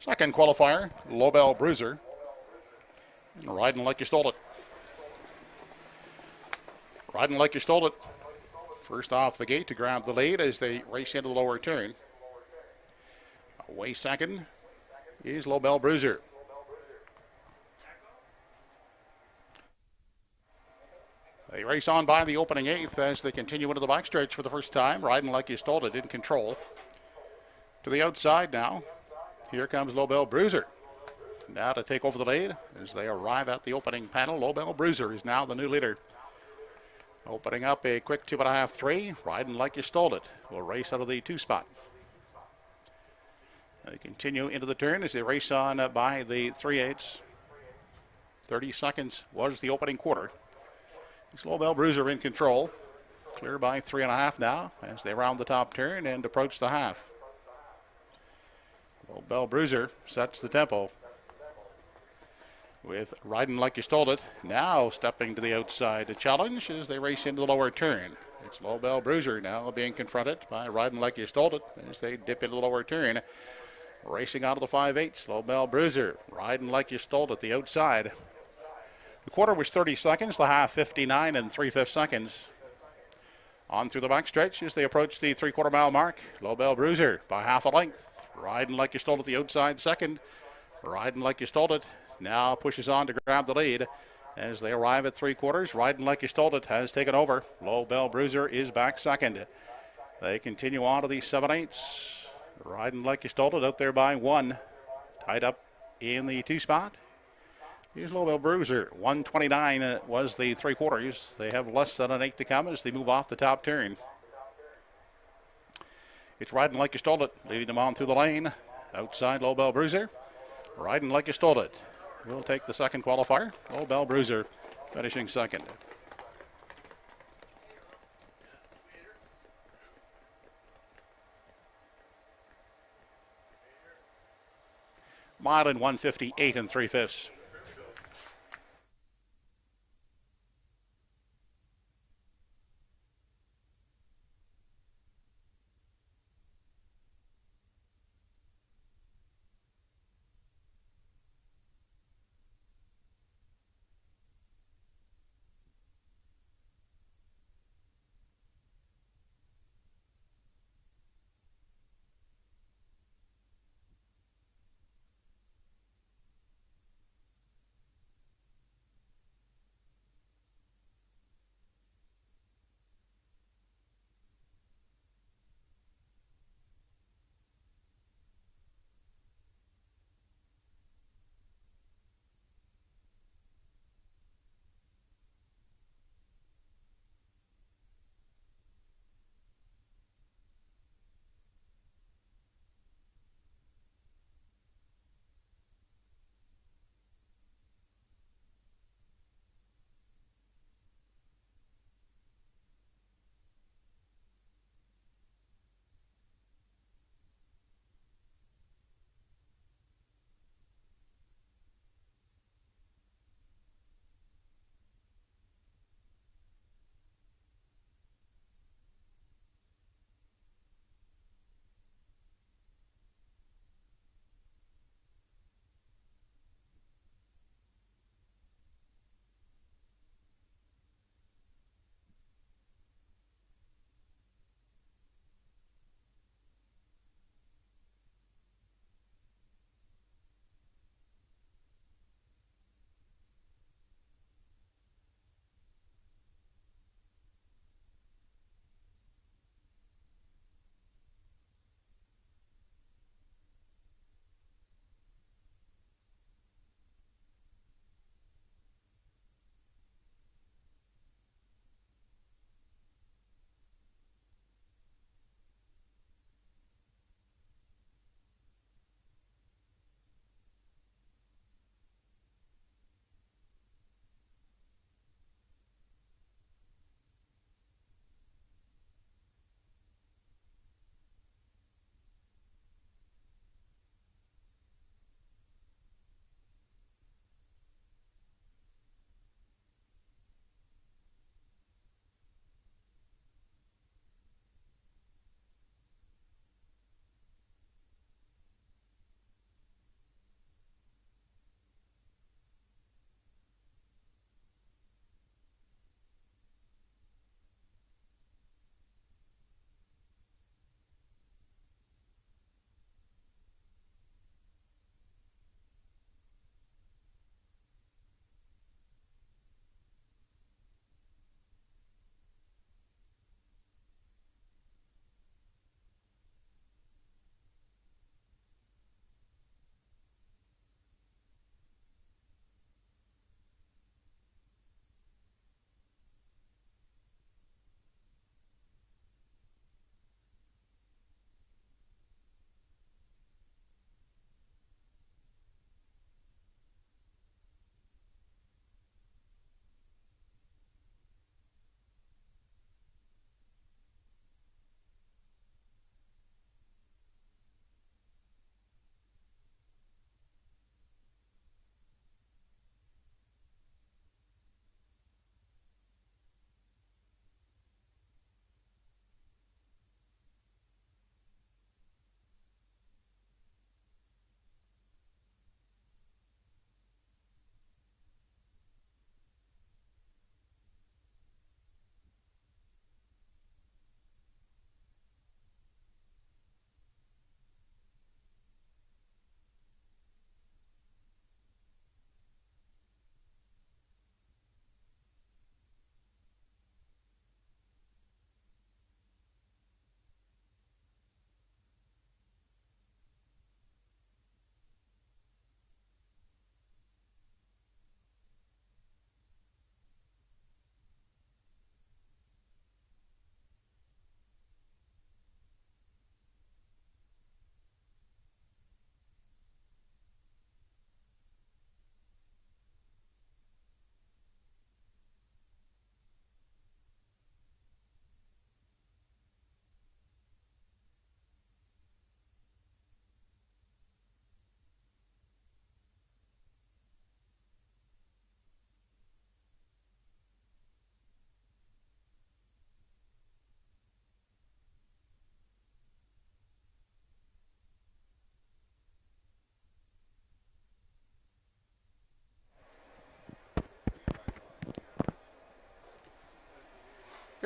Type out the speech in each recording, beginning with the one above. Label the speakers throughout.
Speaker 1: Second qualifier, Lobel Bruiser. Riding like you stole it. Riding like you stole it. First off the gate to grab the lead as they race into the lower turn. Away second is Lobel Bruiser. They race on by the opening eighth as they continue into the backstretch for the first time. Riding like you stole it in control. To the outside now. Here comes Lobel Bruiser. Now to take over the lead as they arrive at the opening panel. Lobel Bruiser is now the new leader. Opening up a quick 2.5, 3. Riding like you stole it. Will race out of the 2 spot. They continue into the turn as they race on by the 3/8. 30 seconds was the opening quarter. It's Lobel Bruiser in control. Clear by 3.5 now as they round the top turn and approach the half. Lobel Bruiser sets the tempo with Riding Like You Stole It. Now stepping to the outside to challenge as they race into the lower turn. It's Lobel Bruiser now being confronted by Riding Like You Stole It as they dip into the lower turn. Racing out of the 5/8, Lobel Bruiser Riding Like You Stole It the outside. The quarter was 30 seconds, the half 59 and 3/5 seconds. On through the backstretch as they approach the 3/4 mile mark. Lobel Bruiser by half a length. Riding Like You Stole It the outside second. Riding Like You Stole It now pushes on to grab the lead as they arrive at 3/4. Riding Like You Stole It has taken over. Lobel Bruiser is back second. They continue on to the 7/8. Riding Like You Stole It out there by 1. Tied up in the 2 spot. Here's Lobel Bruiser. 1:29 was the 3/4. They have less than an 8 to come as they move off the top turn. It's Riding Like You Stole It, leading them on through the lane. Outside Lobel Bruiser. Riding Like You Stole It. We'll take the second qualifier. Lobel Bruiser finishing second. Mile in 1:58 and 3/5.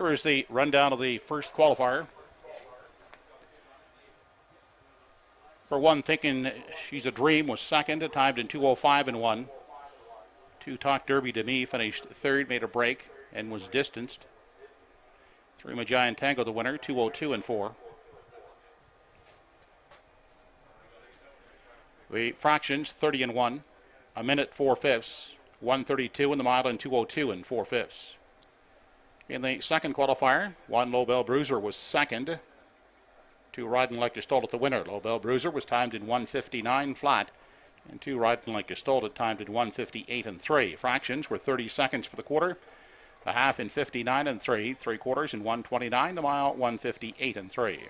Speaker 1: Here is the rundown of the first qualifier. For one, thinking she's a dream, was second, timed in 2:05 and 1. 2 Talk Derby to Me finished third, made a break, and was distanced. 3 Giant Tango, the winner, 2:02 and 4. The fractions, 30 and 1, a minute 4/5, 1:32 in the mile and 2:02 and 4/5. In the second qualifier, 1 Lobel Bruiser was second. 2 Riding Like You Stole It, the winner. Lobel Bruiser was timed in 1:59 flat, and 2 Riding Like You Stole It timed in 1:58 and 3. Fractions were 30 seconds for the quarter, a half in 59 and 3, 3/4 in 1:29, the mile 1:58 and 3.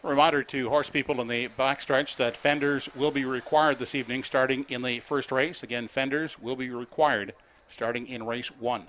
Speaker 1: Reminder to horse people in the backstretch that fenders will be required this evening starting in the first race. Again, fenders will be required starting in race 1.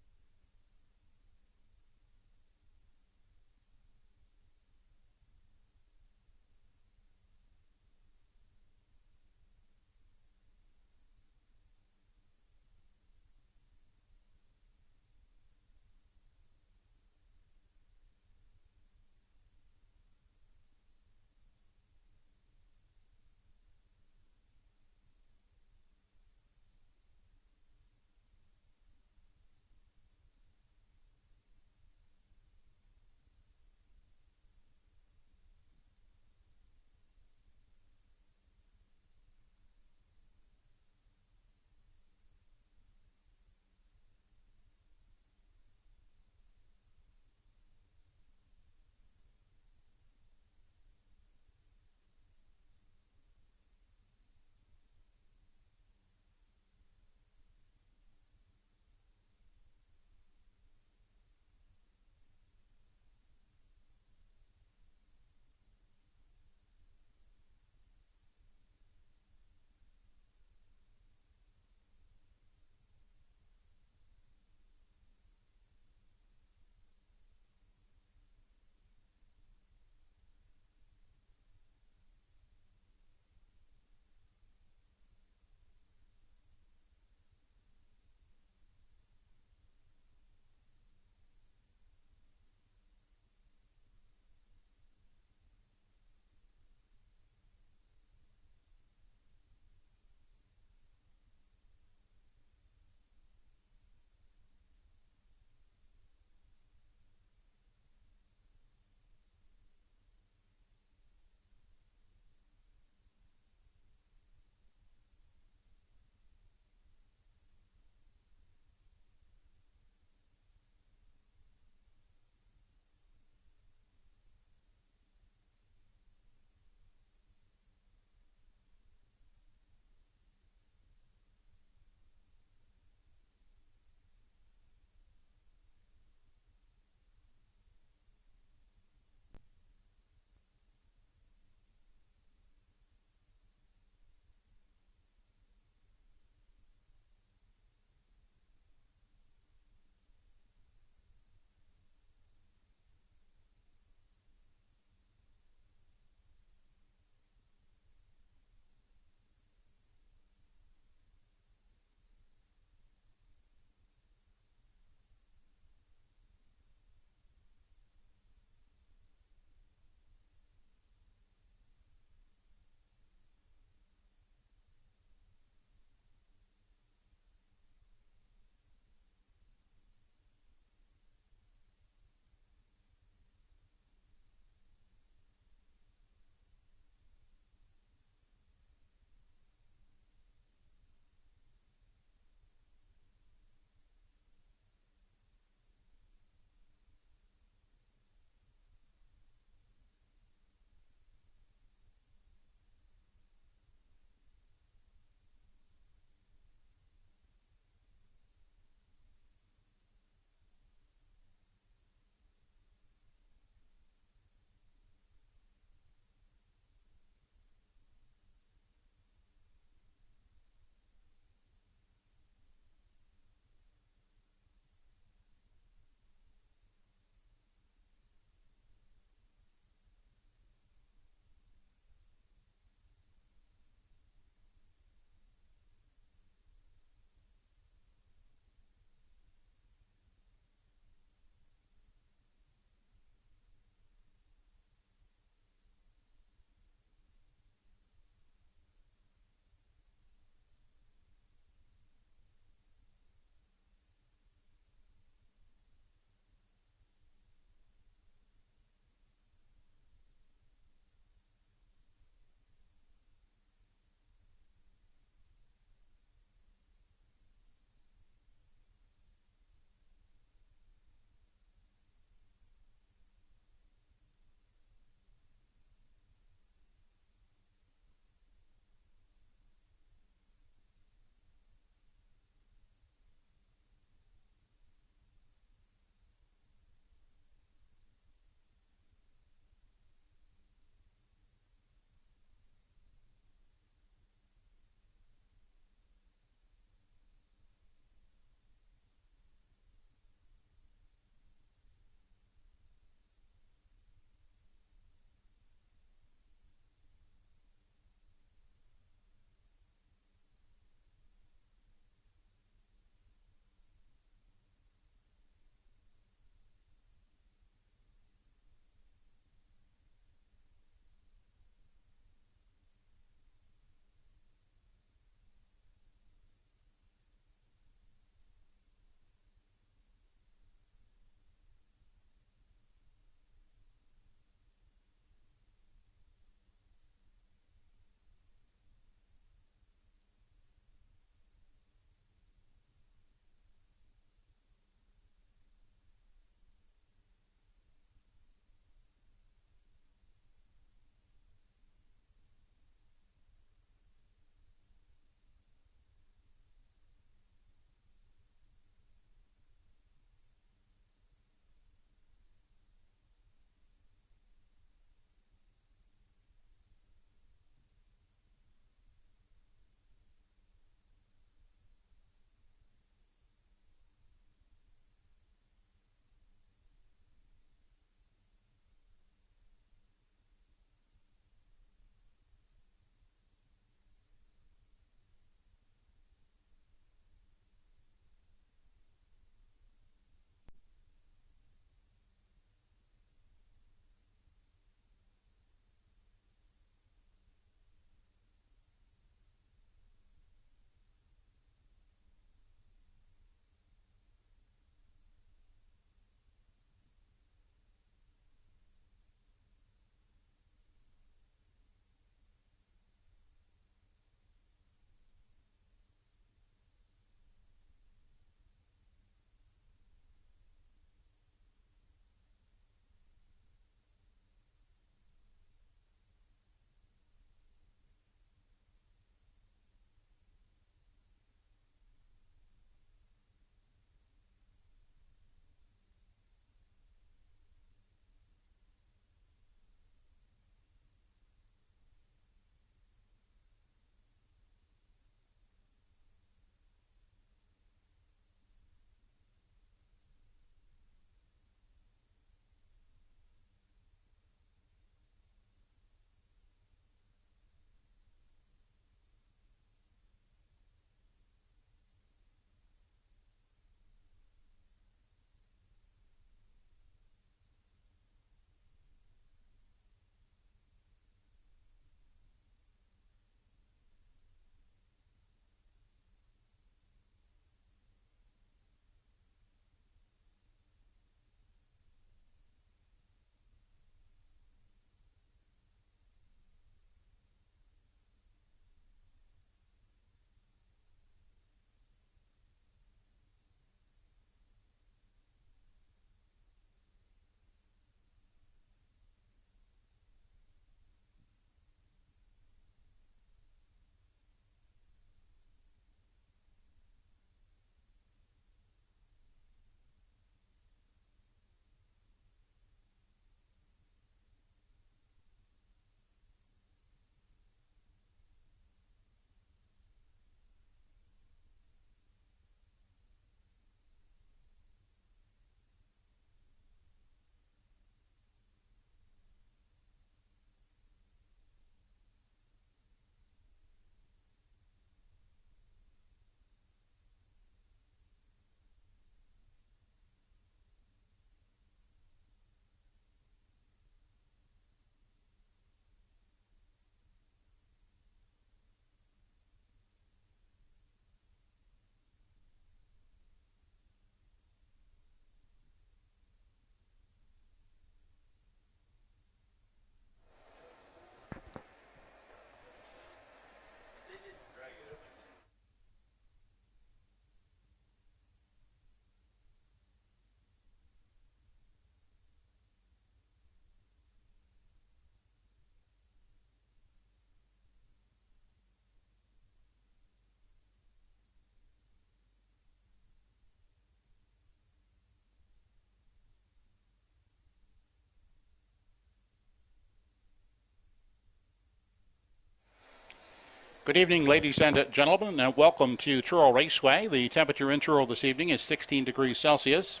Speaker 1: Good evening, ladies and gentlemen, and welcome to Truro Raceway. The temperature in Truro this evening is 16 degrees Celsius.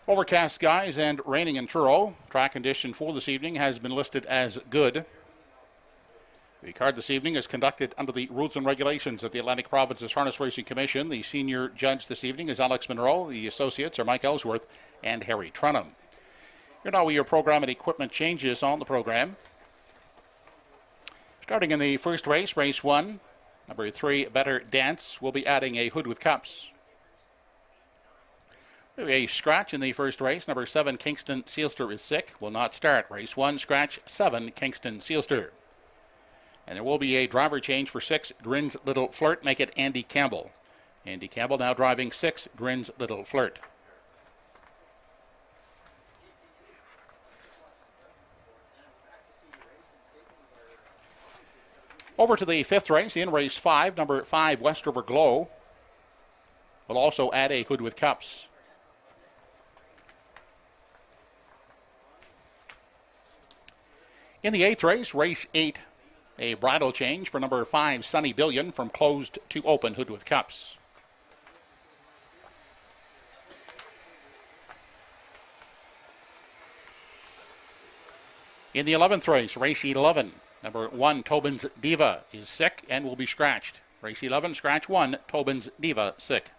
Speaker 1: Overcast skies and raining in Truro. Track condition for this evening has been listed as good. The card this evening is conducted under the rules and regulations of the Atlantic Provinces Harness Racing Commission. The senior judge this evening is Alex Monroe. The associates are Mike Ellsworth and Harry Trunham. Here now with your program and equipment changes on the program. Starting in the first race, race 1, number 3, Better Dance, will be adding a hood with cups. A scratch in the first race, number 7, Kingston Sealster is sick, will not start. Race 1, scratch 7, Kingston Sealster. And there will be a driver change for 6, Grin's Little Flirt, make it Andy Campbell. Andy Campbell now driving 6, Grin's Little Flirt. Over to the fifth race, in race 5, number 5, Westover Glow will also add a hood with cups. In the eighth race, race 8, a bridle change for number 5, Sunny Billion, from closed to open hood with cups. In the 11th race, race 11, number 1, Tobin's Diva is sick and will be scratched. Race 11, scratch 1, Tobin's Diva sick.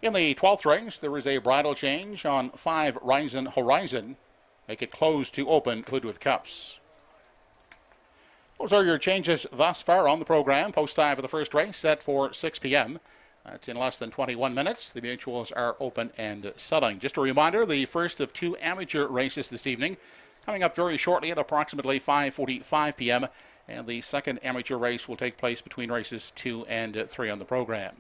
Speaker 1: In the 12th race, there is a bridle change on 5, Ryzen Horizon. Make it close to open hood with cups. Those are your changes thus far on the program. Post time for the first race set for 6 p.m. That's in less than 21 minutes. The mutuals are open and selling. Just a reminder, the first of 2 amateur races this evening coming up very shortly at approximately 5:45 p.m. And the second amateur race will take place between races 2 and 3 on the program.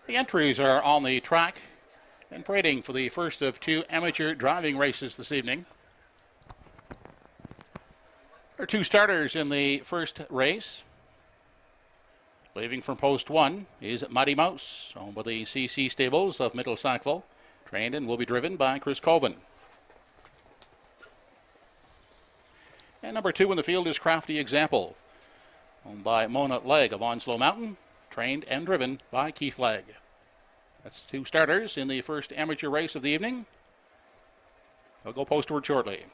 Speaker 1: The entries are on the track and parading for the first of 2 amateur driving races this evening. There are 2 starters in the first race. Leaving from post 1 is Mighty Mouse, owned by the CC Stables of Middle Sackville. Trained and will be driven by Chris Colvin. And number 2 in the field is Crafty Example, owned by Mona Legg of Onslow Mountain. Trained and driven by Keith Legg. That's 2 starters in the first amateur race of the evening. They'll go postward shortly.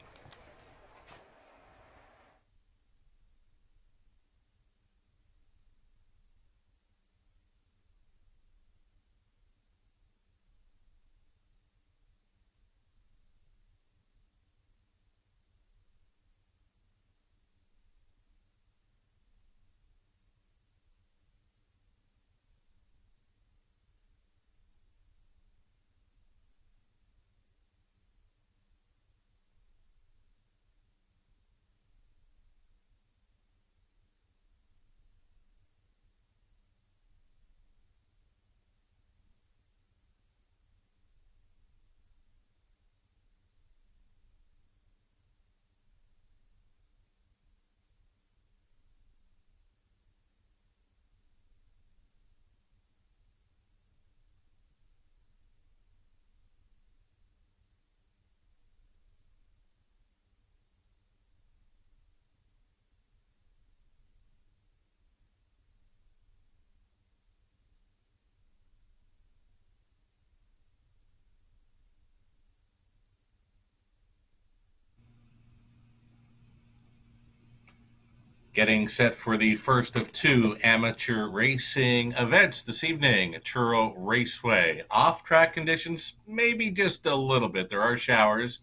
Speaker 2: Getting set for the first of 2 amateur racing events this evening at Truro Raceway. Off-track conditions, maybe just a little bit. There are showers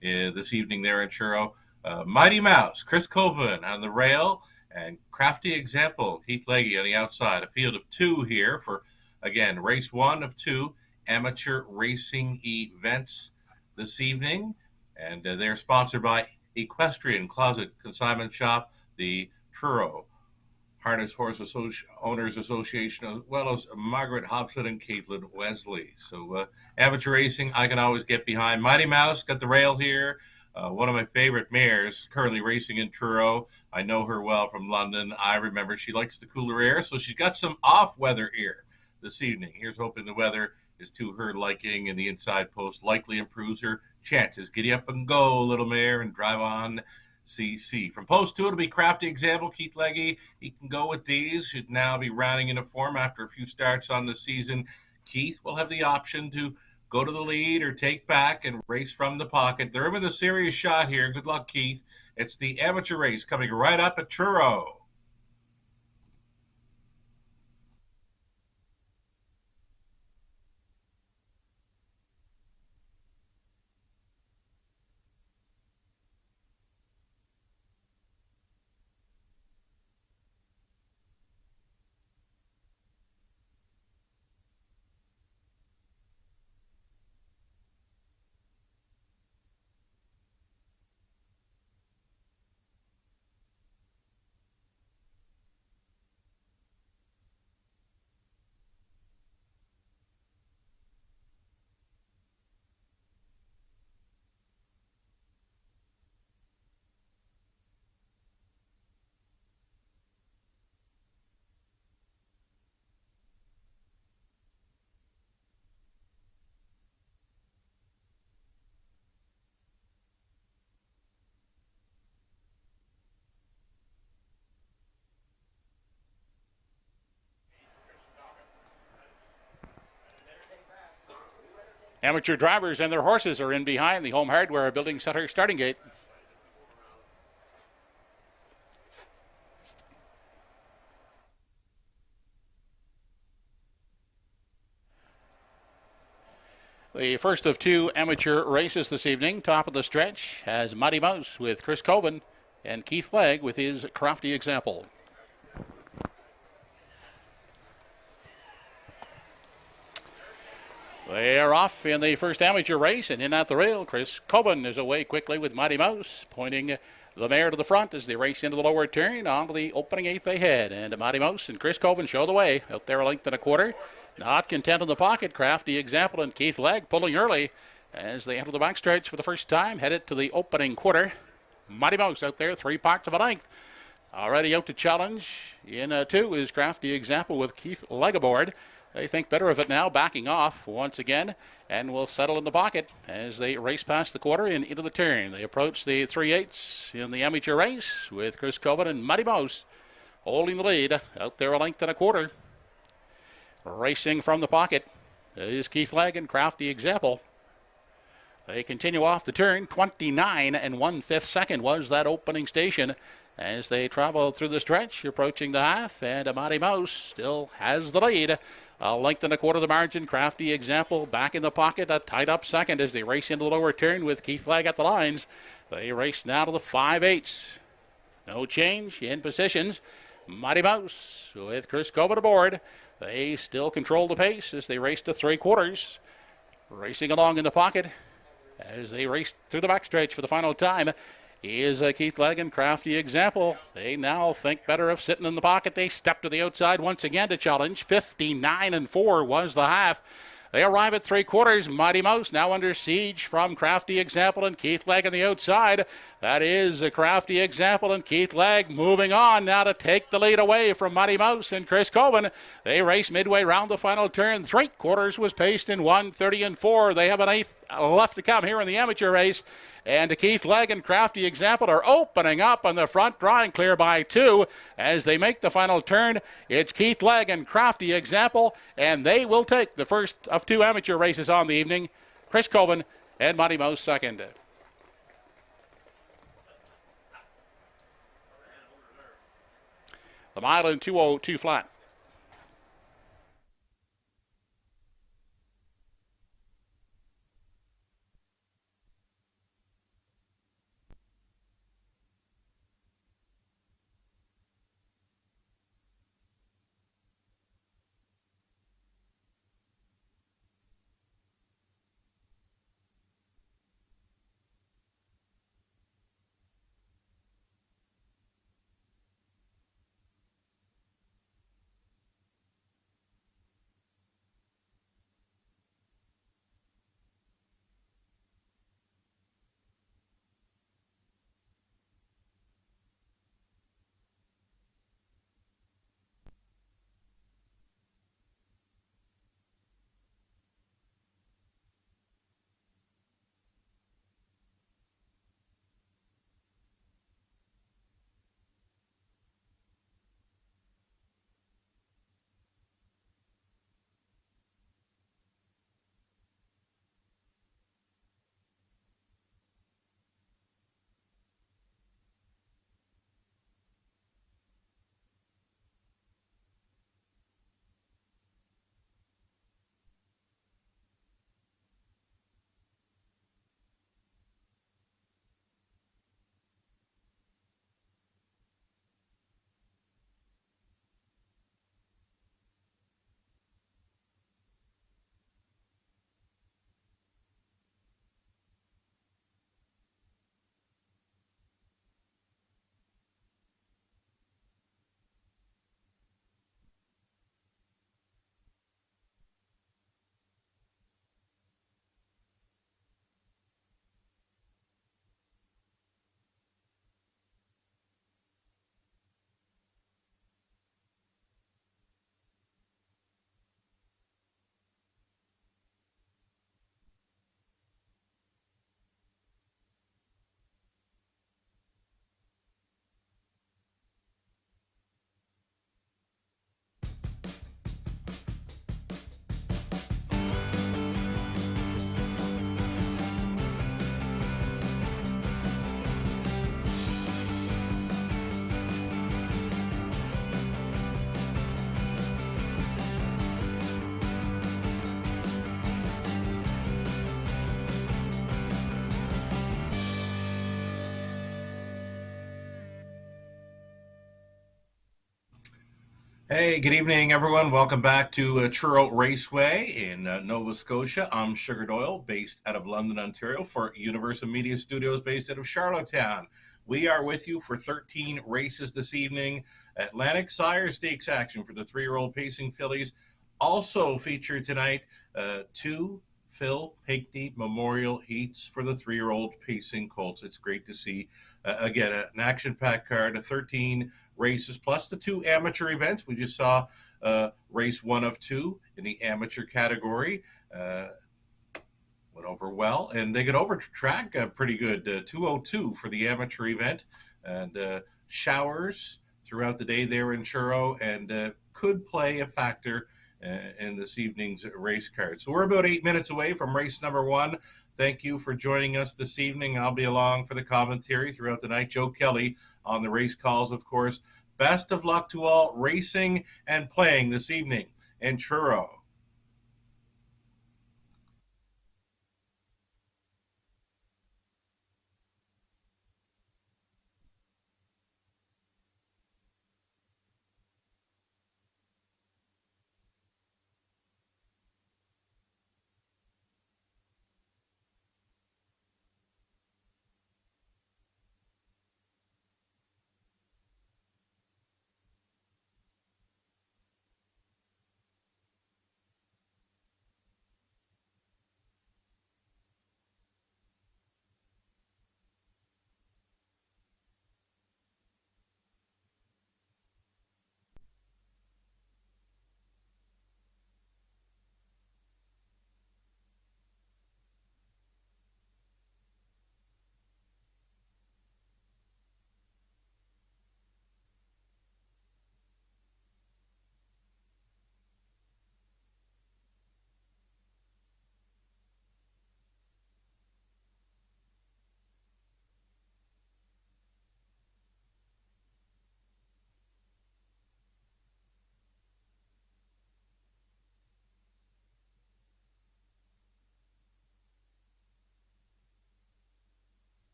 Speaker 2: this evening there in Truro. Mighty Mouse, Chris Colvin on the rail, and Crafty Example, Keith Legge on the outside. A field of 2 here for, again, race 1 of 2 amateur racing events this evening. And they're sponsored by Equestrian Closet Consignment Shop, the Truro Harness Horse Owners Association, as well as Margaret Hobson and Caitlin Wesley. So amateur racing, I can always get behind. Mighty Mouse got the rail here. One of my favorite mares currently racing in Truro. I know her well from London. I remember she likes the cooler air, so she's got some off-weather here this evening. Here's hoping the weather is to her liking, and the inside post likely improves her chances. Giddy up and go, little mare, and drive on. CC. From post 2, it'll be Crafty Example, Keith Legge. He can go with these. Should now be rounding into form after a few starts on the season. Keith will have the option to go to the lead or take back and race from the pocket. They're in with a serious shot here. Good luck, Keith. It's the amateur race coming right up at Truro.
Speaker 1: Amateur drivers and their horses are in behind the Home Hardware Building Center starting gate. The first of 2 amateur races this evening. Top of the stretch has Mighty Mouse with Chris Colvin and Keith Legge with his Crafty Example. They are off in the first amateur race, and in at the rail, Chris Colvin is away quickly with Mighty Mouse, pointing the mare to the front as they race into the lower turn onto the opening 8th they head. And Mighty Mouse and Chris Colvin show the way out there a length and a quarter. Not content in the pocket, Crafty Example and Keith Legge pulling early as they enter the backstretch for the first time, headed to the opening quarter. Mighty Mouse out there, 3 parts of a length. Already out to challenge in 2 is Crafty Example with Keith Leg aboard. They think better of it now, backing off once again, and will settle in the pocket as they race past the quarter and into the turn. They approach the 3/8 in the amateur race with Chris Coven and Matty Mouse holding the lead out there a length and a quarter. Racing from the pocket is Keith Leg and Crafty Example. They continue off the turn. 29 1/5 second was that opening station as they travel through the stretch, approaching the half, and Matty Mouse still has the lead. A length and a quarter the margin. Crafty Example back in the pocket, a tied up second as they race into the lower turn with Keith Leg at the lines. They race now to the 5/8. No change in positions. Matty Mouse with Chris Coven aboard. They still control the pace as they race to 3/4. Racing along in the pocket as they race through the backstretch for the final time is Keith Leg and Crafty Example. They now think better of sitting in the pocket. They step to the outside once again to challenge. 59 4 was the half. They arrive at 3/4. Mighty Mouse now under siege from Crafty Example and Keith Leg on the outside. That is a Crafty Example and Keith Leg moving on now to take the lead away from Mighty Mouse and Chris Coven. They race midway round the final turn. 3/4 was paced in 1:30 4. They have an 1/8 left to come here in the amateur race. And Keith Leg and Crafty Example are opening up on the front, drawing clear by 2 as they make the final turn. It's Keith Leg and Crafty Example, and they will take the first of 2 amateur races on the evening. Chris Coven and Matty Mouse second. The mile in 2:02 flat.
Speaker 2: Hey, good evening, everyone. Welcome back to Truro Raceway in Nova Scotia. I'm Sugar Doyle, based out of London, Ontario, for Universal Media Studios, based out of Charlottetown. We are with you for 13 races this evening. Atlantic Sire Stakes action for the 3-year-old pacing fillies. Also featured tonight, 2 Phil Pinckney Memorial Heats for the 3-year-old pacing colts. It's great to see, again, an action-packed card, 13 races, plus the 2 amateur events. We just saw race 1 of 2 in the amateur category. Went over well, and they got over track pretty good. 2:02 for the amateur event, and showers throughout the day there in Truro, and could play a factor in this evening's race card. So we're about 8 minutes away from race number 1. Thank you for joining us this evening. I'll be along for the commentary throughout the night. Joe Kelly on the race calls, of course. Best of luck to all racing and playing this evening in Truro.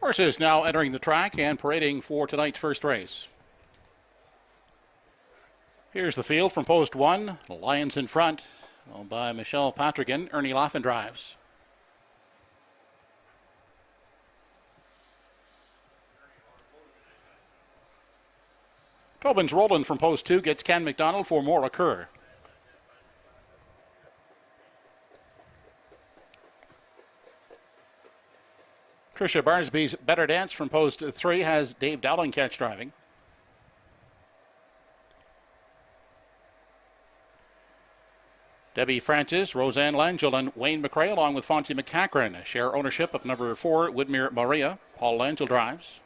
Speaker 1: Horses now entering the track and parading for tonight's first race. Here's the field from post 1. The Lions in front, owned by Michelle Patrigan. Ernie Laffin drives. Tobin's Roland from post 2 gets Ken McDonald for more occur. Tricia Barsby's Better Dance from post 3 has Dave Dowling catch driving. Debbie Francis, Roseanne Langell, and Wayne McRae, along with Fonzie McCachran, share ownership of number 4, Widmere Maria. Paul Langell drives.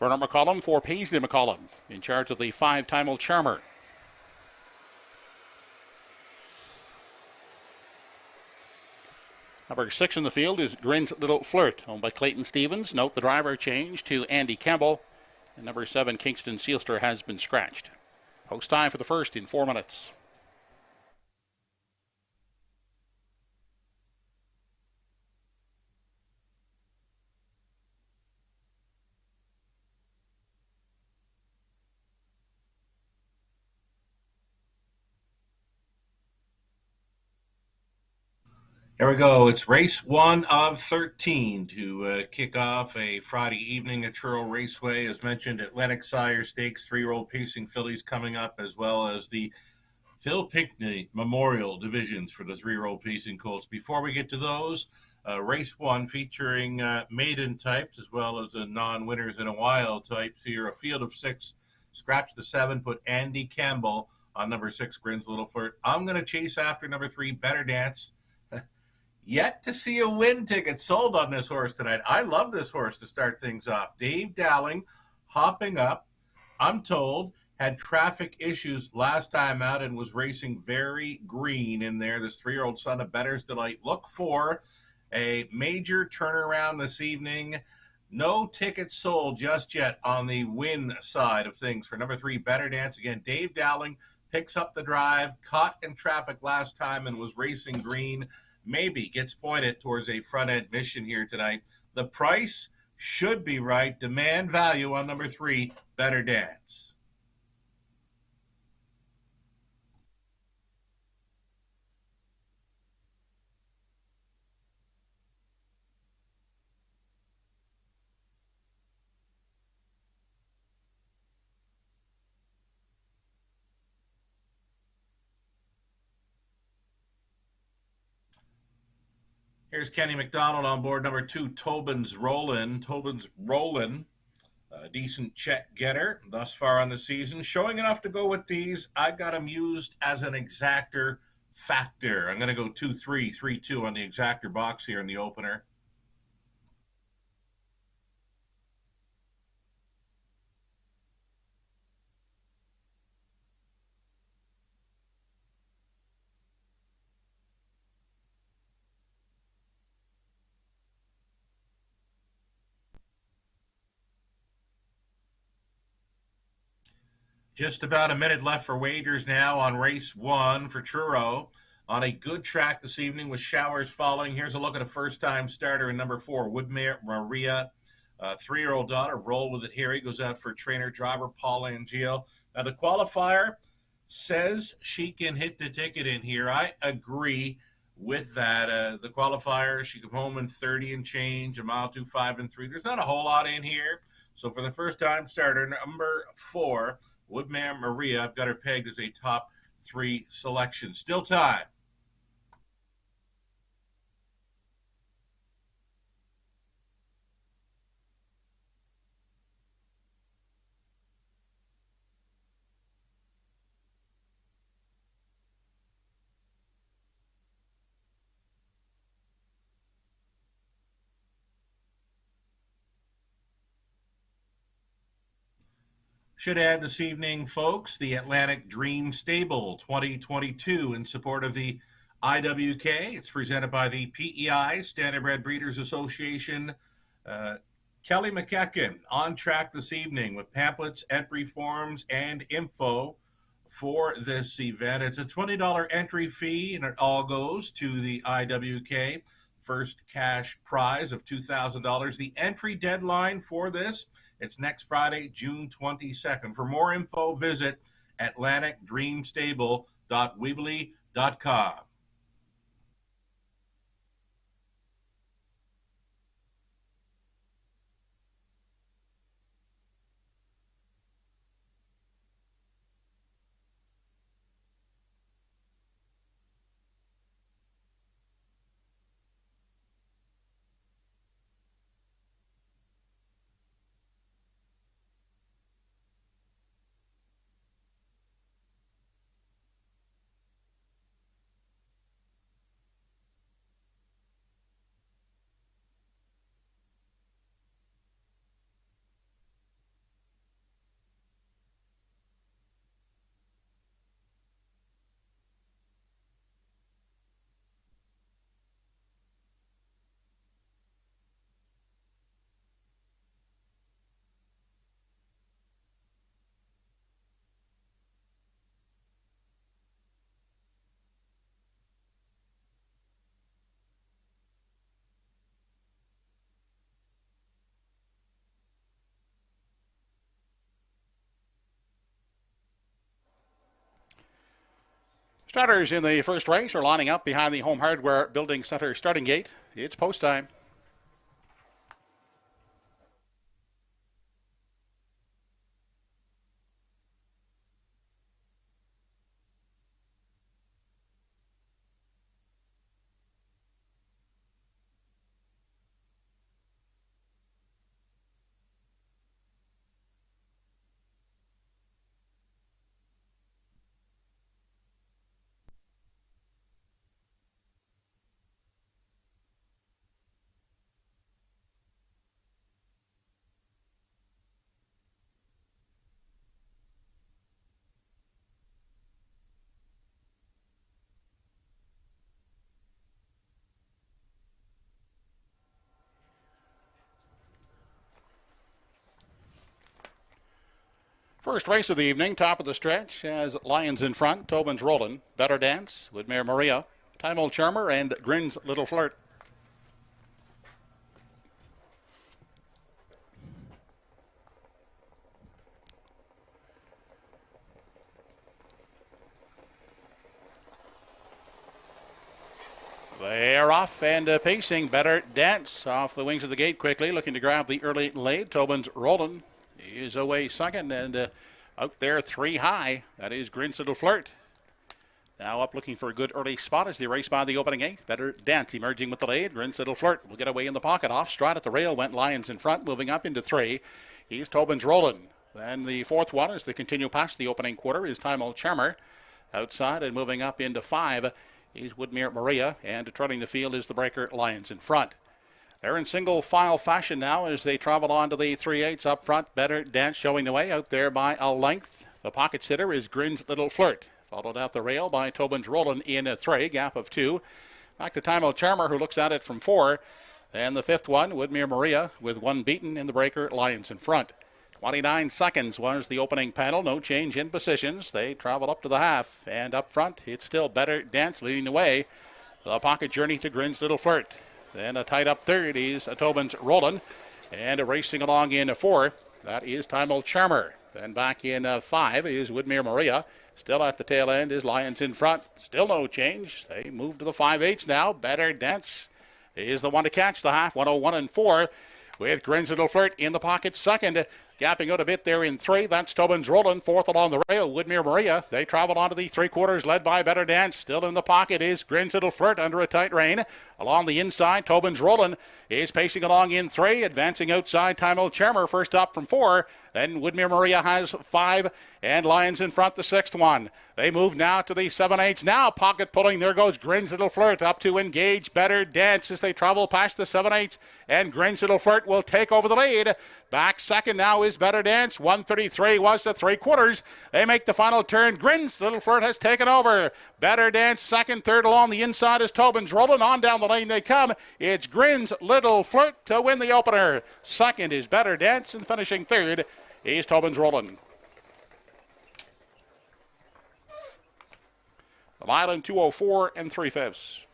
Speaker 1: Bernard McCollum for Paisley McCollum, in charge of the 5-time Old Charmer. Number 6 in the field is Grin's Little Flirt, owned by Clayton Stevens. Note the driver change to Andy Campbell. And number 7, Kingston Sealster, has been scratched. Post time for the first in 4 minutes.
Speaker 2: Here we go. It's race 1 of 13 to kick off a Friday evening at Truro Raceway. As mentioned, Atlantic Sire Stakes, 3-year-old pacing fillies coming up, as well as the Phil Pinckney Memorial divisions for the 3-year-old pacing colts. Before we get to those, race one featuring maiden types as well as non-winners and a wild types here. A field of 6, scratch the 7, put Andy Campbell on number 6, Grins Little Flirt. I'm going to chase after number 3, Better Dance. Yet to see a win ticket sold on this horse tonight. I love this horse to start things off. Dave Dowling hopping up, I'm told, had traffic issues last time out and was racing very green in there. This 3-year-old son of Better's Delight. Look for a major turnaround this evening. No tickets sold just yet on the win side of things for number 3, Better Dance. Again, Dave Dowling picks up the drive, caught in traffic last time and was racing green. Maybe gets pointed towards a front end mission here tonight. The price should be right. Demand value on number 3, Better Dance. Here's Kenny McDonald on board number 2, Tobin's Rollin. Tobin's Rollin, a decent check getter thus far on the season. Showing enough to go with these. I got him used as an exactor factor. I'm going to go 2-3, 3-2 on the exactor box here in the opener. Just about a minute left for wagers now on race one for Truro. On a good track this evening with showers falling. Here's a look at a first-time starter in number 4, Woodmere Maria. 3-year-old daughter, Roll With It Here. He goes out for trainer driver Paul Angio. Now the qualifier says she can hit the ticket in here. I agree with that. The qualifier, she come home in 30 and change, a mile 2.5 and 3. There's not a whole lot in here. So for the first-time starter, number 4, Woodmere Maria, I've got her pegged as a top 3 selection. Still time. Should add this evening, folks, the Atlantic Dream Stable 2022 in support of the IWK. It's presented by the PEI, Standardbred Breeders Association. Kelly McEachen on track this evening with pamphlets, entry forms, and info for this event. It's a $20 entry fee, and it all goes to the IWK. First cash prize of $2,000. The entry deadline for this, it's next Friday, June 22nd. For more info, visit atlanticdreamstable.weebly.com.
Speaker 1: Starters in the first race are lining up behind the Home Hardware Building Center starting gate. It's post time. First race of the evening, top of the stretch, has Lions in front, Tobin's Rollin', Better Dance, Woodmere Maria, Time Old Charmer, and Grin's Little Flirt. They're off and pacing. Better Dance off the wings of the gate quickly, looking to grab the early lead. Tobin's Rollin' is away second, and out there 3 high. That is Grin's Little Flirt. Now up looking for a good early spot as they race by the opening 8th. Better Dance emerging with the lead. Grin's Little Flirt will get away in the pocket. Off stride at the rail went Lions in front, moving up into 3. He's Tobin's Rollin'. Then the 4th one as they continue past the opening quarter is Time Old Charmer. Outside and moving up into 5 is Woodmere Maria, and trotting the field is the breaker Lions in front. They're in single file fashion now as they travel on to the 3/8 up front. Better Dance showing the way out there by a length. The pocket sitter is Grin's Little Flirt, followed out the rail by Tobin's Rollin' in a 3, gap of 2. Back to Time Old Charmer, who looks at it from 4. And the 5th one, Woodmere Maria, with 1 beaten in the breaker, Lions in front. 29 seconds was the opening panel. No change in positions. They travel up to the half. And up front, it's still Better Dance leading the way. The pocket journey to Grin's Little Flirt. Then a tight up third is Tobin's Rollin'. And racing along in 4, that is Time Old Charmer. Then back in 5 is Woodmere Maria. Still at the tail end is Lions in front. Still no change. They move to the 5/8 now. Better Dance is the one to catch the half. 101 and 4. With Grin's Little Flirt in the pocket second. Gapping out a bit there in 3. That's Tobin's Rollin'. 4th along the rail, Woodmere Maria. They travel onto the 3/4 led by Better Dance. Still in the pocket is Grin's Little Flirt under a tight rein. Along the inside, Tobin's Rollin' is pacing along in 3. Advancing outside, Time Old Charmer first up from 4. Then Woodmere Maria has 5. And Lions in front, the 6th one. They move now to the 7/8 now. Pocket pulling. There goes Grin's Little Flirt up to engage Better Dance as they travel past the 7/8. And Grin's Little Flirt will take over the lead. Back second now is Better Dance. 1:33 was the 3/4. They make the final turn. Grin's Little Flirt has taken over. Better Dance second. Third along the inside is Tobin's Rollin'. On down the lane they come. It's Grin's Little Flirt to win the opener. Second is Better Dance, and finishing third is Tobin's Rollin'. The mile in 2:04 3/5.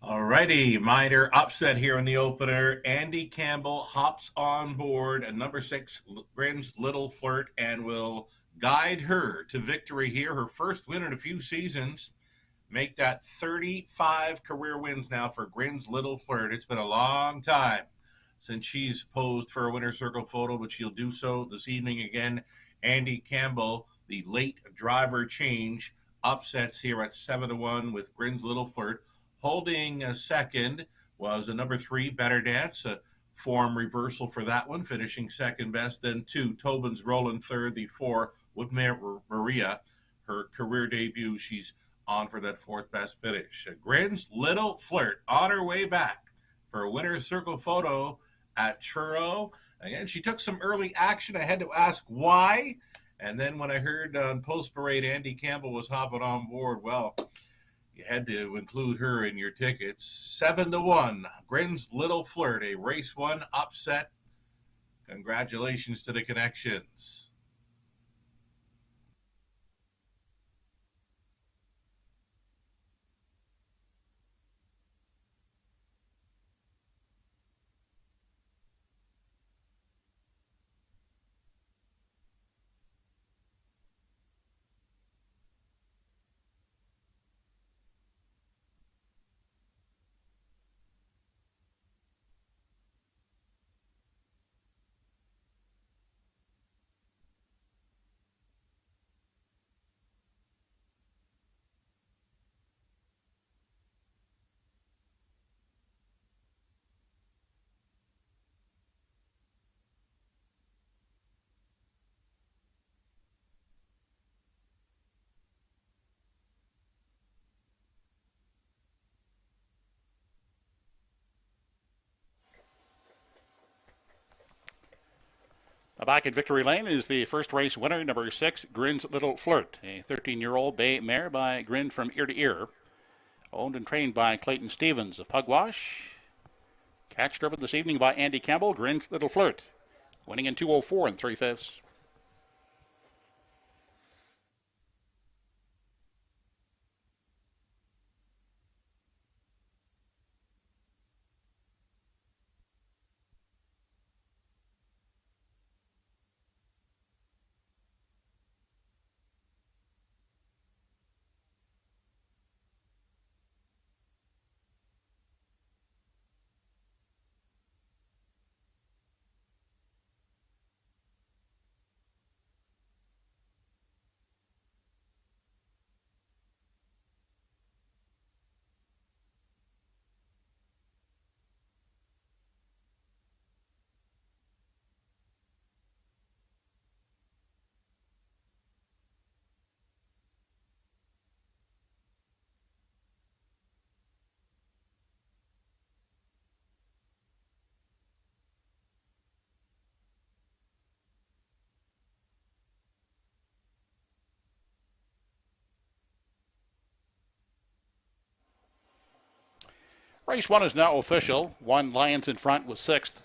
Speaker 2: Alrighty, minor upset here in the opener. Andy Campbell hops on board at number 6, Grin's Little Flirt, and will guide her to victory here. Her first win in a few seasons. Make that 35 career wins now for Grin's Little Flirt. It's been a long time since she's posed for a winner's circle photo, but she'll do so this evening again. Andy Campbell, the late driver change, upsets here at 7-1 with Grin's Little Flirt. Holding a second was a number 3, Better Dance, a form reversal for that one, finishing second best. Then 2, Tobin's Rollin' third. The 4, Woodmere Maria, her career debut. She's on for that 4th best finish. Grin's Little Flirt on her way back for a winner's circle photo at Truro. Again, she took some early action. I had to ask why. And then when I heard on post parade Andy Campbell was hopping on board, well, you had to include her in your tickets. 7-1, Grin's Little Flirt, a race 1 upset. Congratulations to the connections.
Speaker 1: Back in victory lane is the first race winner, number 6, Grin's Little Flirt, a 13-year-old bay mare by Grin from ear to ear. Owned and trained by Clayton Stevens of Pugwash. Catch driven this evening by Andy Campbell, Grins Little Flirt. Winning in 2:04 and 3/5. Race 1 is now official. 1 Lions in front was 6th.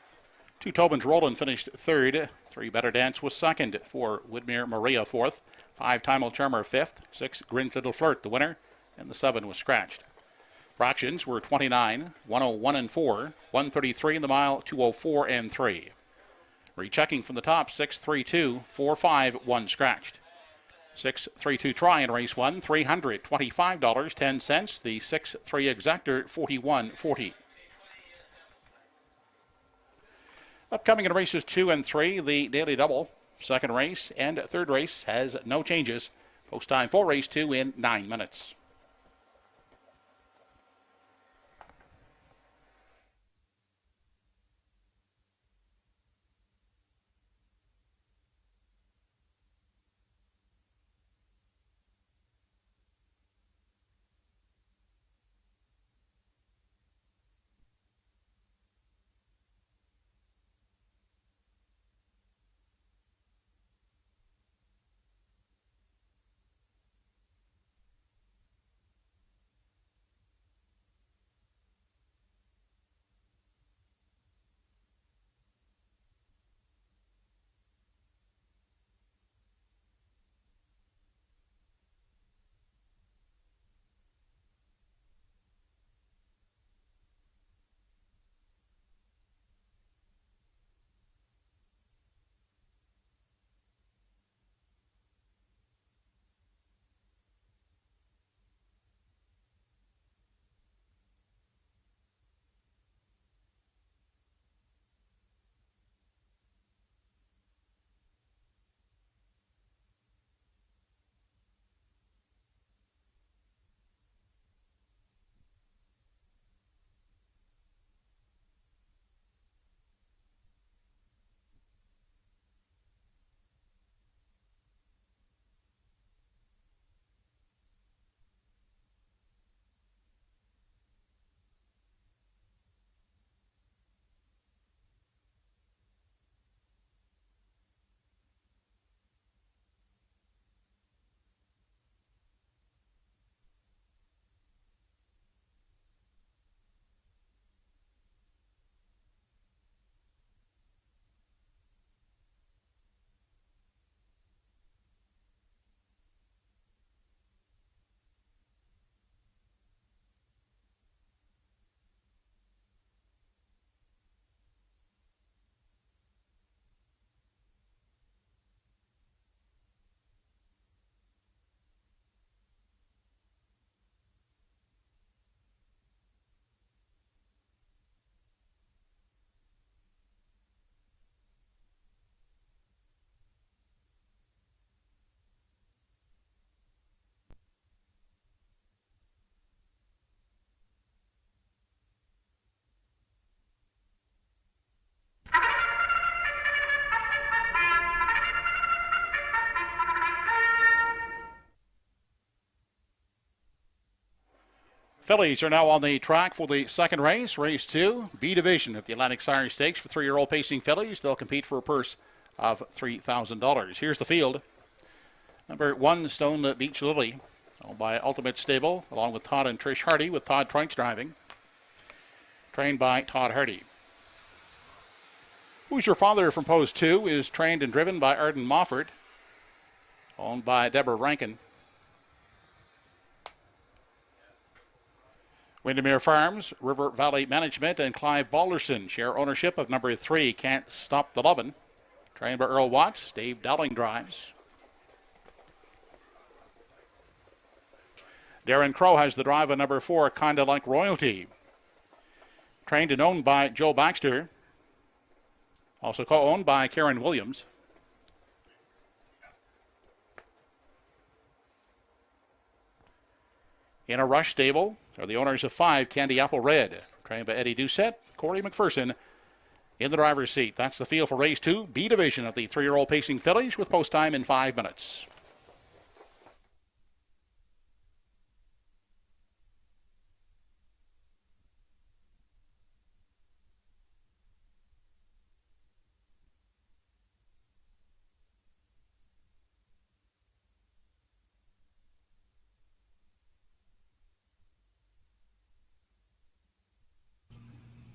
Speaker 1: 2 Tobin's Roland finished 3rd. 3 Better Dance was 2nd. 4 Widmere Maria 4th. 5 Timel Charmer 5th. 6 Grins Little Flirt the winner. And the 7 was scratched. Fractions were 29, 101 and 4, 133 in the mile, 204 and 3. Rechecking from the top, 632, 45, 1 scratched. 632 try in race 1, $325.10. The 6-3 exactor, $41.40. Upcoming in races 2 and 3, the Daily Double. Second race and third race has no changes. Post time for race 2 in 9 minutes. Fillies are now on the track for the second race, race 2, B division of the Atlantic Sire Stakes for 3-year-old pacing fillies. They'll compete for a purse of $3,000. Here's the field. Number 1, Stone Beach Lily. owned by Ultimate Stable, along with Todd and Trish Hardy, with Todd Troints driving. Trained by Todd Hardy. Who's Your Father from Post 2 is trained and driven by Arden Mofford, owned by Deborah Rankin. Windermere Farms, River Valley Management, and Clive Balderson share ownership of number 3, Can't Stop the Lovin'. Trained by Earl Watts, Dave Dowling drives. Darren Crow has the drive of number 4, Kinda Like Royalty. Trained and owned by Joe Baxter. Also co-owned by Karen Williams. In a Rush stable are the owners of 5, Candy Apple Red. Trained by Eddie Doucette, Corey McPherson in the driver's seat. That's the field for race 2, B division of the 3-year-old pacing fillies, with post time in 5 minutes.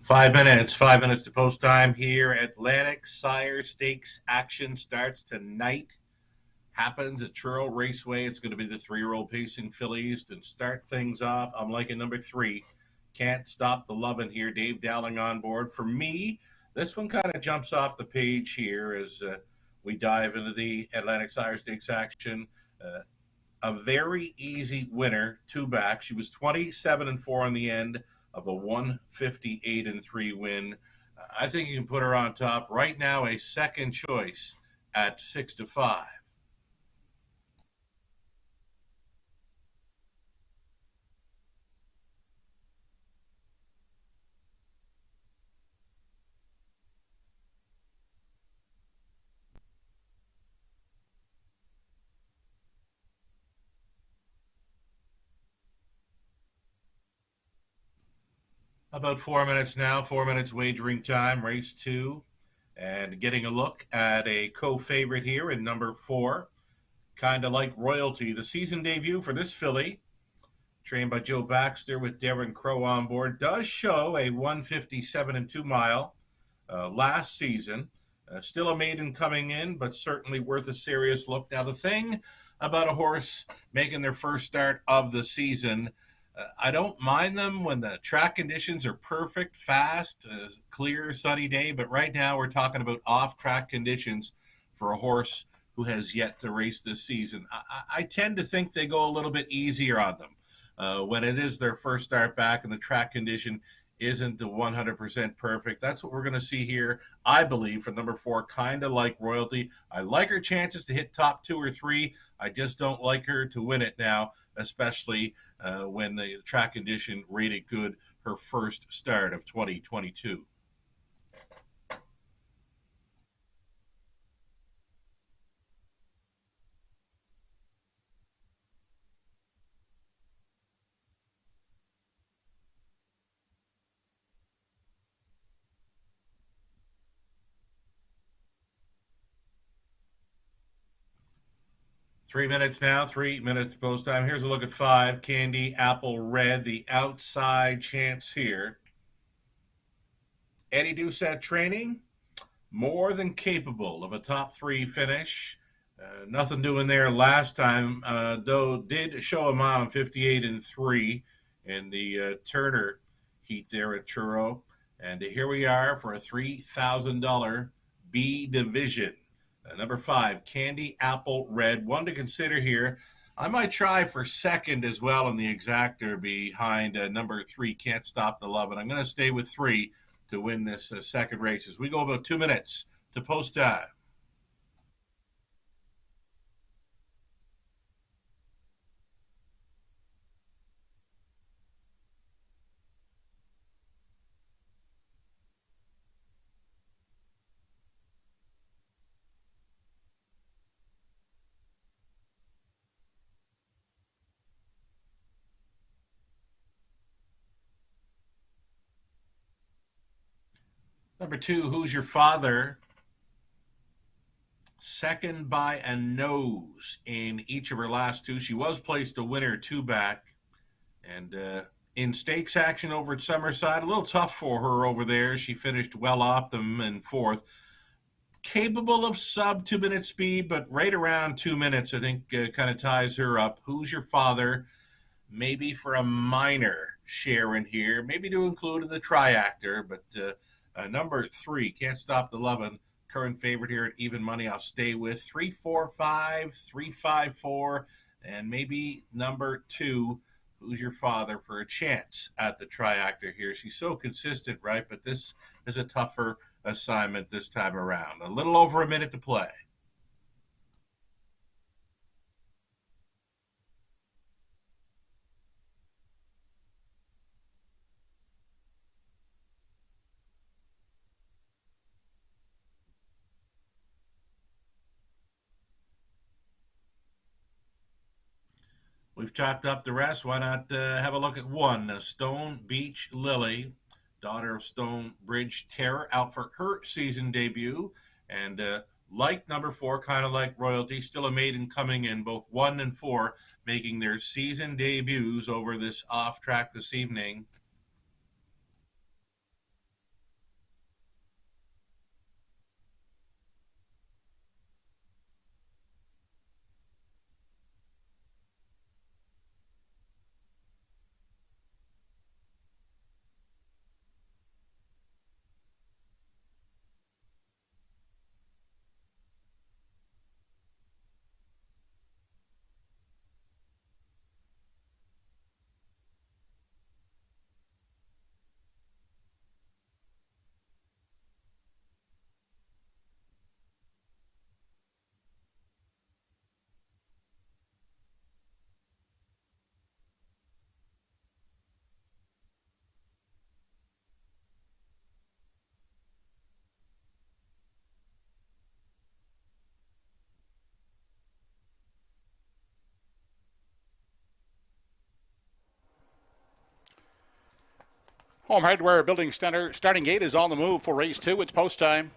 Speaker 2: Five minutes to post time here. Atlantic Sire Stakes action starts tonight. Happens at Truro Raceway. It's going to be the 3-year-old pacing fillies. To start things off, I'm liking number 3. Can't Stop the Lovin' here. Dave Dowling on board. For me, this one kind of jumps off the page here as we dive into the Atlantic Sire Stakes action. A very easy winner, 2 back. She was 27-4 in the end of a 158-3 win. I think you can put her on top right now. A second choice at 6-5. About 4 minutes now, 4 minutes wagering time, race 2. And getting a look at a co-favorite here in number 4, Kinda Like Royalty. The season debut for this filly, trained by Joe Baxter with Darren Crow on board, does show a 157-2 mile last season. Still a maiden coming in, but certainly worth a serious look. Now, the thing about a horse making their first start of the season, I don't mind them when the track conditions are perfect, fast, clear, sunny day. But right now we're talking about off-track conditions for a horse who has yet to race this season. I tend to think they go a little bit easier on them when it is their first start back and the track condition isn't the 100% perfect. That's what we're going to see here, I believe, for number 4, Kinda Like Royalty. I like her chances to hit top 2 or 3. I just don't like her to win it now, especially when the track condition rated good her first start of 2022. Three minutes post time. Here's a look at 5, Candy Apple Red, the outside chance here. Eddie Doucette training, more than capable of a top 3 finish. Nothing doing there last time, though did show a mile 58-3 in the Turner heat there at Truro. And here we are for a $3,000 B division. Number 5, Candy Apple Red. One to consider here. I might try for second as well in the exactor behind number 3, Can't Stop the Love. And I'm going to stay with 3 to win this second race as we go about 2 minutes to post time. Number 2, Who's Your Father? second by a nose in each of her last two. She was placed a winner two back. And in stakes action over at Summerside, a little tough for her over there. She finished well off them in fourth. Capable of sub 2 minute speed, but right around 2 minutes, I think, kind of ties her up. Who's Your Father? Maybe for a minor share in here, maybe to include in the triactor, but number 3, Can't Stop the Lovin', current favorite here at even money. I'll stay with 345, 354, and maybe number 2, Who's Your Father, for a chance at the triactor here. She's so consistent, right? But this is a tougher assignment this time around. A little over a minute to play. We've chopped up the rest. Why not have a look at one? Stone Beach Lily, daughter of Stone Bridge Terror, out for her season debut. And like number 4, kind of like Royalty, still a maiden coming in, both 1 and 4, making their season debuts over this off track this evening.
Speaker 1: Home Hardware Building Center starting gate is on the move for race 2. It's post time.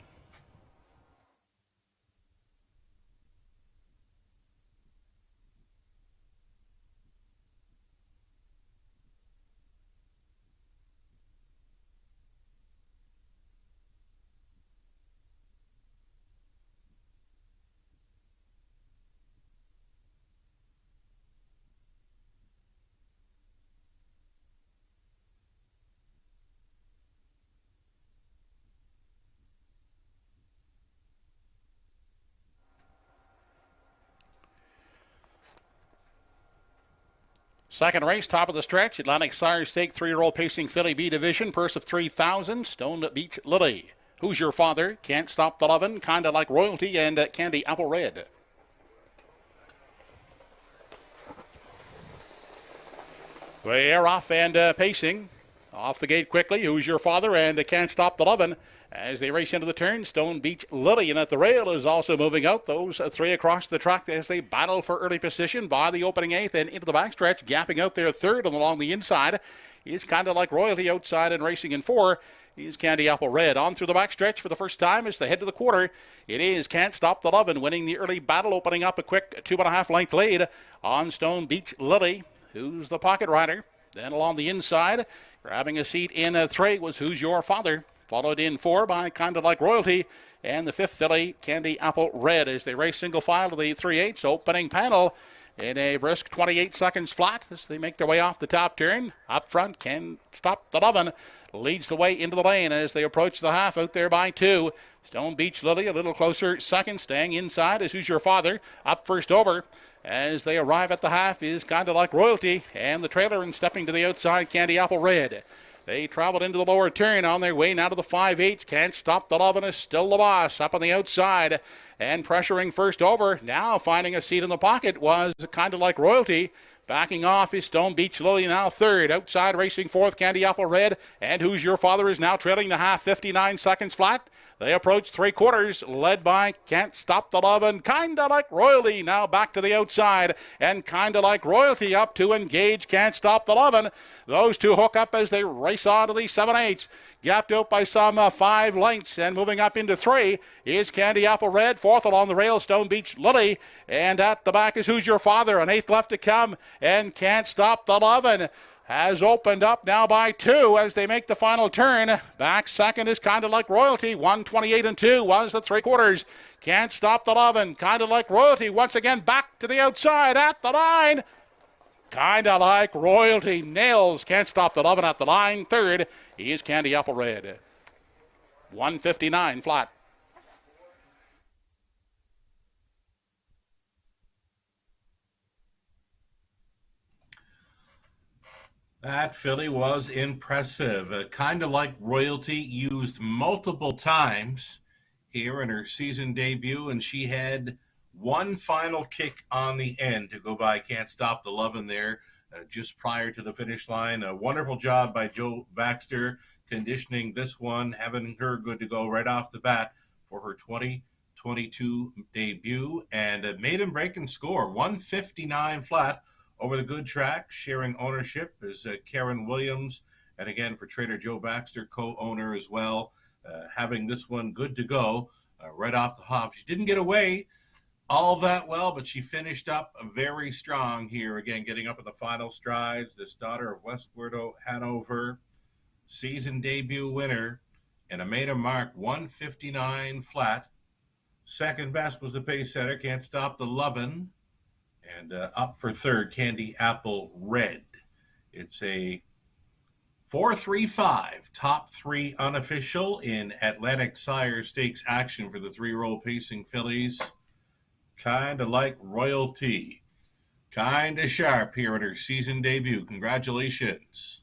Speaker 1: Second race, top of the stretch, Atlantic Sire Stake, 3-year-old pacing filly B division, purse of 3,000, Stone Beach Lily. Who's Your Father? Can't Stop the Lovin', Kinda Like Royalty, and Candy Apple Red. Way air off and pacing. Off the gate quickly, Who's Your Father? And Can't Stop the Lovin'. As they race into the turn, Stone Beach Lily and at the rail is also moving out. Those 3 across the track as they battle for early position by the opening 8th and into the backstretch, gapping out their 3rd and along the inside. Is Kinda Like Royalty outside and racing in 4. Is Candy Apple Red on through the backstretch for the first time as they head to the quarter. It is Can't Stop the Lovin' winning the early battle, opening up a quick 2.5 length lead on Stone Beach Lily, who's the pocket rider. Then along the inside, grabbing a seat in 3 was Who's Your Father. Followed in 4 by Kinda Like Royalty. And the 5th filly, Candy Apple Red, as they race single file to the 3/8 opening panel in a brisk 28 seconds flat as they make their way off the top turn. Up front, Can't Stop the Lovin' leads the way into the lane as they approach the half, out there by 2. Stone Beach Lily a little closer second, staying inside is Who's Your Father. Up first over as they arrive at the half is Kinda Like Royalty, and the trailer and stepping to the outside, Candy Apple Red. They traveled into the lower turn on their way now to the 5/8. Can't Stop the Lovin' is still the boss up on the outside and pressuring first over. Now finding a seat in the pocket was Kinda Like Royalty. Backing off is Stone Beach Lily, now 3rd. Outside racing 4th, Candy Apple Red. And Who's Your Father is now trailing the half, 59 seconds flat. They approach 3/4, led by Can't Stop the Love and Kinda Like Royalty. Now back to the outside, and Kinda Like Royalty up to engage Can't Stop the Lovin'. Those two hook up as they race on to the 7/8. Gapped out by some 5 lengths, and moving up into 3 is Candy Apple Red. 4th along the rail, Stone Beach Lily. And at the back is Who's Your Father? An 8th left to come, and Can't Stop the Lovin' has opened up now by 2 as they make the final turn. Back second is Kinda Like Royalty. 1:28 and 2 was the 3/4. Can't Stop the Lovin'. Kinda Like Royalty once again back to the outside at the line. Kinda Like Royalty nails Can't Stop the Lovin' at the line. Third is Candy Apple Red. 1:59 flat.
Speaker 2: That filly was impressive. Kinda Like Royalty used multiple times here in her season debut, and she had one final kick on the end to go by Can't Stop the Lovin' there just prior to the finish line. A wonderful job by Joe Baxter conditioning this one, having her good to go right off the bat for her 2022 debut, and a maiden breaking score, 159 flat over the good track. Sharing ownership is Karen Williams, and again for trainer Joe Baxter, co-owner as well, having this one good to go right off the hop. She didn't get away all that well, but she finished up very strong here, again getting up in the final strides. This daughter of Westwardo Hanover, season debut winner, and a maiden mark 159 flat. Second best was the pace setter, Can't Stop the Lovin'. And up for third, Candy Apple Red. It's a 4-3-5, top 3 unofficial in Atlantic Sire Stakes action for the 3-year-old pacing fillies. Kinda Like Royalty. Kinda sharp here in her season debut. Congratulations.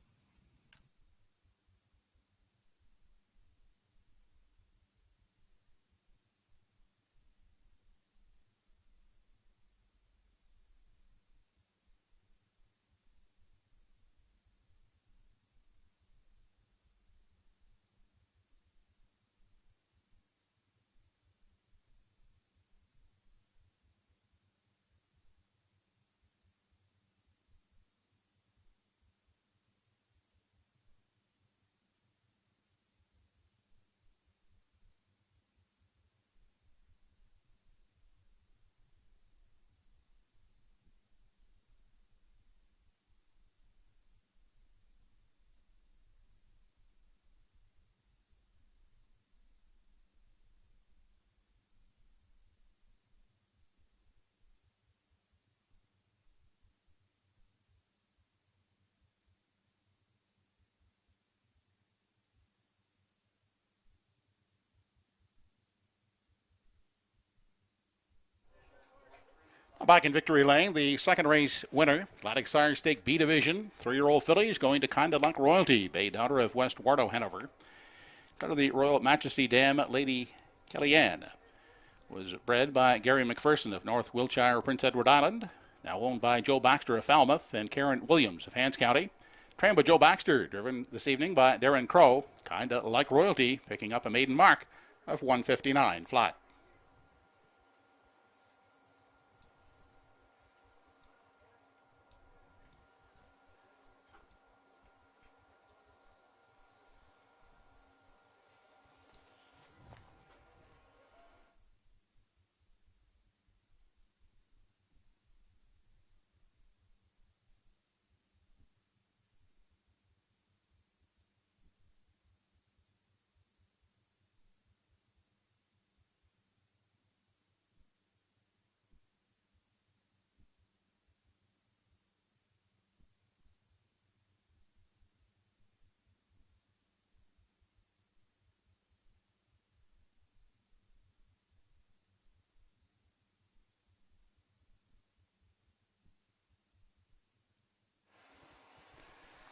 Speaker 1: Back in victory lane, the second race winner, Atlantic Sire Stake B Division, 3-year-old filly is going to Kinda Like Royalty, bay daughter of Westwardo Hanover. Daughter of the Royal Majesty Dam, Lady Kellyanne, was bred by Gary McPherson of North Wiltshire, Prince Edward Island, now owned by Joe Baxter of Falmouth and Karen Williams of Hants County. Trained by Joe Baxter, driven this evening by Darren Crow, Kinda Like Royalty, picking up a maiden mark of 159 flat.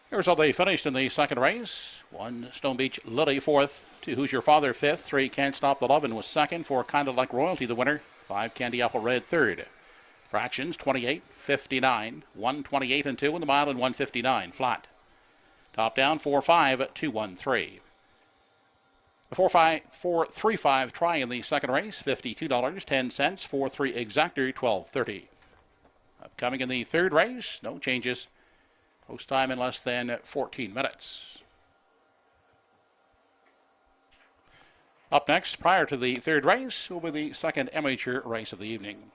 Speaker 1: Here's how they finished in the second race. 1 Stone Beach Lily 4th, 2 Who's Your Father 5th, 3 Can't Stop the Lovin' was 2nd, 4 Kinda Like Royalty the winner, 5 Candy Apple Red 3rd. Fractions 28, 59, 128 and 2 in the mile and 159 flat. Top down 4-5 2-1-3. The 4-5-4-3-5 try in the second race, $52.10. 4-3 exactor, $12.30. Upcoming in the third race, no changes. Post time in less than 14 minutes. Up next, prior to the third race, will be the second amateur race of the evening.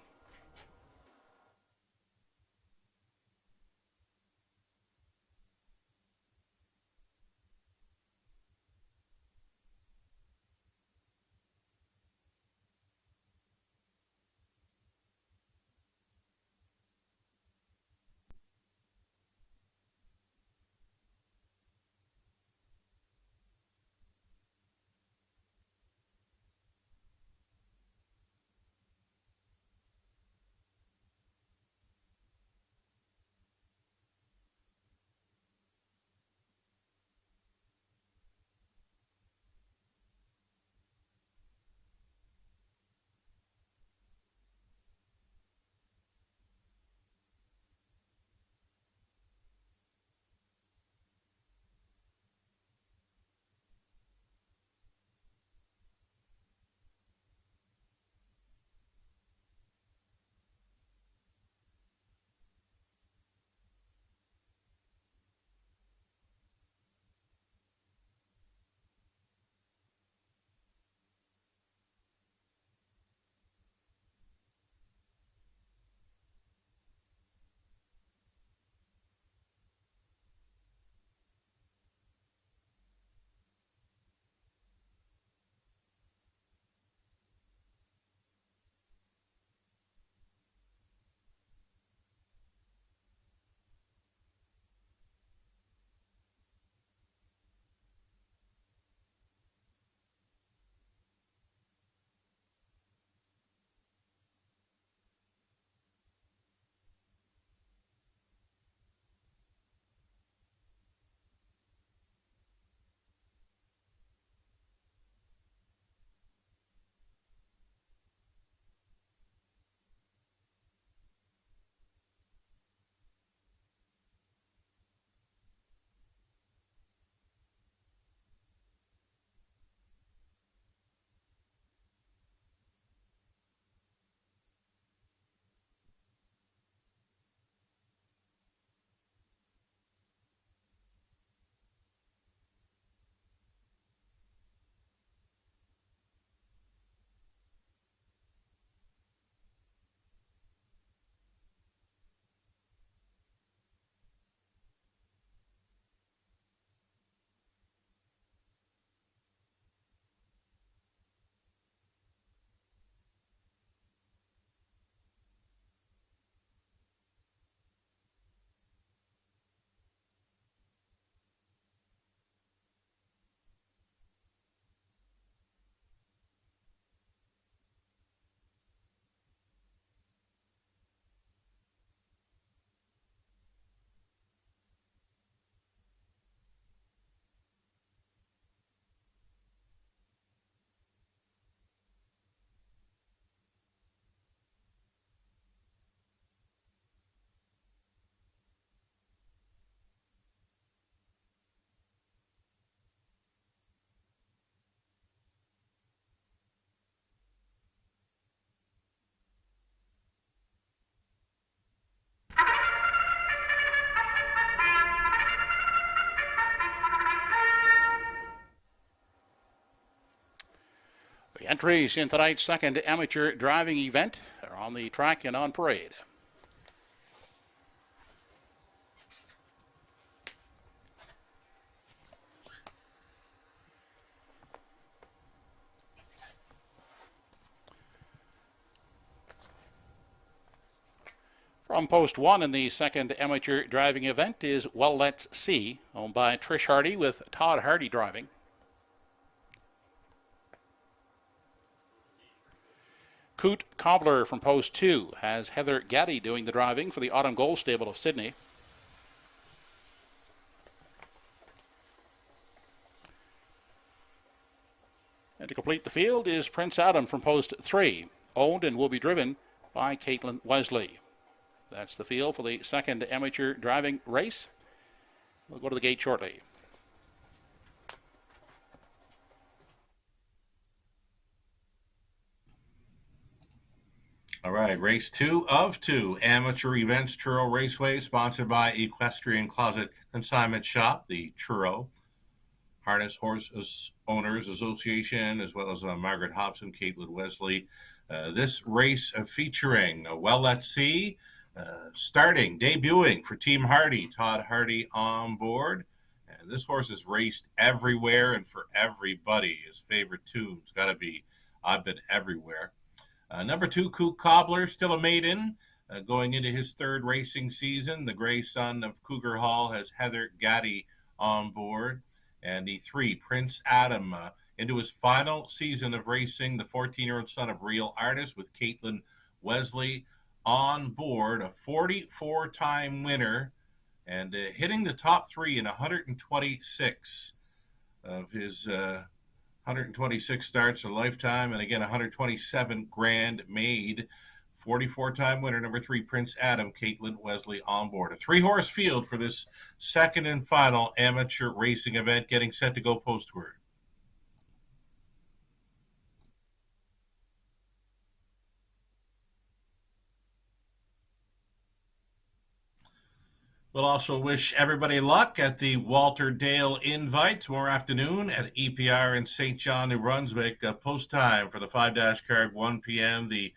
Speaker 1: The entries in tonight's second amateur driving event are on the track and on parade. From post one in the second amateur driving event is Well Let's See, owned by Trish Hardy with Todd Hardy driving. Coot Cobbler from post two has Heather Gaddy doing the driving for the Autumn Gold Stable of Sydney. And to complete the field is Prince Adam from post three, owned and will be driven by Caitlin Wesley. That's the field for the second amateur driving race. We'll go to the gate shortly.
Speaker 2: All right, race 2 of 2 amateur events, Truro Raceway, sponsored by Equestrian Closet Consignment Shop, the Truro Harness Horse Owners Association, as well as Margaret Hobson, Caitlin Wesley. This race featuring Well Let's See, debuting for Team Hardy, Todd Hardy on board. And this horse is raced everywhere and for everybody. His favorite tune's got to be I've Been Everywhere. Number 2, Coot Cobbler, still a maiden, going into his third racing season. The gray son of Cougar Hall has Heather Gaddy on board. And the 3, Prince Adam, into his final season of racing, the 14-year-old son of Real Artist with Caitlin Wesley on board, a 44-time winner, and hitting the top 3 in 126 of his 126 starts a lifetime, and again 127 grand made. 44-time winner, number 3, Prince Adam, Caitlin Wesley on board. A 3-horse field for this second and final amateur racing event, getting set to go postward. We'll also wish everybody luck at the Walter Dale Invite tomorrow afternoon at EPR in St. John, New Brunswick. Post time for the 5-dash card, 1 p.m. The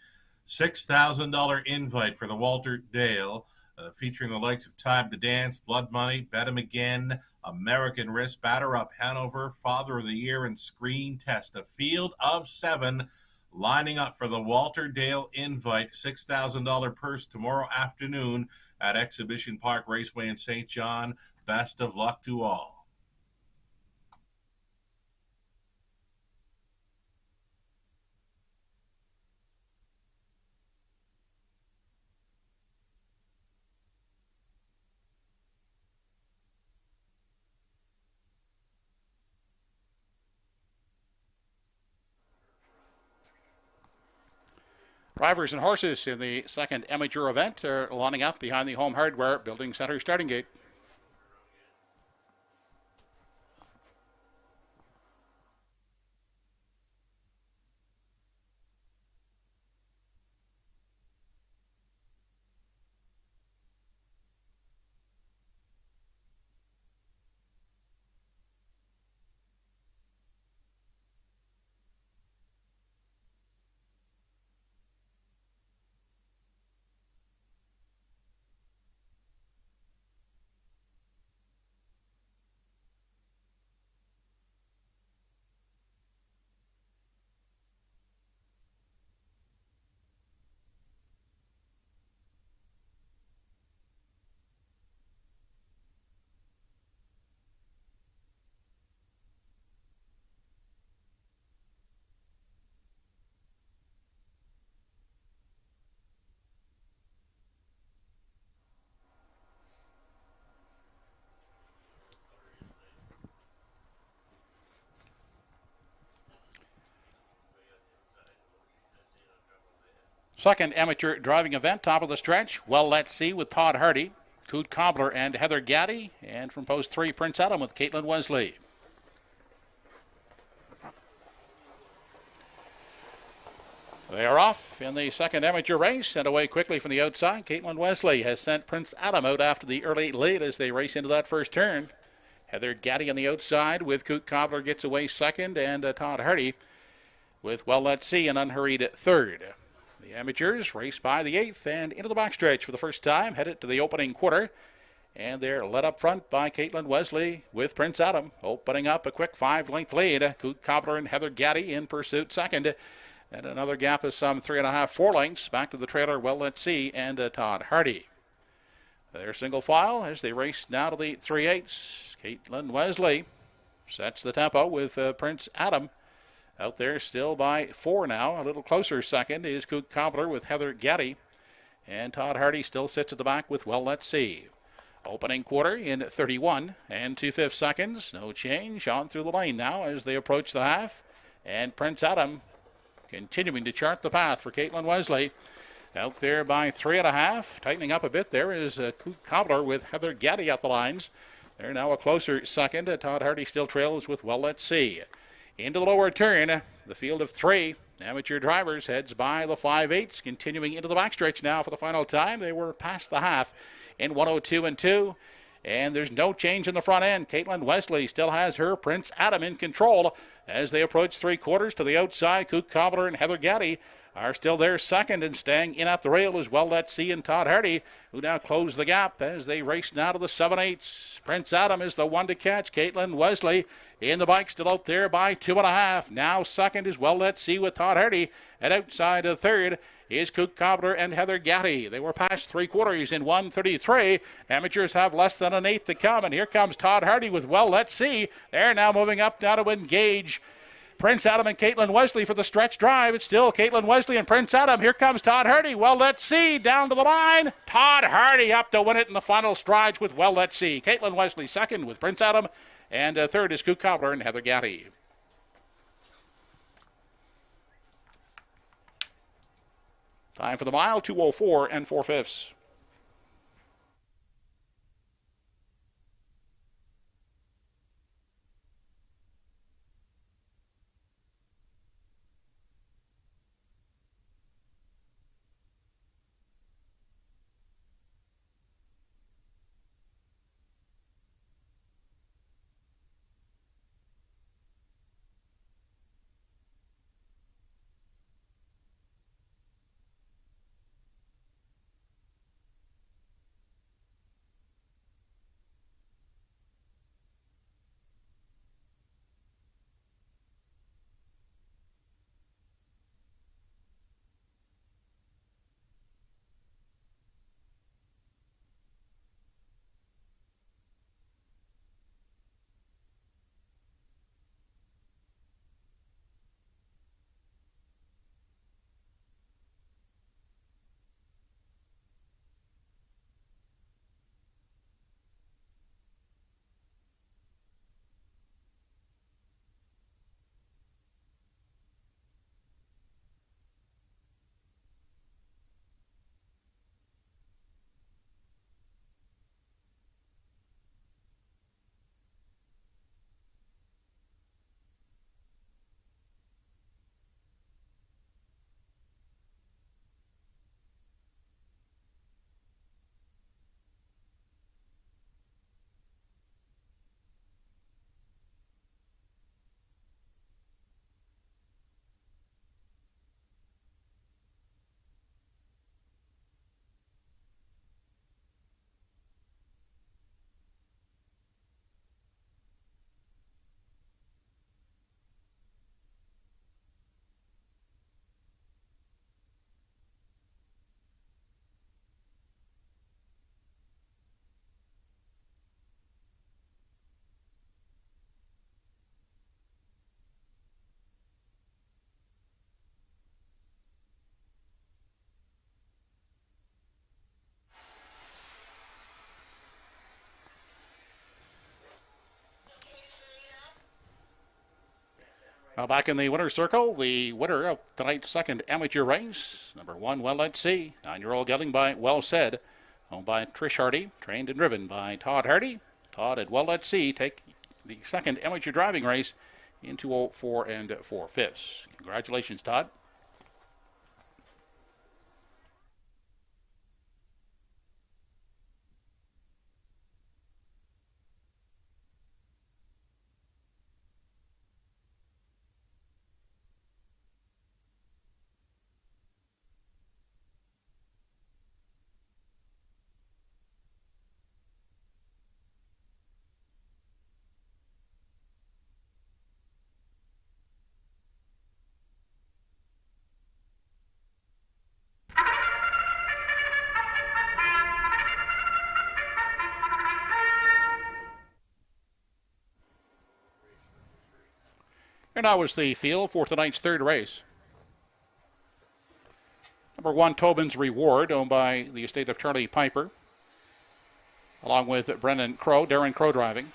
Speaker 2: $6,000 invite for the Walter Dale, featuring the likes of Time to Dance, Blood Money, Bet 'em Again, American Risk, Batter Up Hanover, Father of the Year, and Screen Test. A field of 7 lining up for the Walter Dale Invite. $6,000 purse tomorrow afternoon at Exhibition Park Raceway in St. John. Best of luck to all.
Speaker 1: Drivers and horses in the second amateur event are lining up behind the Home Hardware Building Center starting gate. Second amateur driving event, top of the stretch. Well, let's see with Todd Hardy, Coot Cobbler, and Heather Gaddy. And from post 3, Prince Adam with Caitlin Wesley. They are off in the second amateur race and away quickly from the outside. Caitlin Wesley has sent Prince Adam out after the early lead as they race into that first turn. Heather Gaddy on the outside with Coot Cobbler gets away second, and Todd Hardy with Well Let's See an unhurried third. The amateurs race by the 8th and into the backstretch for the first time, headed to the opening quarter. And they're led up front by Caitlin Wesley with Prince Adam, opening up a quick 5-length lead. Coot Cobbler and Heather Gaddy in pursuit second. And another gap of some 3.5, 4 lengths back to the trailer, Well Let's See, and Todd Hardy. They're single file as they race now to the 3/8. Caitlin Wesley sets the tempo with Prince Adam. Out there still by 4 now. A little closer second is Coot Cobbler with Heather Gaddy. And Todd Hardy still sits at the back with Well Let's See. Opening quarter in 31 and 2/5 seconds. No change on through the lane now as they approach the half. And Prince Adam continuing to chart the path for Caitlin Wesley. Out there by 3.5. Tightening up a bit there is Coot Cobbler with Heather Gaddy at the lines. They're now a closer second. Todd Hardy still trails with Well Let's See. Into the lower turn, the field of 3. Amateur Drivers heads by the 5/8, continuing into the backstretch now for the final time. They were past the half in 102 and 2. And there's no change in the front end. Caitlin Wesley still has her Prince Adam in control as they approach 3/4 to the outside. Cook Cobbler and Heather Gaddy are still there second, and staying in at the rail as well. Let's see, and Todd Hardy, who now close the gap as they race now to the 7/8. Prince Adam is the one to catch. Caitlin Wesley in the bike still out there by 2.5. Now second as well. Let's see with Todd Hardy, and outside of third is Cook Cobbler and Heather Gaddy. They were past 3/4 in 1:33. Amateurs have less than an eighth to come, and here comes Todd Hardy with well, let's see. They're now moving up now to engage Prince Adam and Caitlin Wesley for the stretch drive. It's still Caitlin Wesley and Prince Adam. Here comes Todd Hardy. Well, let's see. Down to the line. Todd Hardy up to win it in the final strides with well, let's see. Caitlin Wesley second with Prince Adam, and third is Cook Cobbler and Heather Gaddy. Time for the mile, 2:04 and 4/5. Now back in the winner's circle, the winner of tonight's second amateur race, number 1, well, let's see. 9-year-old gelding by Well Said, owned by Trish Hardy, trained and driven by Todd Hardy. Todd at Well, let's see, take the second amateur driving race in 2:04 and 4/5. Congratulations, Todd. And now is the field for tonight's third race. Number 1, Tobin's Reward, owned by the estate of Charlie Piper, along with Darren Crow driving.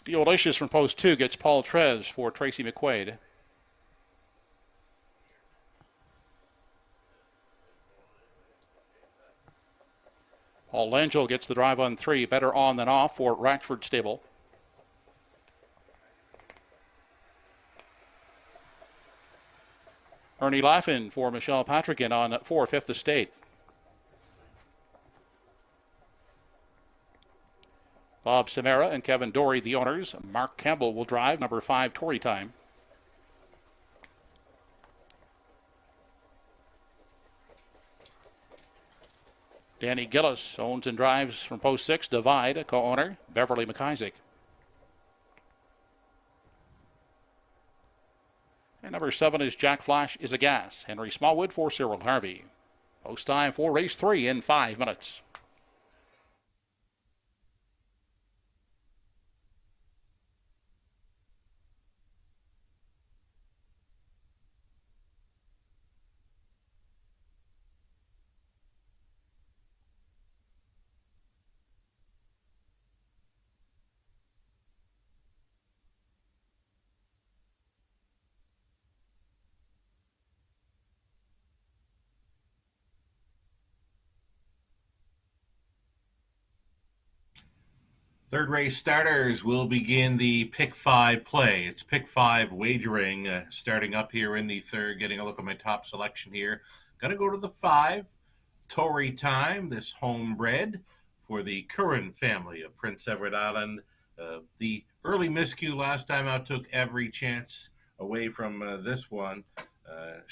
Speaker 1: Delicious from post 2 gets Paul Trez for Tracy McQuaid. Paul Langell gets the drive on 3. Better on than off for Ratchford Stable. Ernie Laughlin for Michelle Patrickin on 4, Fifth Estate. Bob Samara and Kevin Dory, the owners. Mark Campbell will drive number 5, Tory Time. Danny Gillis owns and drives from post 6, Divide, co-owner Beverly McIsaac. And number 7 is Jack Flash is a Gas. Henry Smallwood for Cyril Harvey. Post time for race 3 in 5 minutes.
Speaker 2: Third race starters will begin the pick 5 play. It's pick 5 wagering starting up here in the third. Getting a look at my top selection here. Got to go to the 5. Tory Time, this homebred for the Curran family of Prince Edward Island. The early miscue last time out took every chance away from this one.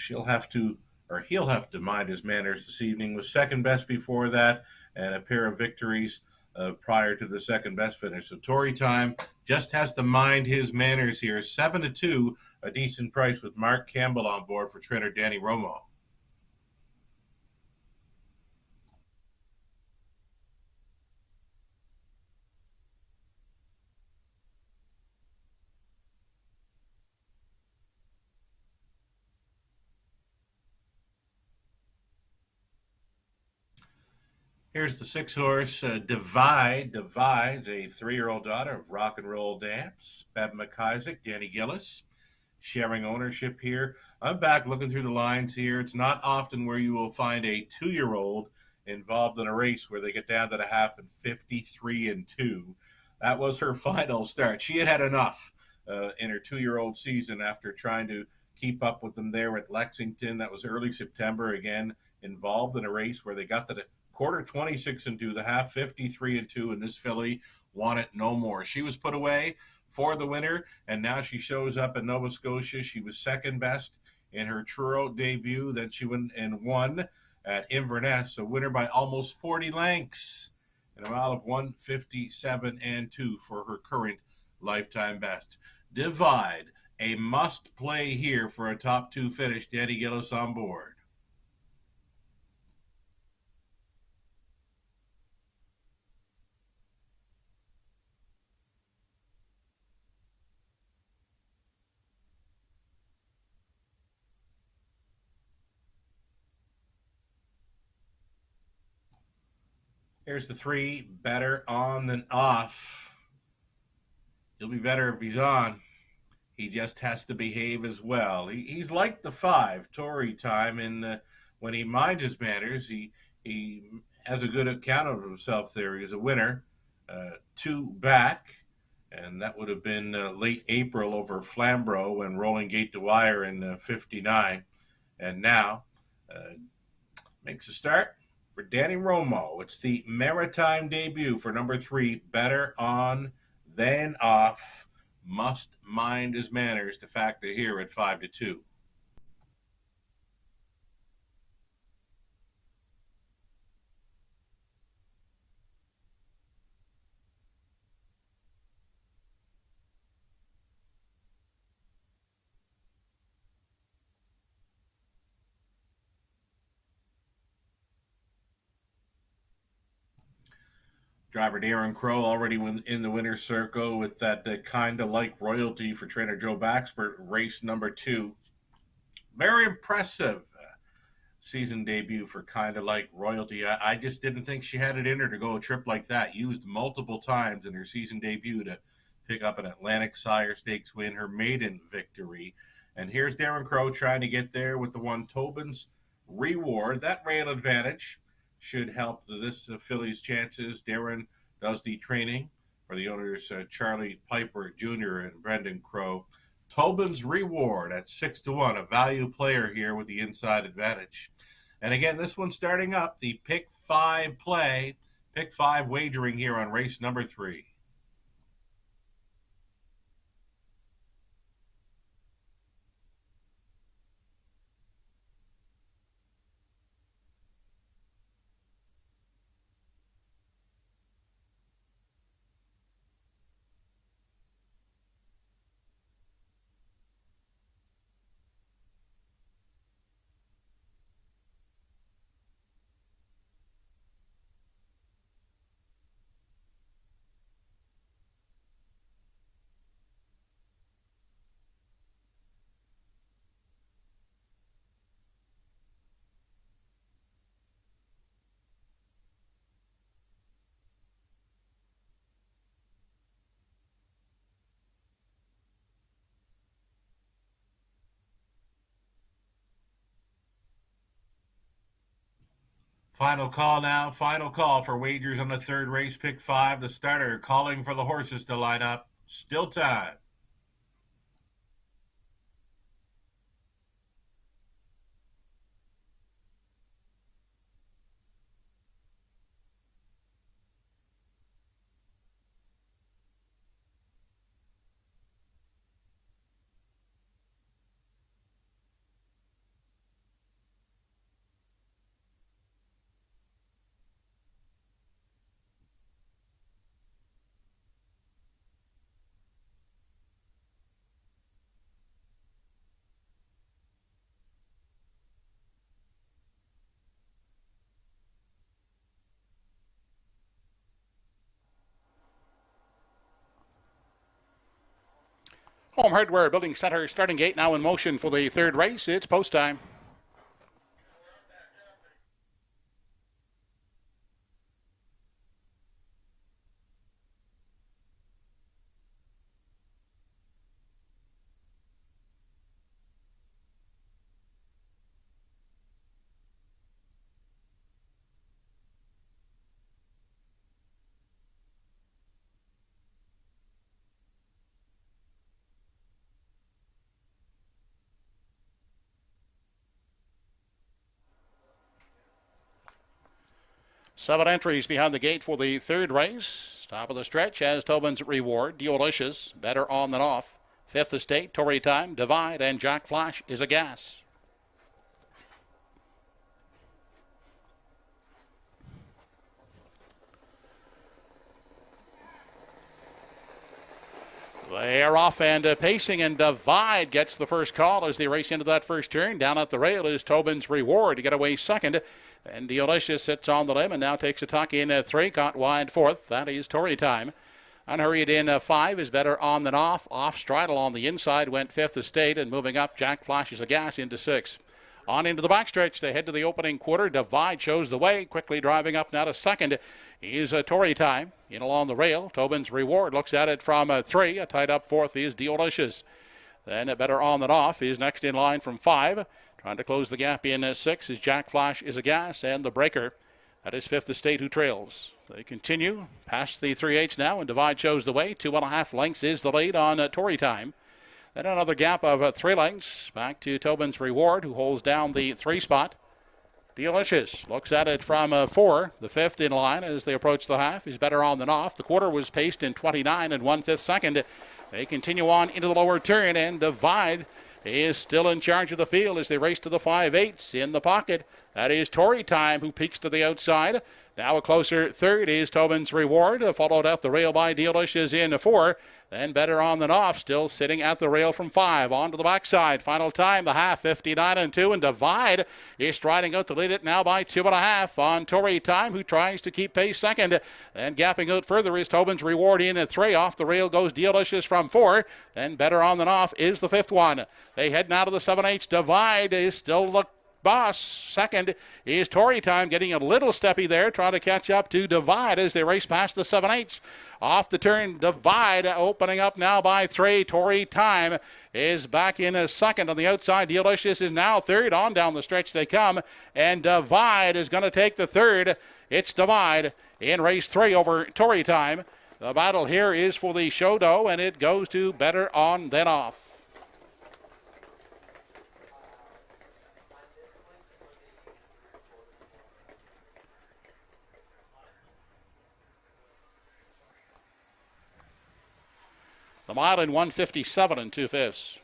Speaker 2: He'll have to mind his manners this evening. Was second best before that, and a pair of victories prior to the second best finish. So Tory Time just has to mind his manners here. 7-2, a decent price with Mark Campbell on board for trainer Danny Romo. Here's the 6-horse, Divide. Divide's a 3-year-old daughter of Rock and Roll Dance. Bev McIsaac, Danny Gillis, sharing ownership here. I'm back looking through the lines here. It's not often where you will find a 2-year-old involved in a race where they get down to the half and 53-2. That was her final start. She had enough in her 2-year-old season after trying to keep up with them there at Lexington. That was early September. Again, involved in a race where they got to the quarter 26-2, the half 53-2, and this filly wanted no more. She was put away for the winner, and now she shows up in Nova Scotia. She was second best in her Truro debut. Then she went and won at Inverness, a winner by almost 40 lengths, an amount of 157-2 for her current lifetime best. Divide, a must play here for a top 2 finish. Danny Gillis on board. Here's the 3, better on than off. He'll be better if he's on. He just has to behave as well. He's like the 5, Tory Time, and when he minds his manners, he has a good account of himself there. He's a winner, 2 back, and that would have been late April over Flamborough and Rolling Gate to Wire in 59. And now makes a start for Danny Romo. It's the Maritime debut for number 3, better on than off. Must mind his manners to factor here at 5-2. Driver Darren Crow already in the winner's circle with that kind of like royalty for trainer Joe Baxter, race number 2. Very impressive season debut for kind of like royalty. I just didn't think she had it in her to go a trip like that. Used multiple times in her season debut to pick up an Atlantic Sire Stakes win, her maiden victory. And here's Darren Crow trying to get there with the one Tobin's Reward. That rail advantage should help this filly's chances. Darren does the training for the owners, Charlie Piper Jr. and Brendan Crow. Tobin's Reward at 6-1, a value player here with the inside advantage. And again, this one's starting up, the pick 5 play, pick 5 wagering here on race number 3. Final call now. Final call for wagers on the third race, pick 5. The starter calling for the horses to line up. Still time.
Speaker 1: Home Hardware Building Center starting gate now in motion for the third race. It's post time. Seven entries behind the gate for the third race. Top of the stretch has Tobin's Reward, Delicious, Better On Than Off. Fifth Estate, Tory Time, Divide, and Jack Flash is a gas. They are off and pacing, and Divide gets the first call as they race into that first turn. Down at the rail is Tobin's Reward to get away second. And Delicious sits on the limb and now takes a tuck in 3, caught wide fourth. That is Tory Time. Unhurried in 5 is Better On Than Off. Off Straddle on the inside went Fifth Estate, and moving up, Jack Flashes a gas into 6. On into the backstretch, they head to the opening quarter. Divide shows the way, quickly driving up now to second is Tory Time. In along the rail, Tobin's Reward looks at it from 3. A tied up fourth is Delicious. Then Better On Than Off is next in line from 5. Trying to close the gap in 6 is Jack Flash is a gas, and the breaker. That is Fifth Estate who trails. They continue past the 3/8 now, and Divide shows the way. 2.5 lengths is the lead on Tory Time. Then another gap of 3 lengths back to Tobin's Reward, who holds down the 3 spot. Delicious looks at it from 4. The 5th in line as they approach the half is Better On Than Off. The quarter was paced in 29 and 1/5 second. They continue on into the lower turn, and Divide is still in charge of the field as they race to the 5/8 in the pocket. That is Tory Time, who peeks to the outside. Now a closer third is Tobin's Reward, followed at the rail by Delicious in 4. Then Better On Than Off, still sitting at the rail from 5. On to the backside. Final time, the half, 59 and 2. And Divide is striding out to lead it now by 2.5 on Tory Time, who tries to keep pace second. Then gapping out further is Tobin's Reward in at 3. Off the rail goes Delicious from 4. Then Better On Than Off is the 5th one. They head now to the 7/8. Divide is still Boss. Second is Tory Time, getting a little steppy there, trying to catch up to Divide as they race past the 7/8. Off the turn, Divide opening up now by 3. Tory Time is back in a second on the outside. Delicious is now third. On down the stretch they come, and Divide is going to take the third. It's Divide in race 3 over Tory Time. The battle here is for the Shodo, and it goes to Better On Than Off. The mile in 1:57 and 2/5.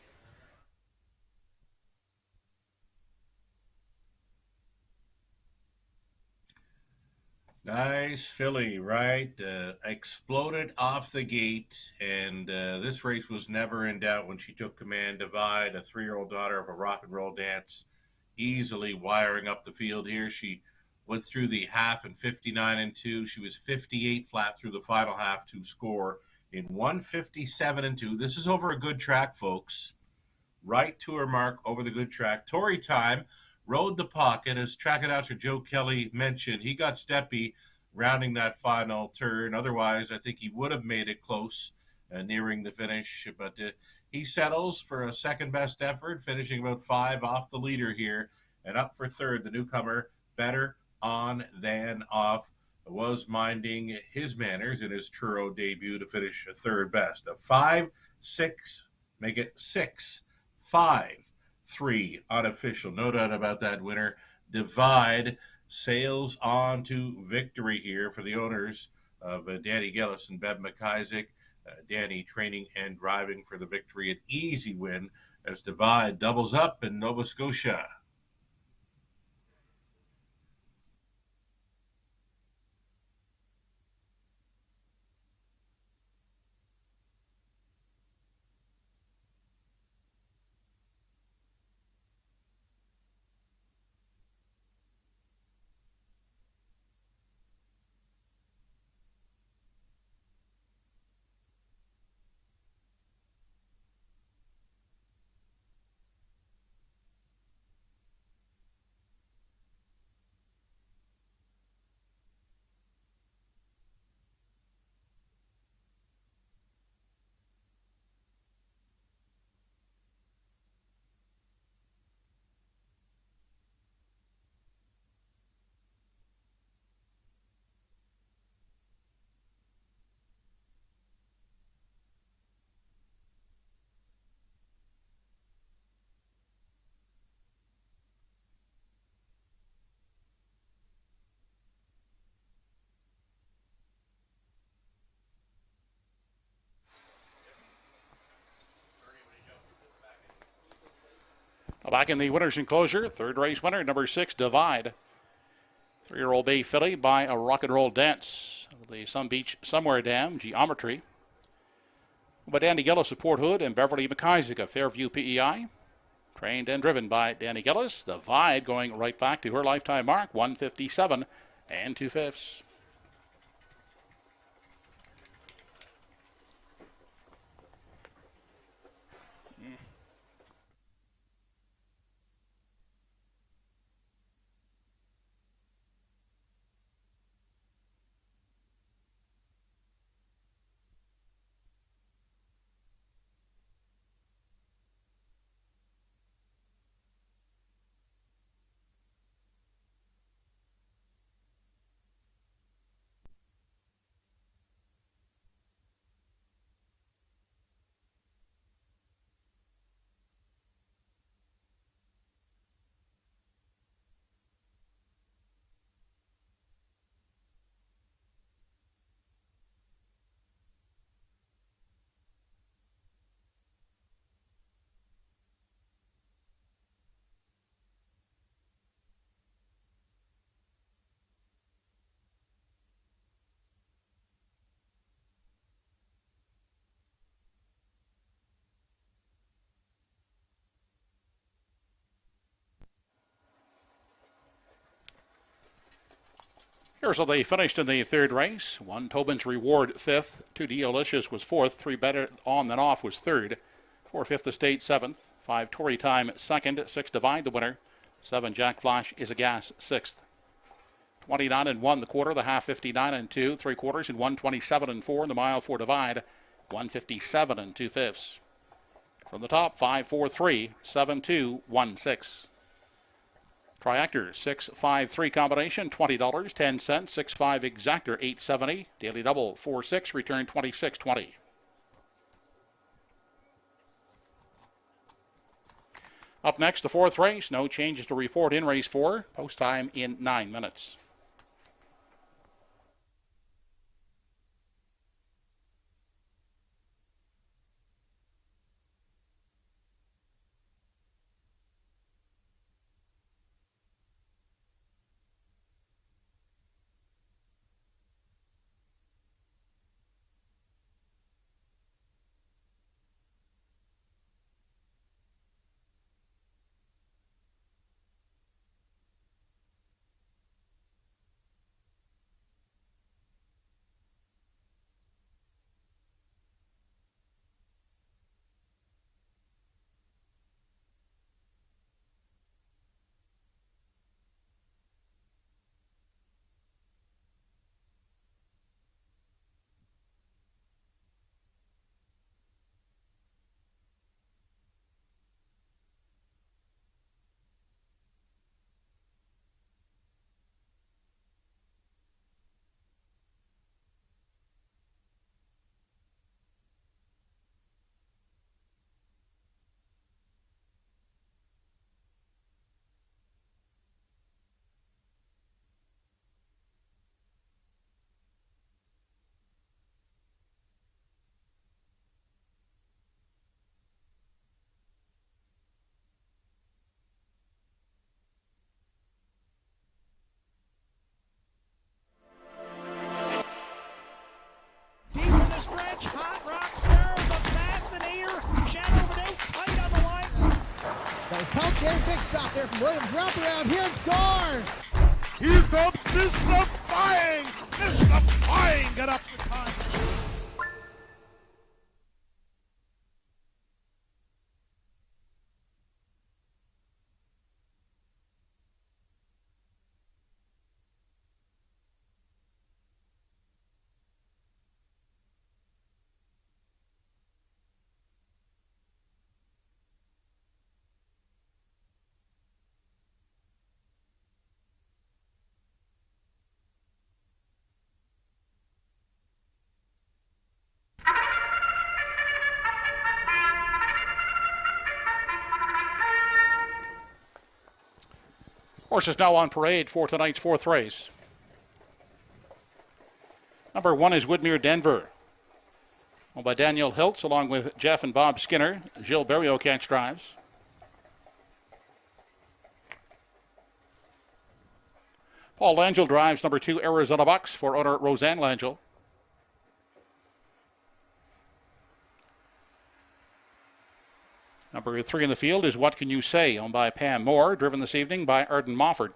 Speaker 2: Nice filly, right? Exploded off the gate, and this race was never in doubt when she took command. Divide, a 3-year-old daughter of a rock and roll dance, easily wiring up the field here. She went through the half in 59 and 2. She was 58 flat through the final half to score in 1:57 and 2. This is over a good track, folks. Right to her mark over the good track. Tory Time rode the pocket, as track announcer Joe Kelly mentioned. He got steppy rounding that final turn. Otherwise, I think he would have made it close nearing the finish. But he settles for a second best effort, finishing about 5 off the leader here. And up for third, the newcomer, Better On Than Off, was minding his manners in his Truro debut to finish third best. A 5-6, make it 6-5-3 unofficial. No doubt about that winner. Divide sails on to victory here for the owners of Danny Gillis and Bev McIsaac. Danny training and driving for the victory. An easy win as Divide doubles up in Nova Scotia.
Speaker 1: Back in the winner's enclosure, third race winner, number 6, Divide. 3-year-old bay filly by a rock and roll dance. The Sun Beach Somewhere Dam, Geometry. By Danny Gillis of Port Hood and Beverly McIsaac of Fairview PEI. Trained and driven by Danny Gillis. Divide going right back to her lifetime mark, 1:57 and 2/5. Here's how they finished in the third race. 1 Tobin's Reward 5th, 2 Delicious was 4th, 3 Better On Than Off was 3rd, 4 Fifth Estate 7th, 5 Tory Time 2nd, 6 Divide the winner, 7 Jack Flash is a gas 6th. 29 and 1 the quarter, the half 59 and 2, 3/4 and 127 and 4, and the mile 4 divide 157 and 2/5. From the top 5-4-3, 7-2-1-6. Triactor 6-5-3 combination $20, 10 cents. 6-5 exactor $8.70. Daily double 4-6, return $26.20. Up next, the 4th race. No changes to report in race 4. Post time in 9 minutes.
Speaker 3: Big stop there from Williams. Wrap around here and scores.
Speaker 4: Here comes Mystifying. Mystifying got up the time.
Speaker 1: Horses now on parade for tonight's 4th race. Number 1 is Woodmere Denver, owned by Daniel Hiltz, along with Jeff and Bob Skinner. Gilles Berriot drives. Paul Langell drives number 2 Arizona Bucks for owner Roseanne Langell. Number 3 in the field is What Can You Say, owned by Pam Moore, driven this evening by Arden Mofford.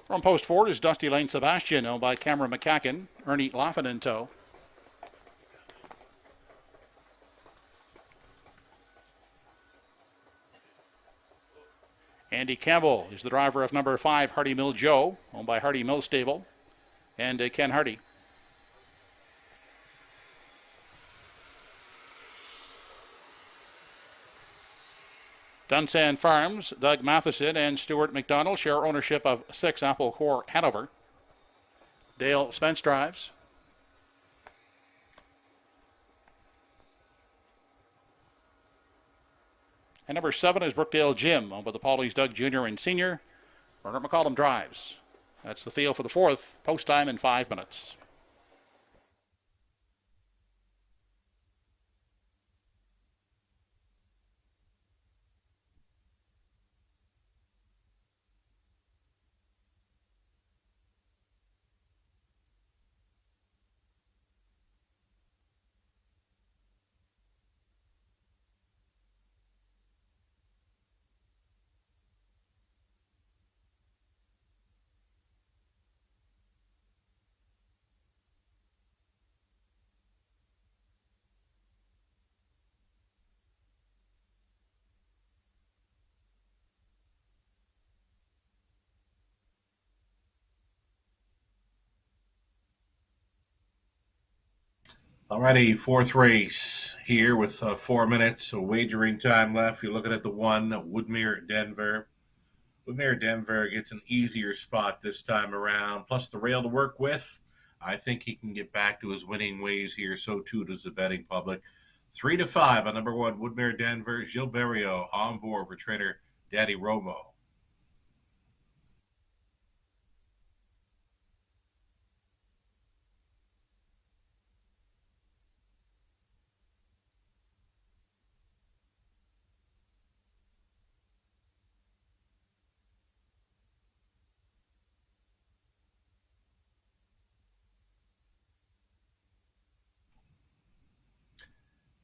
Speaker 1: From post 4 is Dusty Lane Sebastian, owned by Cameron McCacken, Ernie Laffin in tow. Andy Campbell is the driver of number 5, Hardy Mill Joe, owned by Hardy Mill Stable, and Ken Hardy. Dunsan Farms, Doug Matheson and Stuart McDonald share ownership of 6 Apple Core Hanover. Dale Spence drives. And number 7 is Brookdale Jim, owned by the Paulies Doug Jr. and Sr. Bernard McCollum drives. That's the field for the 4th. Post time in 5 minutes.
Speaker 2: Alrighty, fourth race here with 4 minutes of wagering time left. You're looking at the one, Woodmere Denver. Woodmere Denver gets an easier spot this time around, plus the rail to work with. I think he can get back to his winning ways here. So too does the betting public. 3-5 on number one, Woodmere Denver. Gilberto on board for trainer Daddy Romo.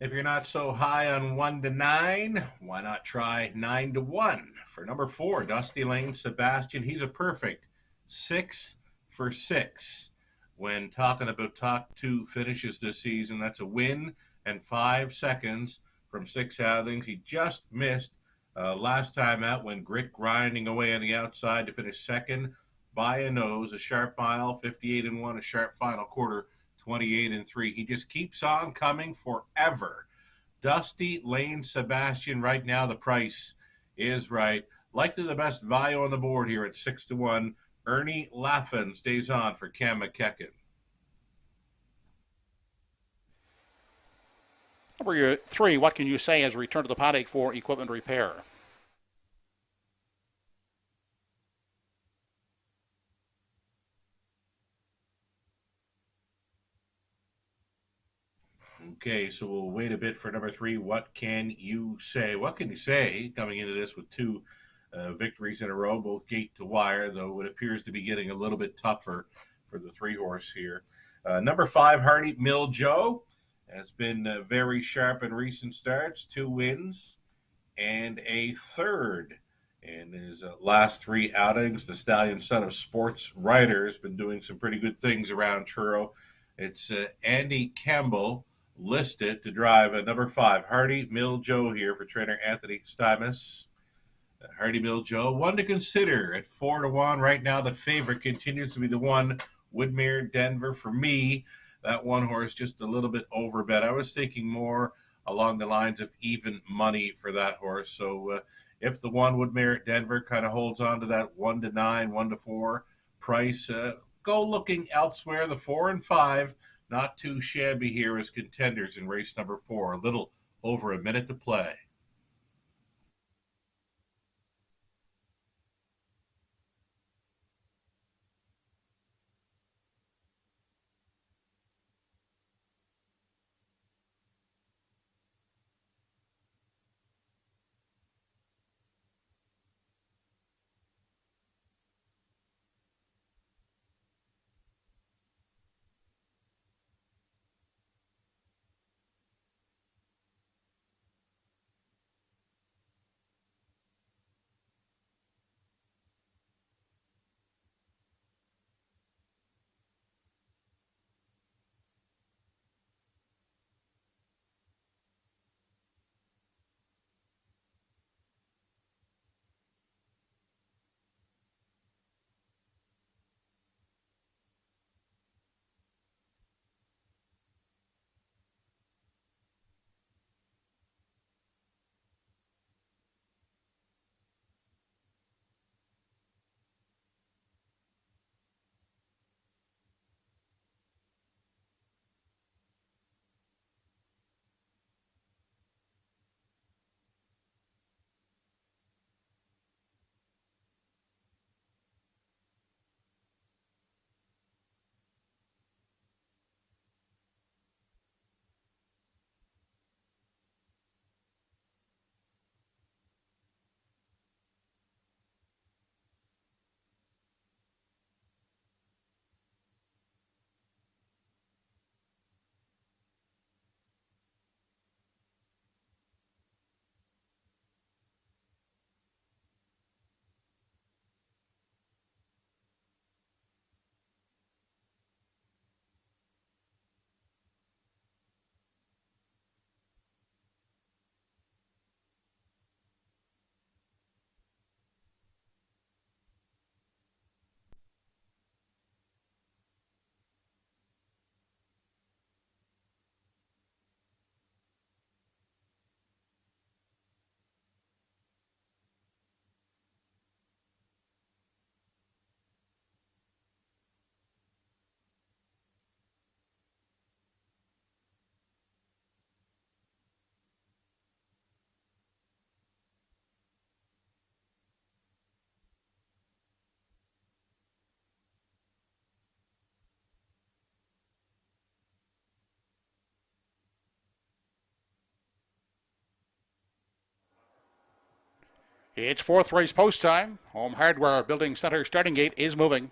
Speaker 2: If you're not so high on 1-9, why not try 9-1 for number four, Dusty Lane Sebastian? He's a perfect 6 for 6. When talking about top two finishes this season, that's a win and 5 seconds from 6 outings. He just missed last time out when Grit grinding away on the outside to finish second by a nose. A sharp mile, 58-1, a sharp final quarter, 28-3. He just keeps on coming forever. Dusty Lane Sebastian, right now the price is right. Likely the best value on the board here at 6-1. Ernie Laffin stays on for Cam McKecken.
Speaker 1: Number 3, what can you say has returned to the paddock for equipment repair?
Speaker 2: Okay, so we'll wait a bit for number 3. What can you say? What can you say coming into this with two victories in a row, both gate to wire, though it appears to be getting a little bit tougher for the 3-horse here. Number 5, Hardy Mill Joe, has been very sharp in recent starts, 2 wins and a third in his last 3 outings. The Stallion, son of sports writer, has been doing some pretty good things around Truro. It's Andy Campbell listed to drive number 5, Hardy Mill Joe here for trainer Anthony Stymus. Hardy Mill Joe, one to consider at 4-1 right now. The favorite continues to be the one, Woodmere Denver. For me, that one horse just a little bit overbet. I was thinking more along the lines of even money for that horse. So if the one, Woodmere Denver, kind of holds on to that 1-9, 1-4 price, go looking elsewhere. The 4 and 5, not too shabby here as contenders in race number 4. A little over a minute to play.
Speaker 1: It's fourth race post time. Home Hardware Building Center starting gate is moving.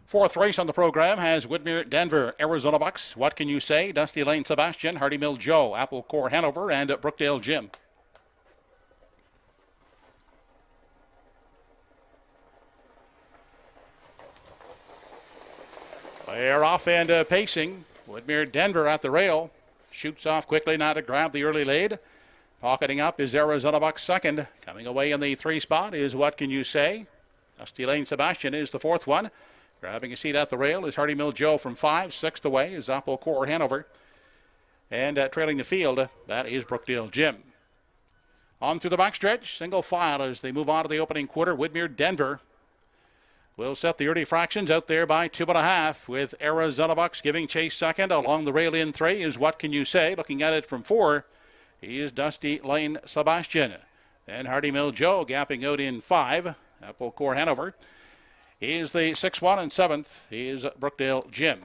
Speaker 1: Fourth race on the program has Woodmere Denver, Arizona Bucks. What Can You Say? Dusty Lane Sebastian, Hardy Mill Joe, Apple Core Hanover, and Brookdale Jim. They're off and pacing. Woodmere Denver at the rail. Shoots off quickly now to grab the early lead. Pocketing up is Arizona Bucks second. Coming away in the 3 spot is What Can You Say? Dusty Lane Sebastian is the 4th one. Grabbing a seat at the rail is Hardy Mill Joe from 5. 6th away is Apple Core Hanover. And trailing the field, that is Brookdale Jim. On through the backstretch, single file as they move on to the opening quarter. Woodmere Denver will set the early fractions out there by 2.5, with Arizona Bucks giving chase second. Along the rail in 3 is What Can You Say? Looking at it from 4, he is Dusty Lane Sebastian. And Hardy Mill Joe gapping out in 5. Apple Core Hanover is the 6th one, and 7th is Brookdale Jim.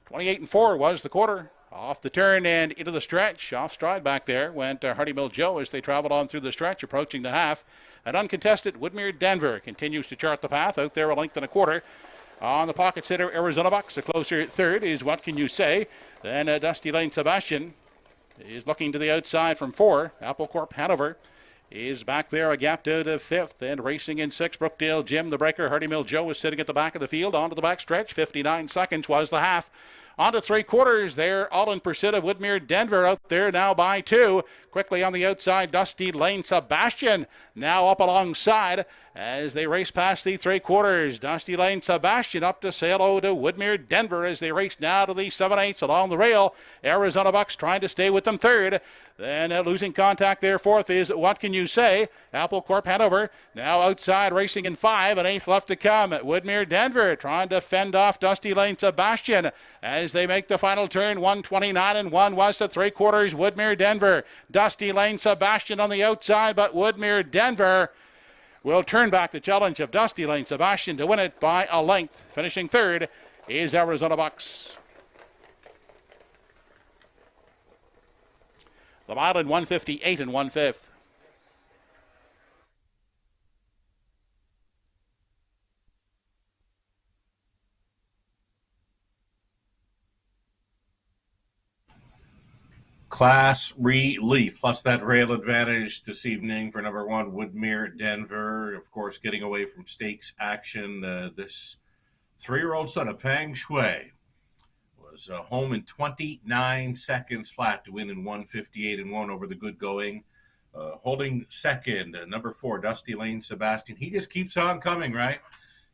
Speaker 1: 28-4 was the quarter. Off the turn and into the stretch. Off stride back there went Hardy Mill Joe as they traveled on through the stretch, approaching the half. An uncontested Woodmere Denver continues to chart the path out there a length and a quarter. On the pocket sitter, Arizona Bucks. A closer third is What Can You Say? Then Dusty Lane Sebastian is looking to the outside from 4. Apple Corp Hanover is back there, a gap out of 5th, and racing in 6th. Brookdale Jim, the breaker. Hardy Mill Joe is sitting at the back of the field. Onto the back stretch. 59 seconds was the half. On to 3/4. They're all in pursuit of Woodmere Denver out there now by 2. Quickly on the outside, Dusty Lane Sebastian now up alongside as they race past the 3/4. Dusty Lane Sebastian up to sail to Woodmere Denver as they race now to the 7/8 along the rail. Arizona Bucks trying to stay with them 3rd. Then losing contact there 4th is What Can You Say? Apple Corp Hanover now outside racing in 5, and 8th left to come. Woodmere Denver trying to fend off Dusty Lane Sebastian as they make the final turn. 129 and 1 was the 3/4. Woodmere Denver. Dusty Lane Sebastian on the outside, but Woodmere Denver will turn back the challenge of Dusty Lane Sebastian to win it by a length. Finishing 3rd is Arizona Bucks. The mile in 158 and 1/5.
Speaker 2: Class relief, plus that rail advantage this evening for number 1, Woodmere Denver. Of course, getting away from stakes action. This 3-year-old son of Pang Shui was home in 29 seconds flat to win in 158 and 1 over the good going. Holding second, number 4, Dusty Lane Sebastian. He just keeps on coming, right?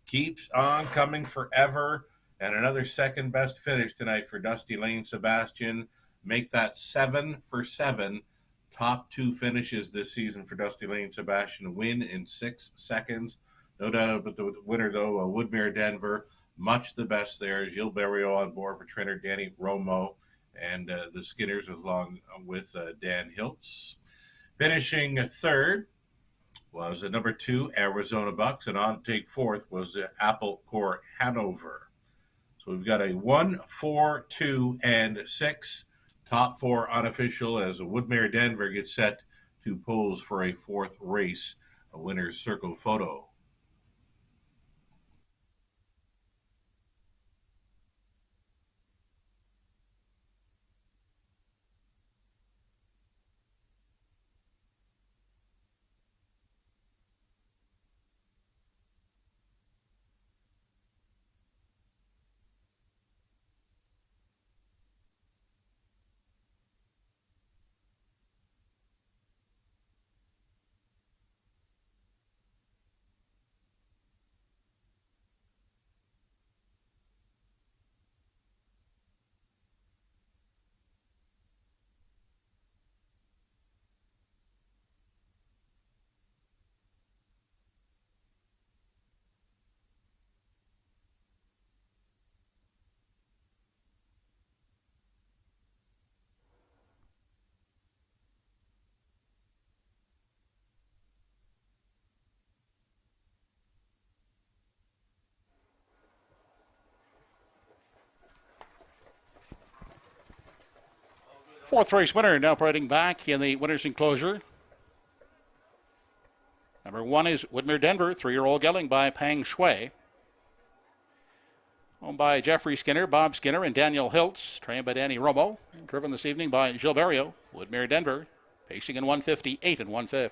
Speaker 2: Keeps on coming forever. And another second best finish tonight for Dusty Lane Sebastian. Make that 7 for 7. Top 2 finishes this season for Dusty Lane Sebastian. Win in 6 seconds. No doubt about the winner, though, Woodmere Denver. Much the best there. Gilles Berriot on board for trainer Danny Romo. And the Skinners along with Dan Hiltz. Finishing 3rd was number 2, Arizona Bucks. And on to take 4th was Apple Core Hanover. So we've got a 1, 4, 2, and 6. Top 4 unofficial as Woodmere Denver gets set to pose for a 4th race, a winner's circle photo.
Speaker 1: Fourth race winner now parading back in the winner's enclosure. Number 1 is Woodmere Denver, 3-year-old gelding by Pang Shui. Owned by Jeffrey Skinner, Bob Skinner, and Daniel Hiltz. Trained by Danny Romo. Driven this evening by Gilberto. Woodmere Denver, pacing in 158 and 1/5.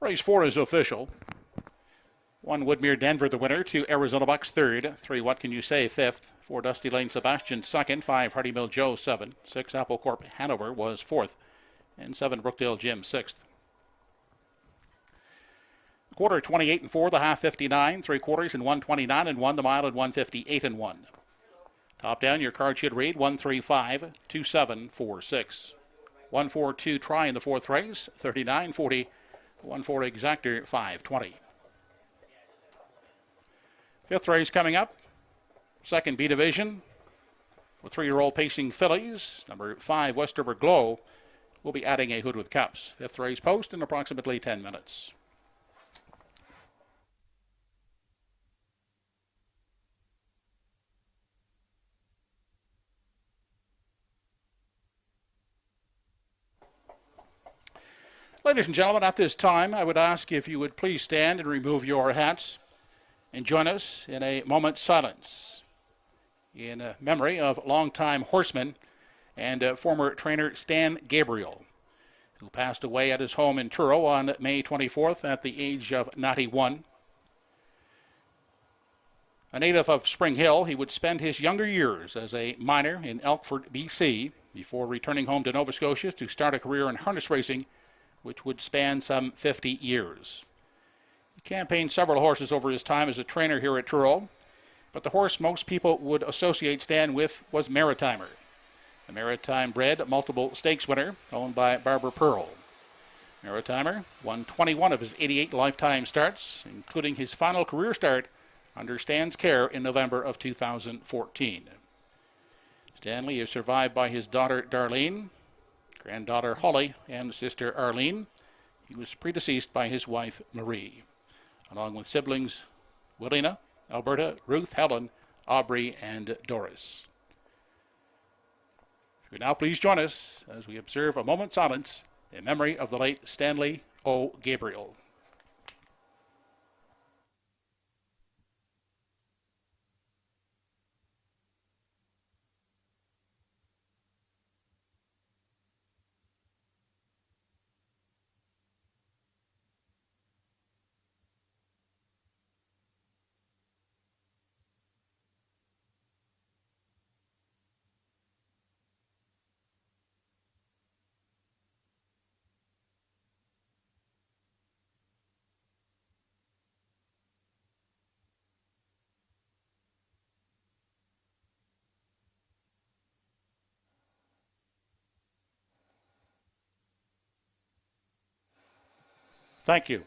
Speaker 1: Race 4 is official. 1 Woodmere Denver the winner, 2 Arizona Bucks third, 3 What Can You Say fifth, 4 Dusty Lane Sebastian second, 5 Hardy Mill Joe 7, 6 Apple Corp Hanover was fourth, and 7 Brookdale Jim sixth. Quarter 28 and 4, the half 59, 3 quarters and 129 and 1, the mile at 158 and 1. Top down, your card should read 135 2746. 142 try in the fourth race, 3940. 1-4 exactor 520. Fifth race coming up. Second B division with 3-year-old pacing fillies. Number 5 Westover Glow will be adding a hood with cups. Fifth race post in approximately 10 minutes. Ladies and gentlemen, at this time, I would ask if you would please stand and remove your hats and join us in a moment's silence in memory of longtime horseman and former trainer Stan Gabriel, who passed away at his home in Truro on May 24th at the age of 91. A native of Spring Hill, he would spend his younger years as a miner in Elkford, BC, before returning home to Nova Scotia to start a career in harness racing, which would span some 50 years. He campaigned several horses over his time as a trainer here at Truro, but the horse most people would associate Stan with was Maritimer, a Maritime-bred multiple stakes winner owned by Barbara Pearl. Maritimer won 21 of his 88 lifetime starts, including his final career start under Stan's care in November of 2014. Stanley is survived by his daughter Darlene, granddaughter Holly, and sister Arlene. He was predeceased by his wife Marie, along with siblings Willina, Alberta, Ruth, Helen, Aubrey, and Doris. If you now please join us as we observe a moment's silence in memory of the late Stanley O. Gabriel. Thank you.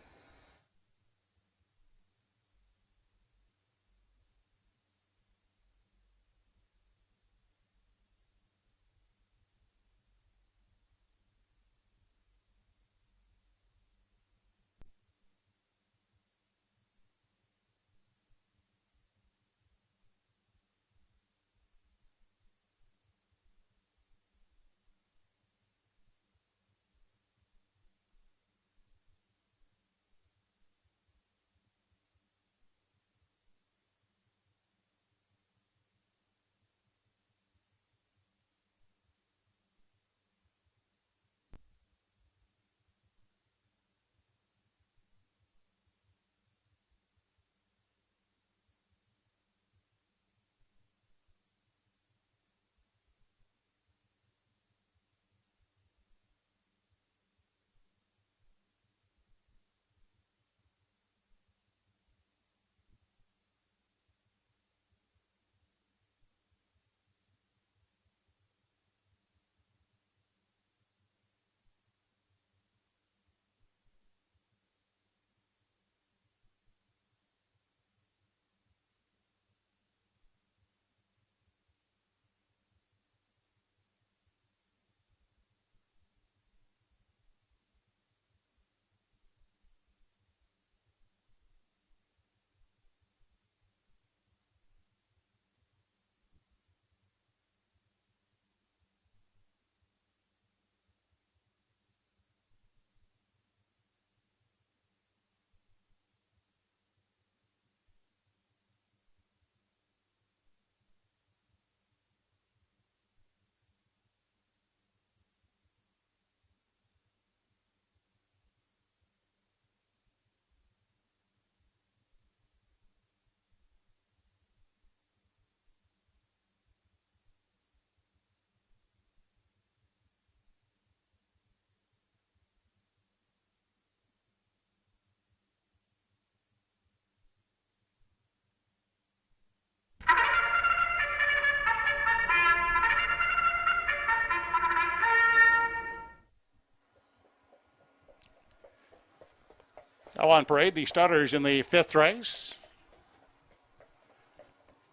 Speaker 1: Now on parade, the starters in the 5th race.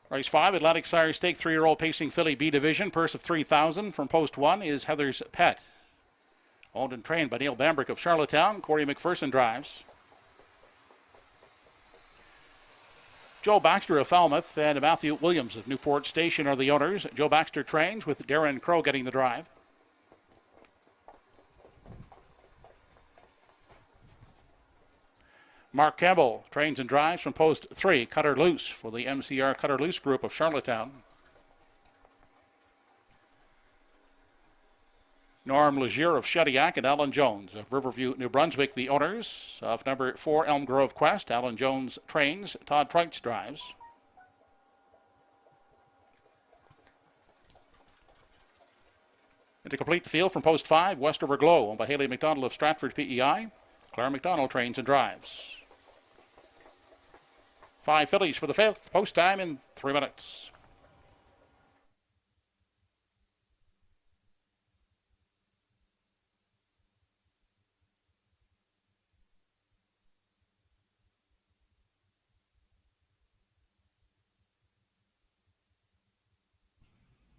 Speaker 1: Race 5, Atlantic Sire Stake, 3-year-old pacing filly B division. Purse of $3,000 from post 1 is Heather's Pet. Owned and trained by Neil Bambrick of Charlottetown. Corey McPherson drives. Joe Baxter of Falmouth and Matthew Williams of Newport Station are the owners. Joe Baxter trains with Darren Crow getting the drive. Mark Campbell trains and drives from post 3, Cutter Loose, for the MCR Cutter Loose group of Charlottetown. Norm Legier of Shediac and Alan Jones of Riverview, New Brunswick, the owners of number 4, Elm Grove Quest. Alan Jones trains, Todd Treitz drives. And to complete the field from post 5, West River Glow, owned by Haley McDonald of Stratford PEI. Claire McDonald trains and drives. 5 fillies for the 5th, post time in 3 minutes.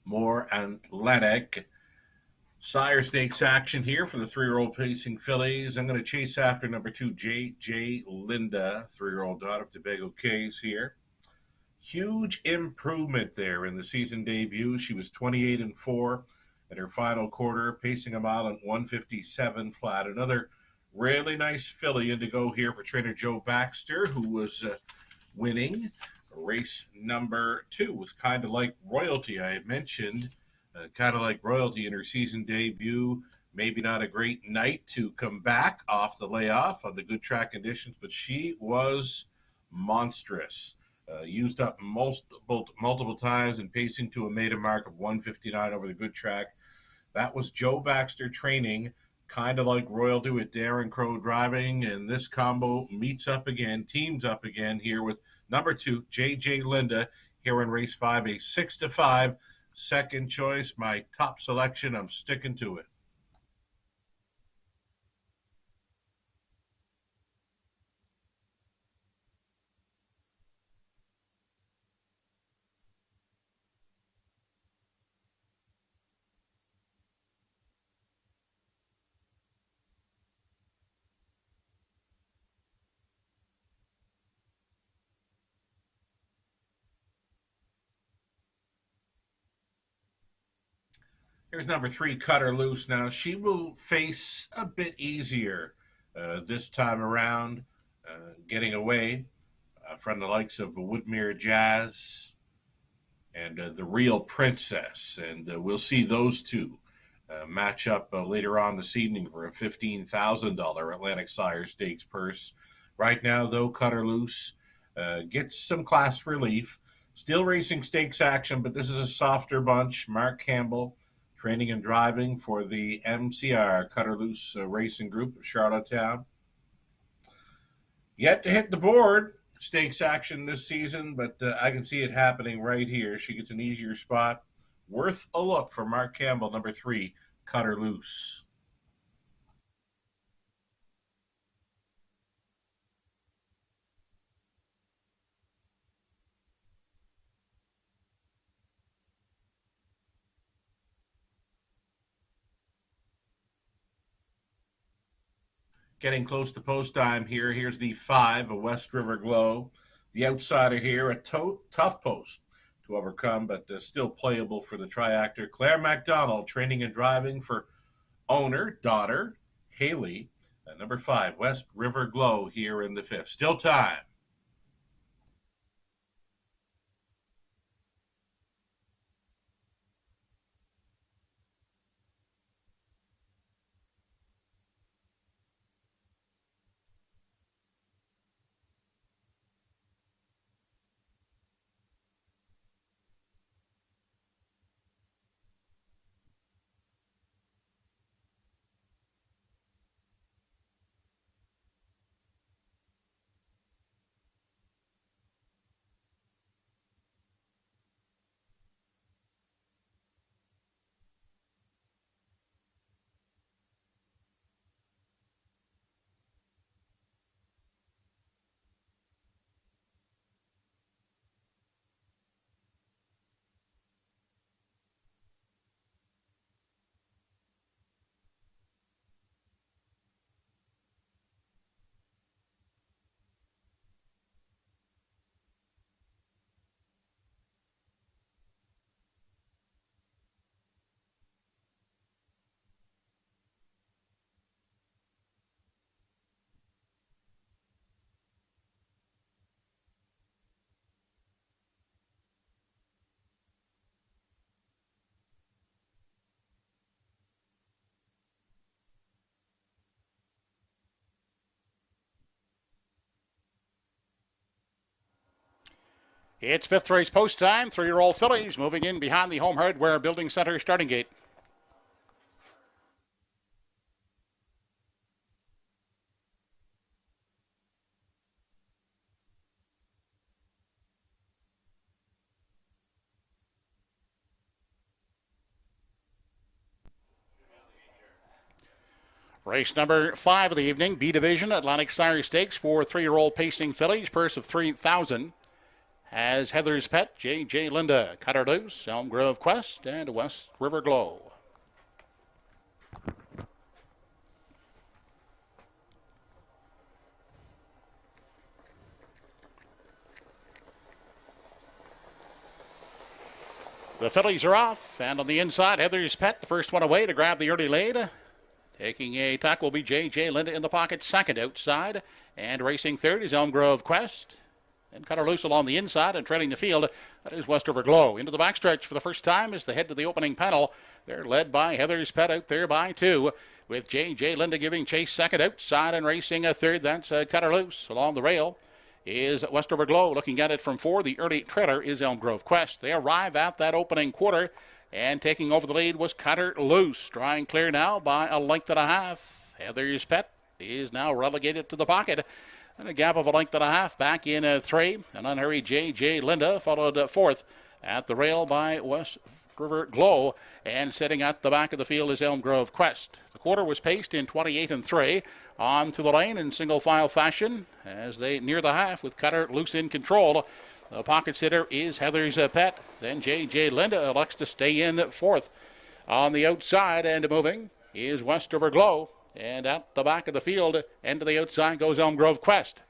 Speaker 2: More Atlantic Sire Stakes action here for the 3-year-old pacing fillies. I'm going to chase after number 2, J.J. Linda, 3-year-old daughter of Tobago Cays here. Huge improvement there in the season debut. She was 28-4 in her final quarter, pacing a mile at 157 flat. Another really nice filly in to go here for trainer Joe Baxter, who was winning race number 2. Was kind of like Royalty, I had mentioned. Kind of like Royalty in her season debut. Maybe not a great night to come back off the layoff on the good track conditions, but she was monstrous. Used up multiple times and pacing to a maiden mark of 159 over the good track. That was Joe Baxter training, kind of like Royalty with Darren Crow driving, and this combo teams up again here with number 2, J.J. Linda, here in race 5, a 6-5. Second choice, my top selection. I'm sticking to it. Here's number 3, Cutter Loose. Now, she will face a bit easier this time around, getting away from the likes of Woodmere Jazz and the Real Princess. And we'll see those two match up later on this evening for a $15,000 Atlantic Sire Stakes purse. Right now, though, Cutter Loose gets some class relief. Still racing stakes action, but this is a softer bunch. Mark Campbell, training and driving for the MCR Cutter Loose Racing Group of Charlottetown. Yet to hit the board, stakes action this season, but I can see it happening right here. She gets an easier spot. Worth a look for Mark Campbell, number 3, Cutter Loose. Getting close to post time here. Here's the 5, a West River Glow. The outsider here, a tough post to overcome, but still playable for the triactor. Claire MacDonald, training and driving for daughter, Haley. Number 5, West River Glow here in the 5th. Still time.
Speaker 1: It's fifth race post time. 3-year-old fillies moving in behind the Home Hardware Building Center starting gate. Race number 5 of the evening, B Division, Atlantic Sire Stakes for 3-year-old pacing fillies, purse of $3,000. Has Heather's Pet, J.J. Linda, Cutter Loose, Elm Grove Quest, and West River Glow. The fillies are off, and on the inside, Heather's Pet, the first one away to grab the early lead. Taking a tack will be J.J. Linda in the pocket, second outside. And racing third is Elm Grove Quest. And Cutter Loose along the inside and treading the field. That is West River Glow. Into the backstretch for the first time as they head to the opening panel. They're led by Heather's Pet out there by 2. With J.J. Linda giving chase second outside and racing a third. That's Cutter Loose. Along the rail is West River Glow. Looking at it from 4, the early trailer is Elm Grove Quest. They arrive at that opening quarter. And taking over the lead was Cutter Loose. Drawing clear now by a length and a half. Heather's Pet is now relegated to the pocket. And a gap of a length and a half back in 3. An unhurried J.J. Linda followed fourth at the rail by West River Glow. And sitting at the back of the field is Elm Grove Quest. The quarter was paced in 28 3. On to the lane in single file fashion as they near the half with Cutter Loose in control. The pocket sitter is Heather's Pet. Then J.J. Linda elects to stay in fourth. On the outside and moving is West River Glow. And at the back of the field, and to the outside goes Elm Grove Quest.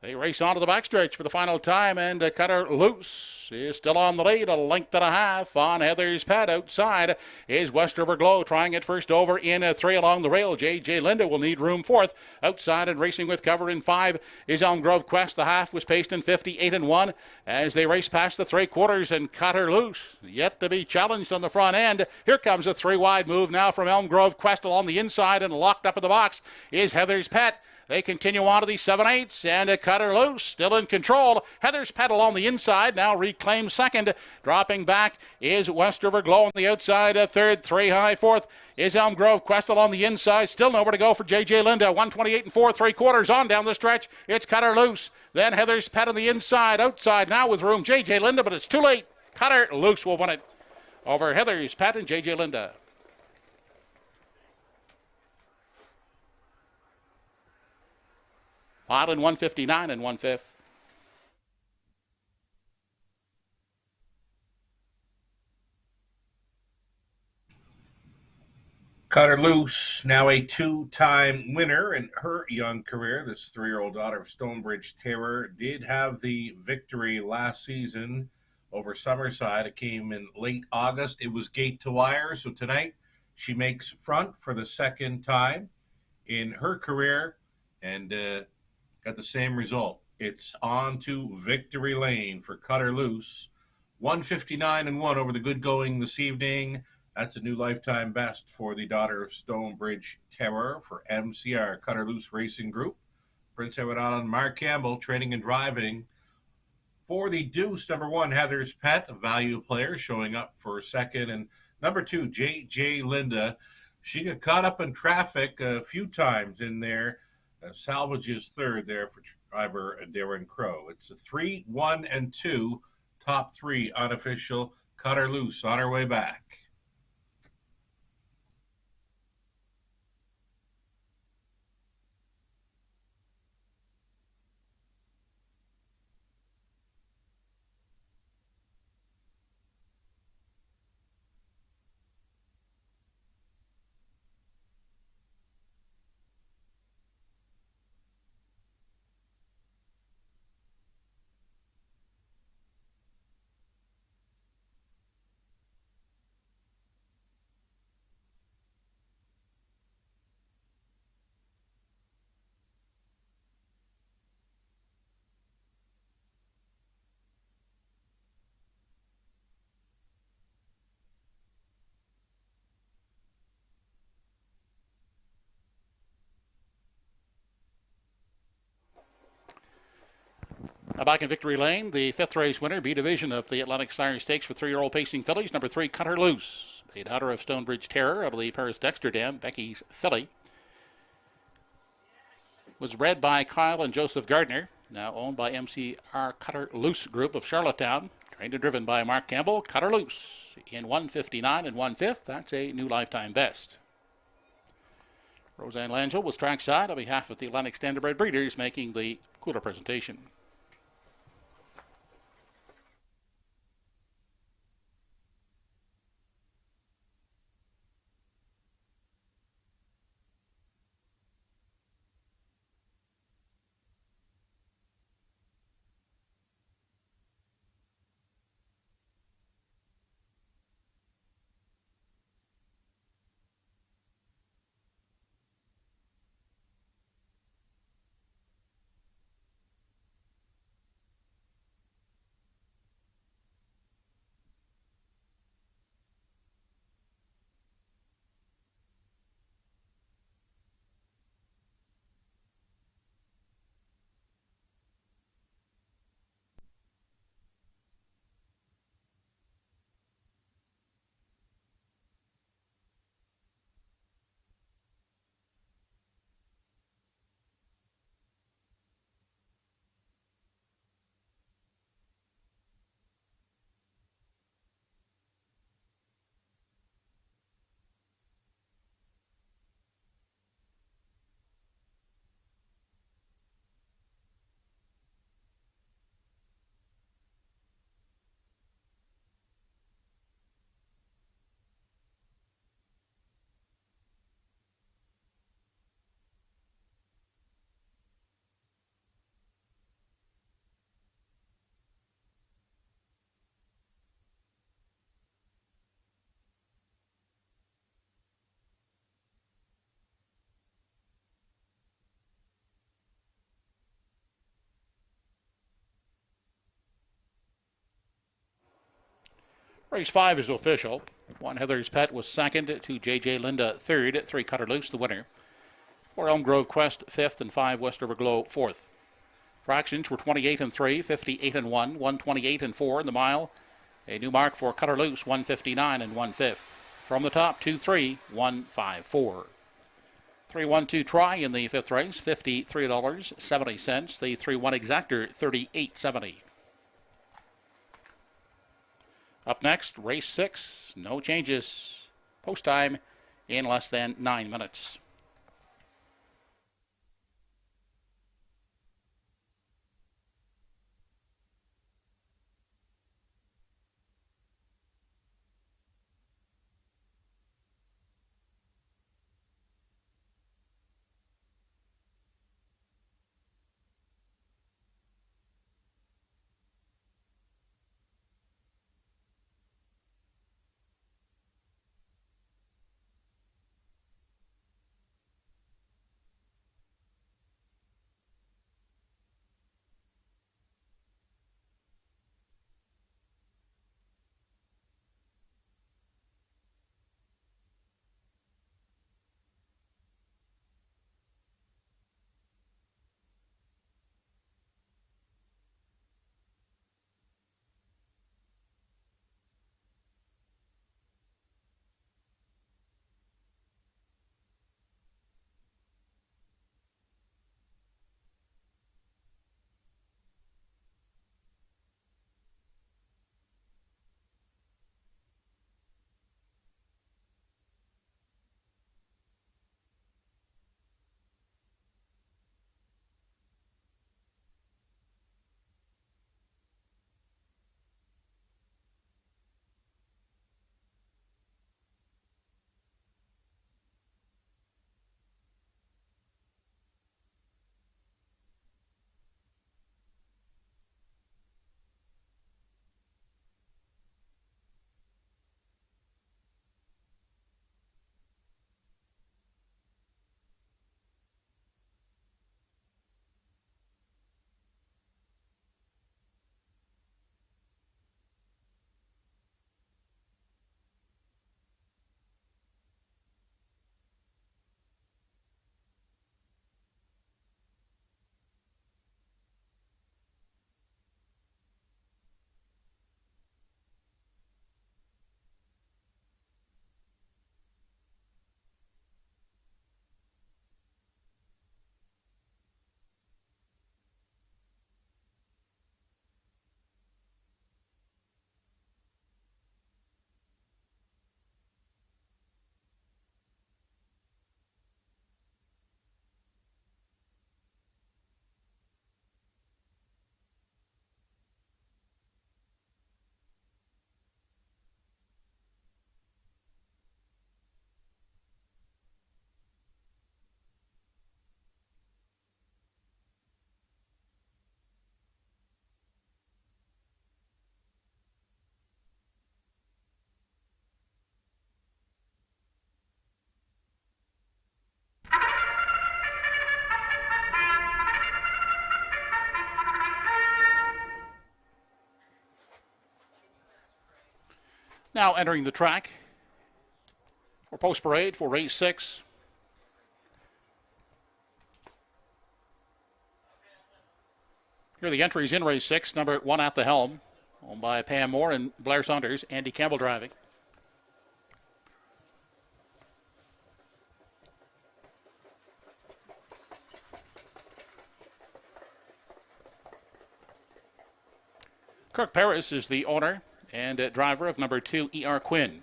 Speaker 1: They race on to the backstretch for the final time, and Cutter Loose is still on the lead, a length and a half on Heather's Pet. Outside is West River Glow, trying it first over in 3 along the rail. J.J. Linda will need room fourth. Outside and racing with cover in 5 is Elm Grove Quest. The half was paced in 58 1 as they race past the 3/4, and Cutter Loose yet to be challenged on the front end. Here comes a 3-wide move now from Elm Grove Quest along the inside, and locked up in the box is Heather's Pet. They continue on to the 7/8, and Cutter Loose still in control. Heather's Pet on the inside now reclaims second. Dropping back is West River Glow on the outside. Third, 3 high. Fourth is Elm Grove Quest on the inside. Still nowhere to go for J.J. Linda. 128 4 3/4 on down the stretch. It's Cutter Loose. Then Heather's Pet on the inside. Outside now with room J.J. Linda, but it's too late. Cutter Loose will win it over Heather's Pet and J.J. Linda. Odd in 159 and 1/5.
Speaker 2: Cutter Loose, now a 2-time winner in her young career. This 3-year-old daughter of Stonebridge Terror did have the victory last season over Summerside. It came in late August. It was gate to wire, so tonight she makes front for the second time in her career and got the same result. It's on to victory lane for Cutter Loose. 159 and 1 over the good going this evening. That's a new lifetime best for the daughter of Stonebridge Terror for MCR Cutter Loose Racing Group. Prince Edward Island, Mark Campbell, training and driving. For the deuce, number 1, Heather's Pet, a value player, showing up for second. And number 2, J.J. Linda. She got caught up in traffic a few times in there. Salvages third there for driver Darren Crow. It's a 3, 1, and 2, top 3 unofficial. Cutter Loose on her way back.
Speaker 1: Now back in Victory Lane, the 5th race winner, B division of the Atlantic Sire Stakes for 3-year-old pacing fillies. Number 3, Cut Her Loose. The daughter of Stonebridge Terror out of the Paris Dexter Dam, Becky's filly. Was bred by Kyle and Joseph Gardner, now owned by MCR Cut Her Loose Group of Charlottetown. Trained and driven by Mark Campbell. Cut Her Loose in 1:59 and 1/5. That's a new lifetime best. Roseanne Langell was trackside on behalf of the Atlantic Standardbred Breeders, making the cooler presentation. Race 5 is official. 1 Heather's Pet was second, 2 JJ Linda third, 3 Cut Her Loose the winner. 4 Elm Grove Quest fifth, and 5 Westover Glow fourth. Fractions were 28 and 3, 58 and 1, 128 and 4 in the mile. A new mark for Cut Her Loose, 159 and 1/5. From the top, 2-3, 154. 3-1-2 try in the 5th race, $53.70. The 3-1 exactor, $38.70. Up next, race 6, no changes. Post time in less than 9 minutes. Now entering the track for post parade for race 6. Here are the entries in race 6. Number 1 at the helm, owned by Pam Moore and Blair Saunders. Andy Campbell driving. Kirk Paris is the owner and driver of number 2, E.R. Quinn.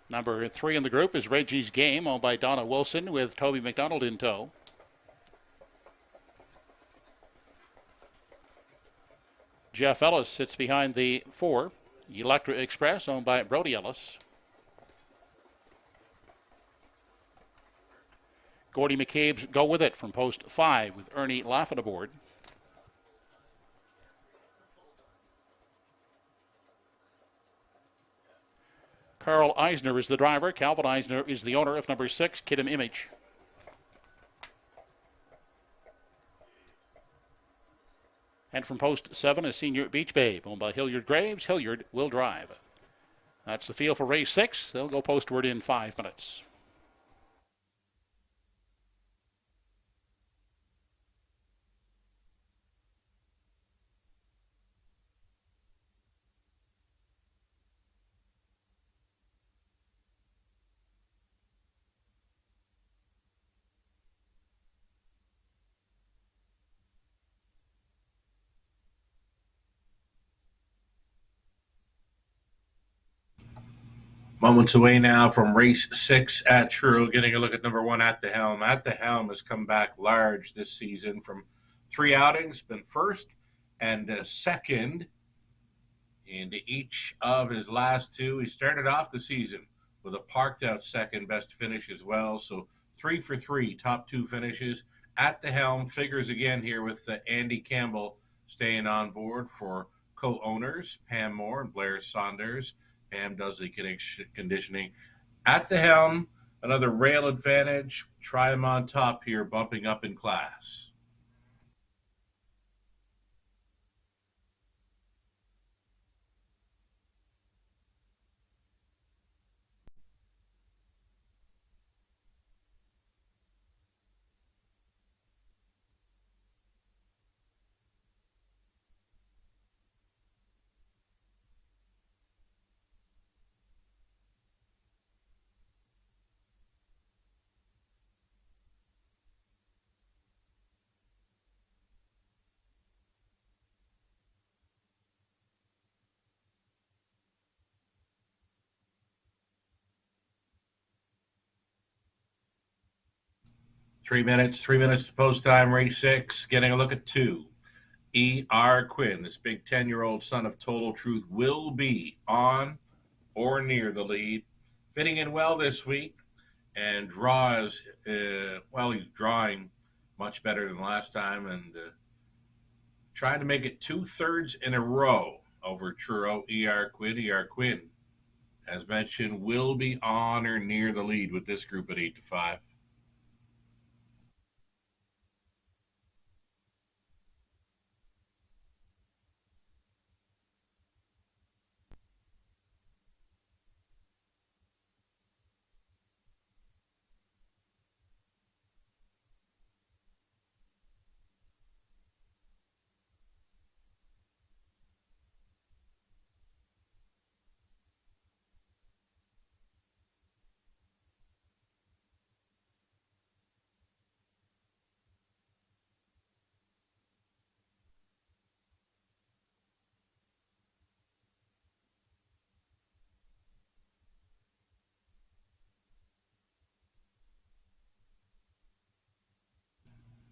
Speaker 1: Number 3 in the group is Reggie's Game, owned by Donna Wilson with Toby McDonald in tow. Jeff Ellis sits behind the 4, Electra Express, owned by Brody Ellis. Gordy McCabe's Go With It from post 5 with Ernie Laffin aboard. Carl Eisner is the driver. Calvin Eisner is the owner of number 6, Kidam Image. And from post 7 is Senior Beach Babe, owned by Hilliard Graves. Hilliard will drive. That's the field for race 6. They'll go postward in 5 minutes.
Speaker 2: Moments away now from race 6 at Truro, getting a look at number 1 at the helm. At the helm has come back large this season from 3 outings, been first and second in each of his last 2. He started off the season with a parked out second best finish as well, so 3 for 3, top 2 finishes. At the helm figures again here with Andy Campbell staying on board for co-owners Pam Moore and Blair Saunders. Pam does the conditioning. At the helm, another rail advantage. Try him on top here, bumping up in class. Three minutes to post time, race 6. Getting a look at 2. E.R. Quinn, this big 10-year-old son of Total Truth, will be on or near the lead. Fitting in well this week and draws, he's drawing much better than last time and trying to make it 2/3 in a row over Truro. E.R. Quinn. E.R. Quinn, as mentioned, will be on or near the lead with this group at 8 to 5.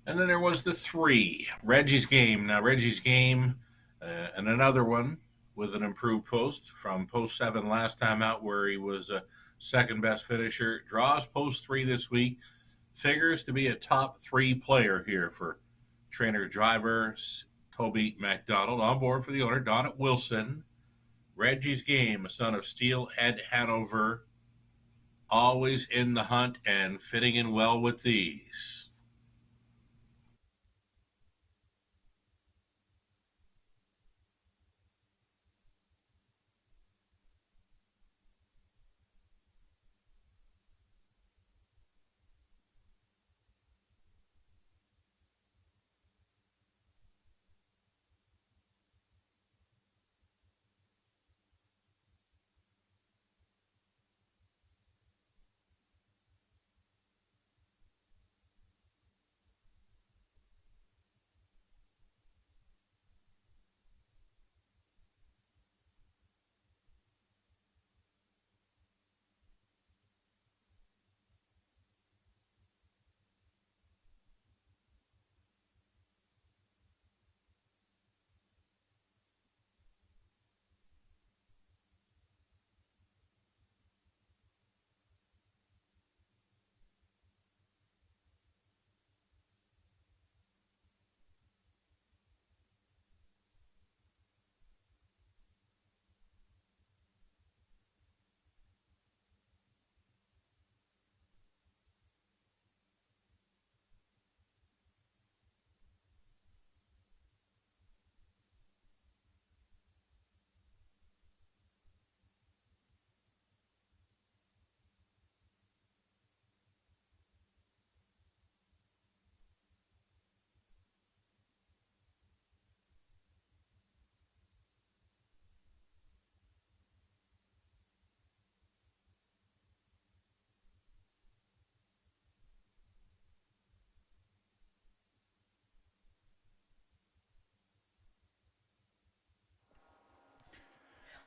Speaker 2: And then there was the 3, Reggie's Game. Now, Reggie's Game, another one with an improved post from post 7 last time out where he was second best finisher. Draws post 3 this week. Figures to be a top 3 player here for Trainer Driver Toby McDonald. On board for the owner, Donna Wilson with Toby McDonald. Reggie's Game, a son of Steelhead Hanover, always in the hunt and fitting in well with these.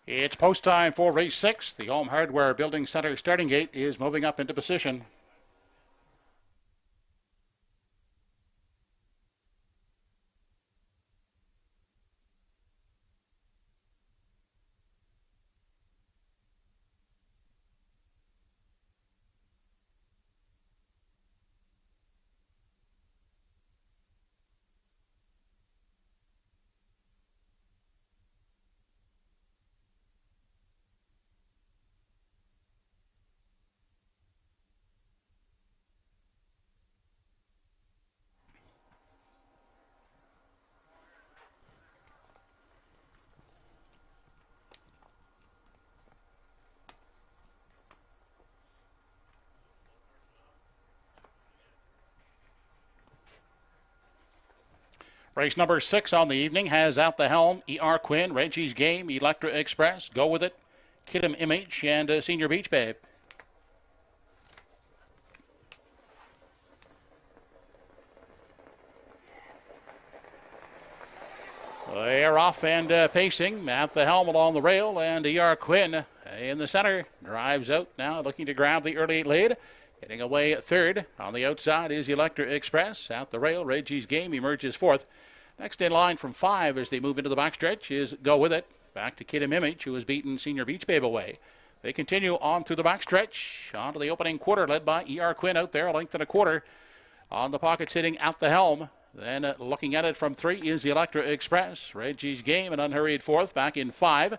Speaker 1: It's post time for race 6. The Home Hardware Building Center starting gate is moving up into position. Race number 6 on the evening has at the helm E.R. Quinn, Reggie's Game, Electra Express, Go With It, Kid'em Image, and Senior Beach Babe. They're off and pacing at the helm along the rail, and E.R. Quinn in the center drives out now, looking to grab the early lead. Getting away at third. On the outside is Electra Express. At the rail, Reggie's Game emerges fourth. Next in line from 5 as they move into the backstretch is Go With It. Back to Kid'em Image, who has beaten Senior Beach Babe away. They continue on through the backstretch. Onto the opening quarter, led by E.R. Quinn out there, a length and a quarter. On the pocket sitting at the helm. Then looking at it from 3 is the Electra Express. Reggie's Game, an unhurried fourth. Back in 5,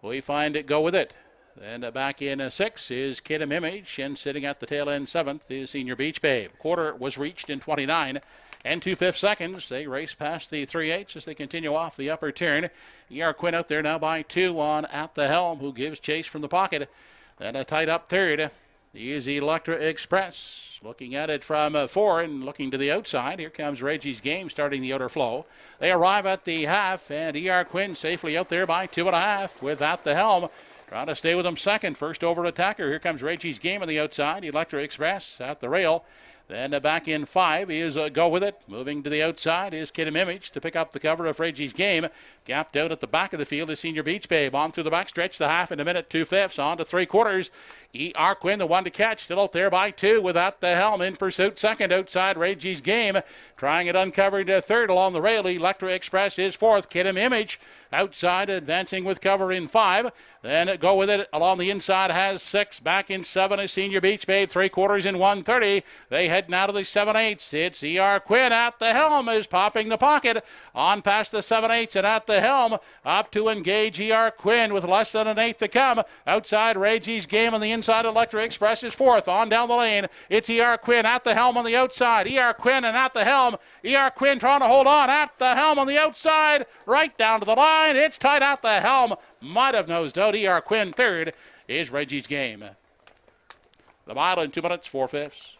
Speaker 1: we find it Go With It. Then back in 6 is Kid'em Image, and sitting at the tail end 7th is Senior Beach Babe. Quarter was reached in 29 and 2/5 seconds. They race past the 3/8 as they continue off the upper turn. E.R. Quinn out there now by 2 on at the helm, who gives chase from the pocket. Then a tight up third is Electra Express. Looking at it from 4 and looking to the outside. Here comes Reggie's Game starting the outer flow. They arrive at the half, and E.R. Quinn safely out there by 2.5 with at the helm. Trying to stay with him second. First over attacker. Here comes Reggie's Game on the outside. Electra Express at the rail. Then back in 5 is Go With It. Moving to the outside is Kid'em Image to pick up the cover of Reggie's Game. Gapped out at the back of the field is Senior Beach Babe. On through the backstretch, the half in a minute, 2/5. On to 3/4. E.R. Quinn, the one to catch, still out there by 2 with at the helm in pursuit. Second outside Reggie's Game. Trying it uncovered third along the rail. Electra Express is 4th. Kid'em Image outside advancing with cover in 5. Then Go With It along the inside has 6. Back in 7 is Senior Beach Babe. 3/4 in 1:30. They head now to the 7/8. It's E.R. Quinn at the helm is popping the pocket. On past the 7/8 and at the helm. Up to engage E.R. Quinn with less than an eighth to come. Outside Reggie's Game on the inside. Electra Express is 4th. On down the lane. It's E.R. Quinn at the helm on the outside. E.R. Quinn and at the helm. E.R. Quinn trying to hold on at the helm on the outside. Right down to the line. It's tight at the helm. Might have nosed out. E.R. Quinn third is Reggie's Game. The mile in 2 minutes, 4/5.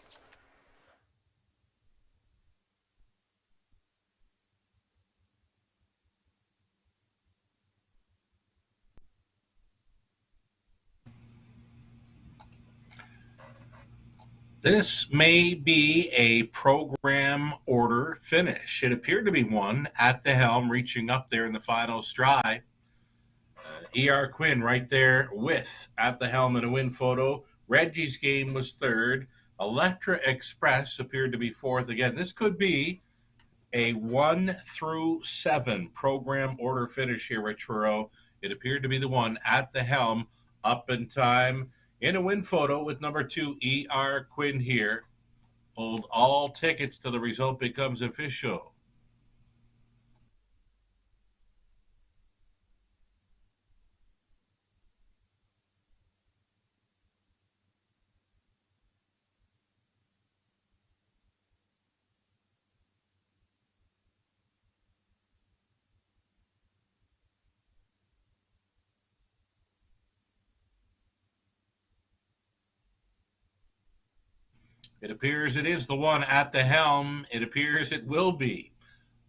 Speaker 2: This may be a program order finish. It appeared to be one at the helm, reaching up there in the final stride. E.R. Quinn right there with at the helm in a win photo. Reggie's Game was 3rd. Electra Express appeared to be 4th. Again, this could be a 1 through 7 program order finish here at Truro. It appeared to be the one at the helm, up in time. In a win photo with number 2, E.R. Quinn here. Hold all tickets till the result becomes official. It appears it is the one at the helm. It appears it will be.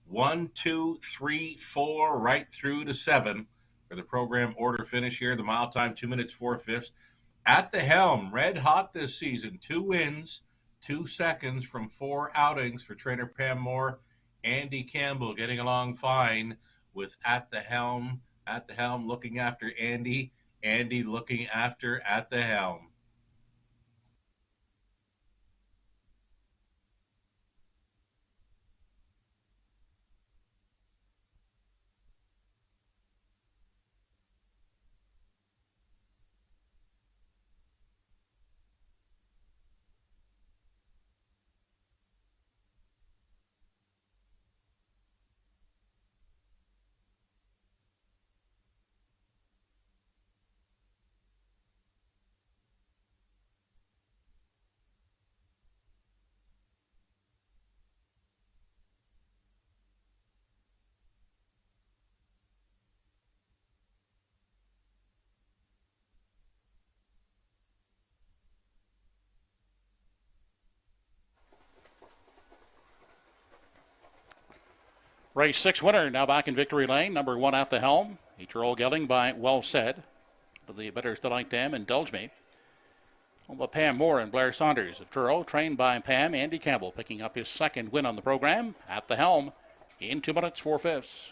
Speaker 2: 1, 2, 3, 4, right through to 7 for the program order finish here. The mile time, 2 minutes, 4/5. At the helm, red hot this season. 2 wins, 2 seconds from 4 outings for trainer Pam Moore. Andy Campbell getting along fine with at the helm at the helm looking after Andy. Andy looking after at the helm.
Speaker 1: Race 6 winner now back in victory lane. Number 1 at the helm. A Truro gelding by Well Said. For the bettors to like them, Indulge Me. Well, Pam Moore and Blair Saunders of Truro, trained by Pam. Andy Campbell picking up his second win on the program at the helm in 2 minutes 4/5.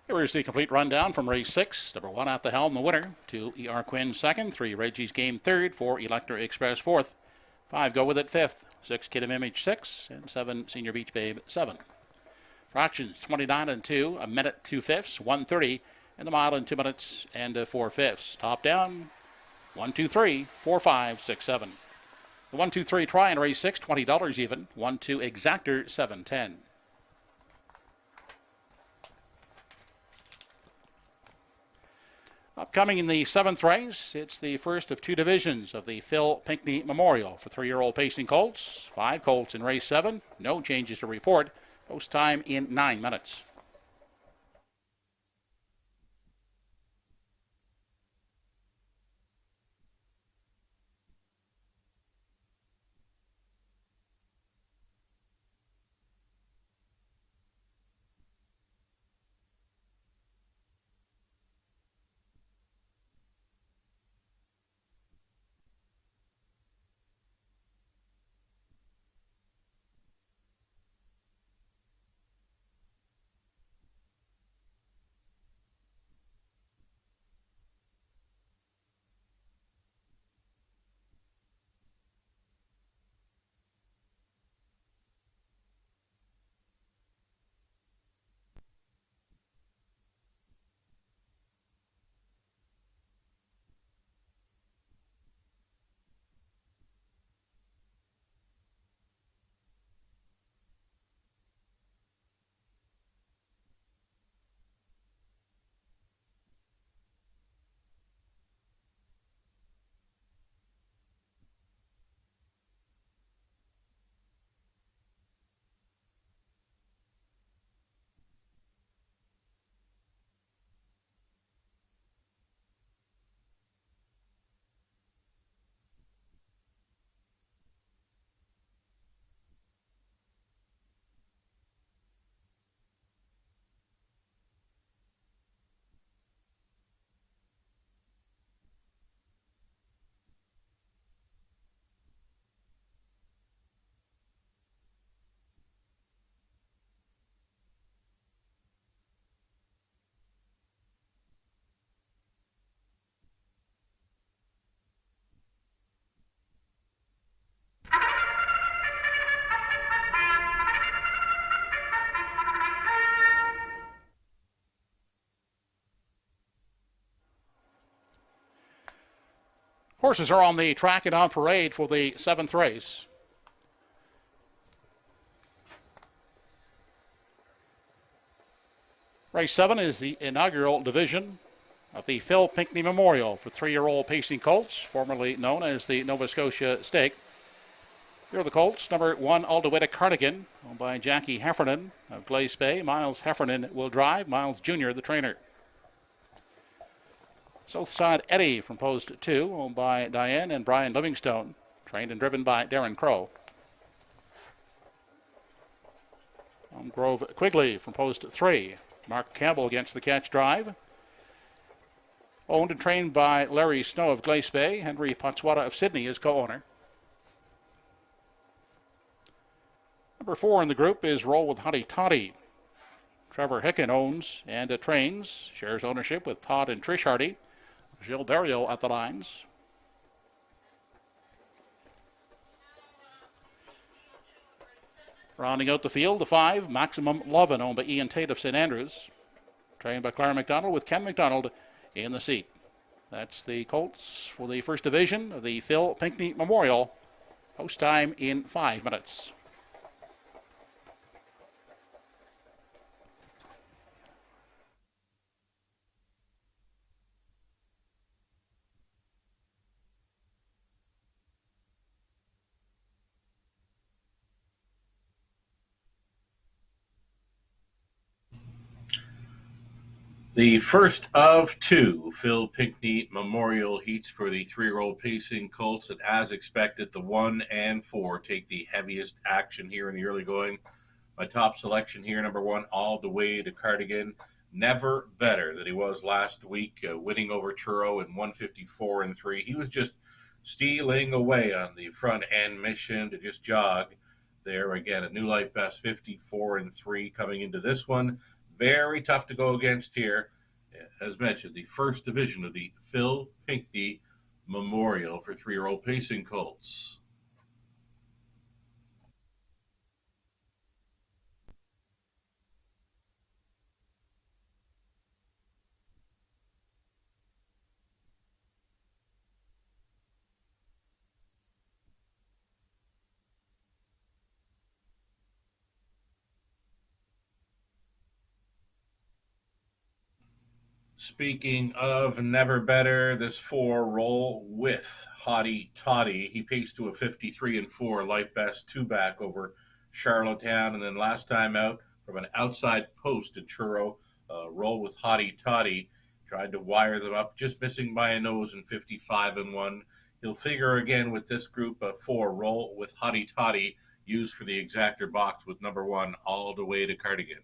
Speaker 1: Here is the complete rundown from race 6. Number 1 at the helm, the winner. 2, E.R. Quinn second. 3, Reggie's Game third. 4, Electra Express fourth. 5, Go With It fifth. 6, Kid of Image 6. And 7, Senior Beach Babe 7. Fractions 29 and 2, a minute 2/5, 1:30, and the mile in 2 minutes and 4/5. Top down, 1, 2, 3, 4, 5, 6, 7. The 1, 2, 3 try in race 6, $20 even. 1, 2 exactor, 7.10. Upcoming in the 7th race, it's the first of 2 divisions of the Phil Pinckney Memorial for 3-year-old pacing colts. 5 colts in race 7. No changes to report. Post time in 9 minutes. Horses are on the track and on parade for the 7th race. Race 7 is the inaugural division of the Phil Pinckney Memorial for 3-year-old pacing colts, formerly known as the Nova Scotia Stake. Here are the colts. Number 1, All the Way to Cardigan, owned by Jackie Heffernan of Glace Bay. Miles Heffernan will drive. Miles Jr., the trainer. Southside Eddie from Post 2, owned by Diane and Brian Livingstone. Trained and driven by Darren Crow. Grove Quigley from Post 3. Mark Campbell against the catch drive. Owned and trained by Larry Snow of Glace Bay. Henry Potswata of Sydney is co-owner. Number 4 in the group is Roll with Hottie Toddy. Trevor Hicken owns and trains, shares ownership with Todd and Trish Hardy. Gilles Barrio at the lines. Rounding out the field, the 5, Maximum Lovin, owned by Ian Tate of St. Andrews. Trained by Clara McDonald with Ken McDonald in the seat. That's the colts for the first division of the Phil Pinckney Memorial. Post time in 5 minutes.
Speaker 2: The first of 2 Phil Pinckney Memorial heats for the 3-year-old pacing colts, and as expected, the 1 and 4 take the heaviest action here in the early going. My top selection here, number 1, All the Way to Cardigan. Never better than he was last week, winning over Truro in 154-3. He was just stealing away on the front end mission to just jog there. Again, a new life best 54-3 coming into this one. Very tough to go against here. As mentioned, the first division of the Phil Pinckney Memorial for 3-year-old pacing colts. Speaking of never better, this 4, Roll with Hottie Toddy. He paced to a 53-4 life best 2-back over Charlottetown, and then last time out from an outside post in Truro, Roll with Hottie Toddy. Tried to wire them up, just missing by a nose in 55-1. He'll figure again with this group of 4, Roll with Hottie Toddy, used for the exactor box with number 1, All the Way to Cardigan.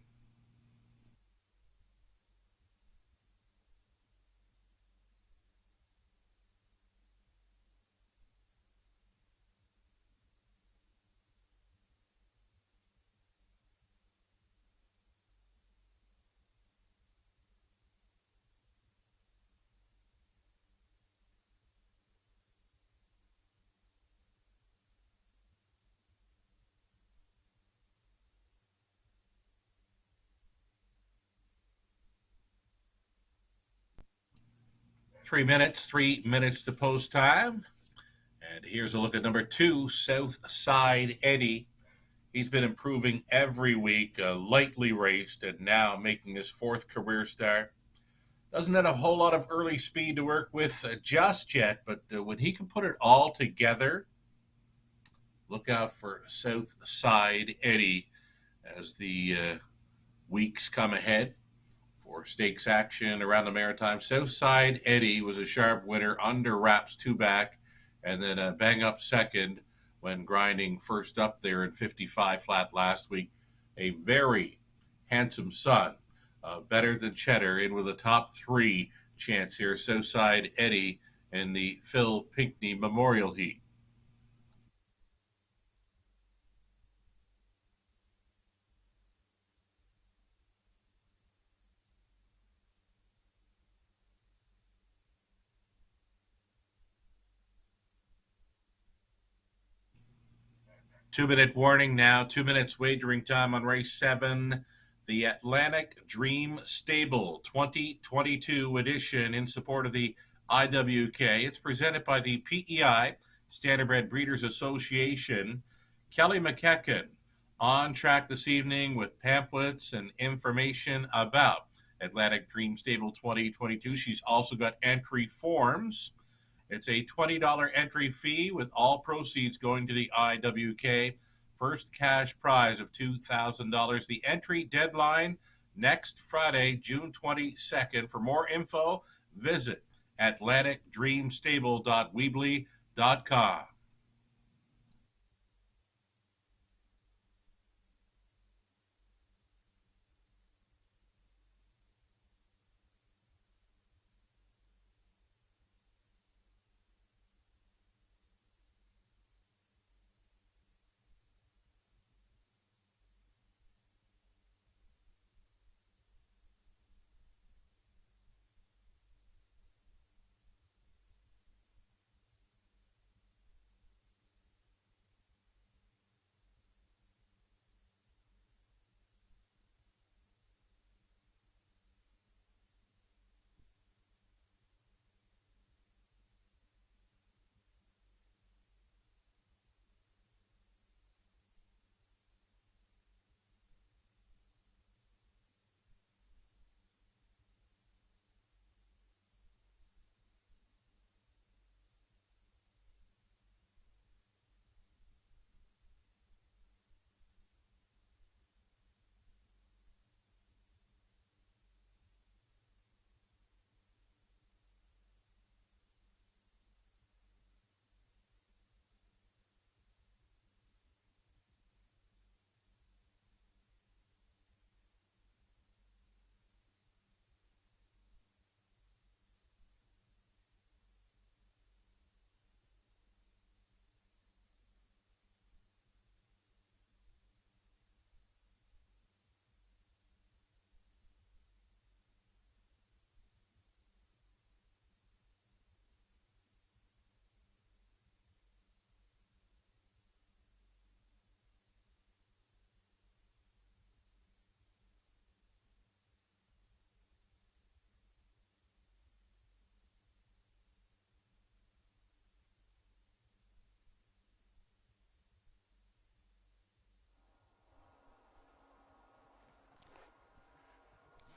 Speaker 2: Three minutes to post time. And here's a look at number 2, Southside Eddie. He's been improving every week, lightly raced, and now making his 4th career start. Doesn't have a whole lot of early speed to work with just yet, but when he can put it all together, look out for Southside Eddie as the weeks come ahead. For stakes action around the Maritime, Southside Eddie was a sharp winner under wraps 2-back, and then a bang up second when grinding first up there in 55 flat last week. A very handsome son, better than Cheddar, in with a top 3 chance here. Southside Eddie in the Phil Pinckney Memorial Heat. Two-minute warning now. 2 minutes wagering time on race 7. The Atlantic Dream Stable 2022 edition in support of the IWK. It's presented by the PEI, Standardbred Breeders Association. Kelly McEachen on track this evening with pamphlets and information about Atlantic Dream Stable 2022. She's also got entry forms. It's a $20 entry fee with all proceeds going to the IWK. First cash prize of $2,000. The entry deadline next Friday, June 22nd. For more info, visit atlanticdreamstable.weebly.com.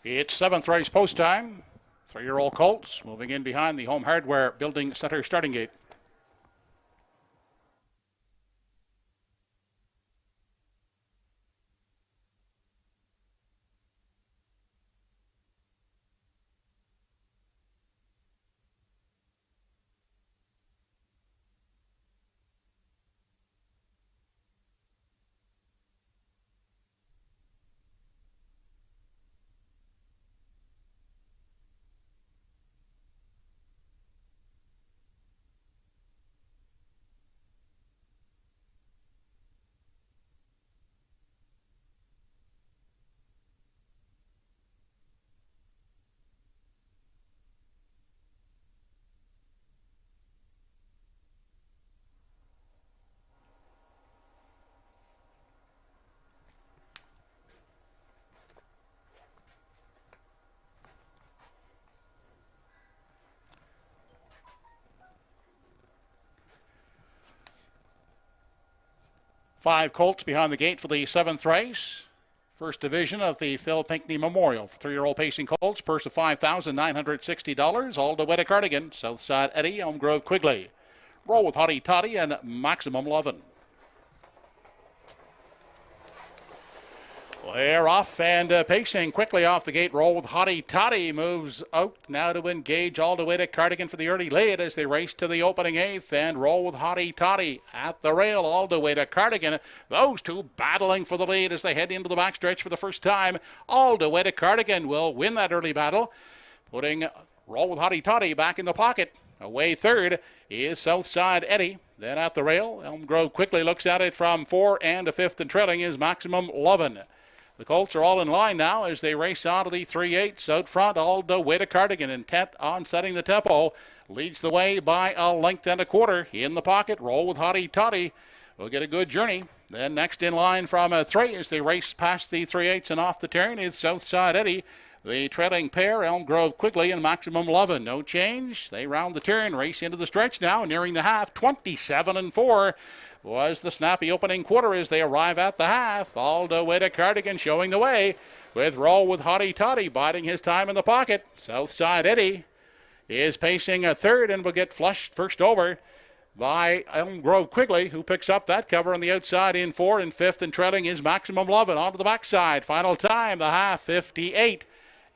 Speaker 1: It's 7th race post time. 3-year-old colts moving in behind the Home Hardware Building Center starting gate. Five colts behind the gate for the 7th race. First division of the Phil Pinckney Memorial for 3-year-old pacing colts. Purse of $5,960. All the way to Cardigan. Southside Eddie, Elm Grove Quigley. Roll with Hottie Toddy and Maximum Lovin'. They're off and pacing quickly off the gate. Roll with Hottie Toddy moves out now to engage all the way to Cardigan for the early lead as they race to the opening 8th. And Roll with Hottie Toddy at the rail all the way to Cardigan. Those two battling for the lead as they head into the backstretch for the first time. All the way to Cardigan will win that early battle, putting Roll with Hottie Toddy back in the pocket. Away third is Southside Eddie. Then at the rail, Elm Grove quickly looks at it from 4 and to 5th, and trailing is Maximum Lovin'. The colts are all in line now as they race on to the 3/8 out front, all the way to Cardigan, intent on setting the tempo. Leads the way by a length and a quarter. In the pocket, Roll with Hottie Toddy will get a good journey. Then next in line from 3 as they race past the 3/8 and off the turn is Southside Eddie. The trailing pair, Elm Grove Quigley and Maximum Lovin'. No change. They round the turn, race into the stretch now, nearing the half, 27-4. was the snappy opening quarter as they arrive at the half. All the way to Cardigan showing the way with Roll with Hottie Toddy biding his time in the pocket. Southside Eddie is pacing a third and will get flushed first over by Elm Grove Quigley, who picks up that cover on the outside in 4, and 5th and trailing is Maximum Lovin' onto the backside. Final time, the half, 58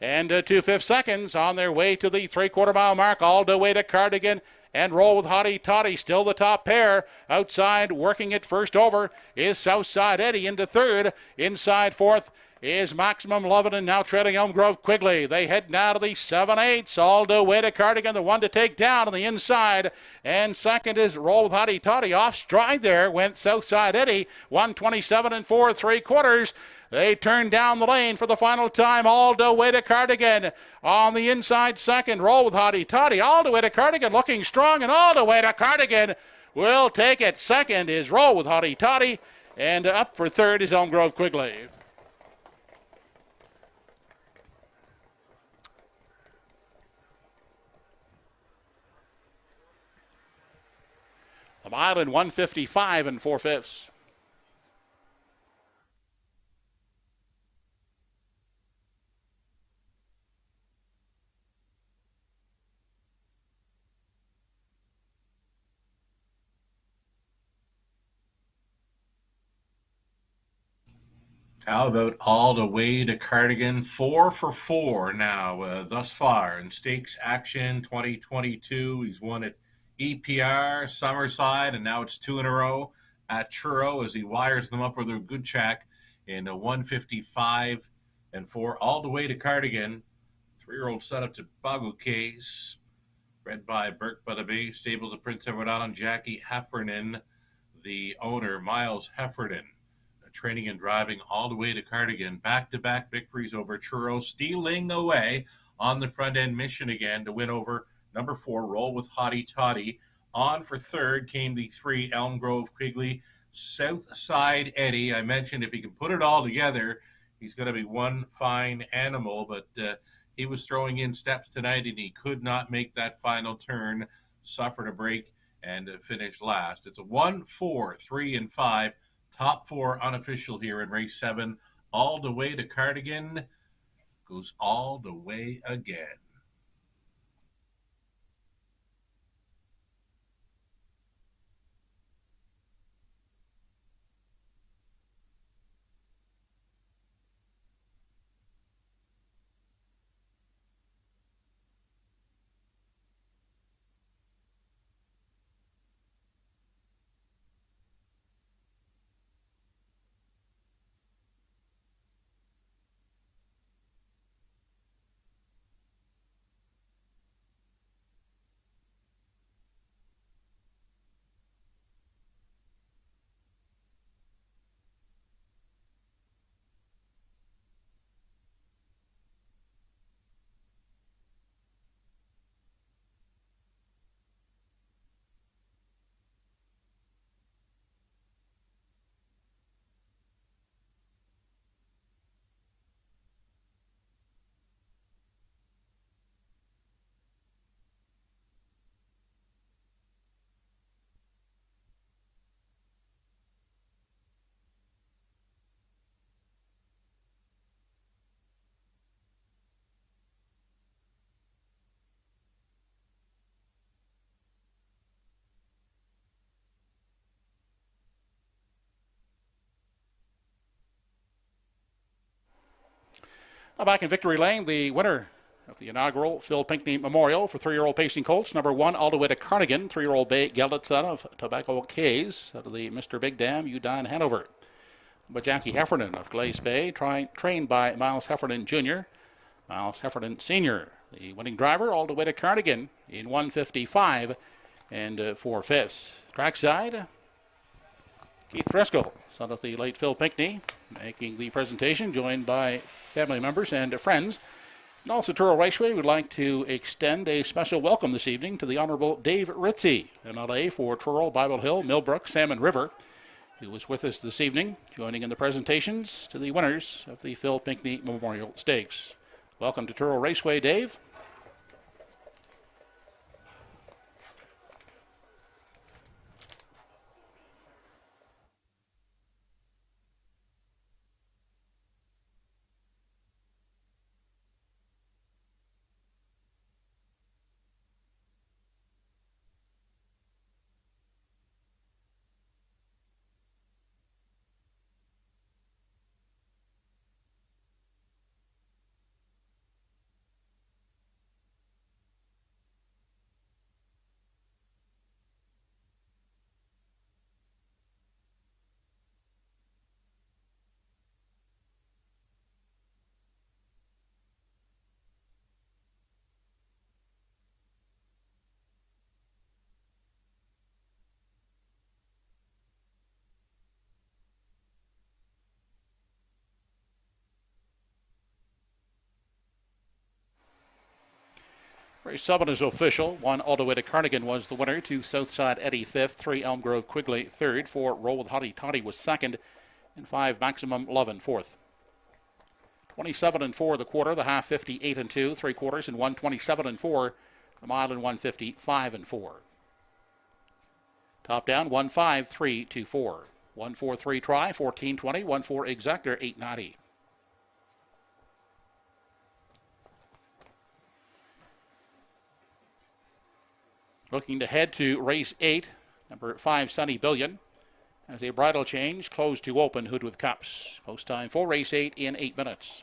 Speaker 1: and 2/5 seconds on their way to the 3/4 mile mark. All the way to Cardigan and Roll with Hottie Toddy, still the top pair. Outside, working it first over, is Southside Eddie into third. Inside 4th is Maximum Lovin', and now trailing Elm Grove Quigley. They head now to the 7/8. All the way to Cardigan, the one to take down on the inside. And second is Roll with Hottie Toddy. Off stride there went Southside Eddie. 1:27 and 4 3/4. They turn down the lane for the final time. All the way to Cardigan. On the inside second, Roll with Hottie Toddy. All the way to Cardigan, looking strong, and all the way to Cardigan will take it. Second is Roll with Hottie Toddy, and up for third is Elm Grove Quigley. A mile in 1:55 and 4/5.
Speaker 2: How about All the Way to Cardigan? 4 for 4 now thus far in stakes action 2022. He's won at EPR, Summerside, and now it's 2 in a row at Truro as he wires them up with a good check in a 1:55 and 4. All the Way to Cardigan. 3-year-old setup to Bagu Case. Bred by Burke by the Bay, stables of Prince Edward Island, Jackie Heffernan, the owner, Miles Heffernan. Training and driving all the way to Cardigan. Back-to-back victories over Truro, stealing away on the front end mission again to win over number 4, Roll with Hottie Toddy. On for third came the 3, Elm Grove Quigley. Southside Eddie, I mentioned if he can put it all together, he's going to be one fine animal, but he was throwing in steps tonight and he could not make that final turn, suffered a break, and finished last. It's a 1, 4, 3, and 5. Top 4 unofficial here in race 7. All the way to Cardigan goes all the way again.
Speaker 1: Now back in Victory Lane, the winner of the inaugural Phil Pinckney Memorial for 3-year-old pacing colts. Number 1, all the way to Cardigan, 3-year-old Bay Geldits out of Tobacco Cays, out of the Mr. Big Dam, Udine, Hanover. But Jackie Heffernan of Glaze Bay, trained by Miles Heffernan Jr., Miles Heffernan Sr., the winning driver, all the way to Cardigan in 1:55 and 4/5. Trackside, Keith Driscoll, son of the late Phil Pinckney, making the presentation, joined by family members and friends. And also Truro Raceway would like to extend a special welcome this evening to the Honorable Dave Ritzie, MLA for Truro, Bible Hill, Millbrook, Salmon River, who was with us this evening, joining in the presentations to the winners of the Phil Pinckney Memorial Stakes. Welcome to Truro Raceway, Dave. Race 7 is official. 1 All the Way to Cardigan was the winner. 2 Southside Eddie 5th. 3 Elm Grove Quigley 3rd. 4 Roll with Hottie Toddy was 2nd. And 5 Maximum Love in 4th. 27 and 4 the quarter. The half 58 and 2. 3 quarters and 127 and 4. The mile and 155 and 4. Top down 15324. 143 try 1420. 14 exactor 890. Looking to head to race 8, number 5, Sunny Billion. As a bridle change, closed to open, Hood with Cups. Post time for race 8 in 8 minutes.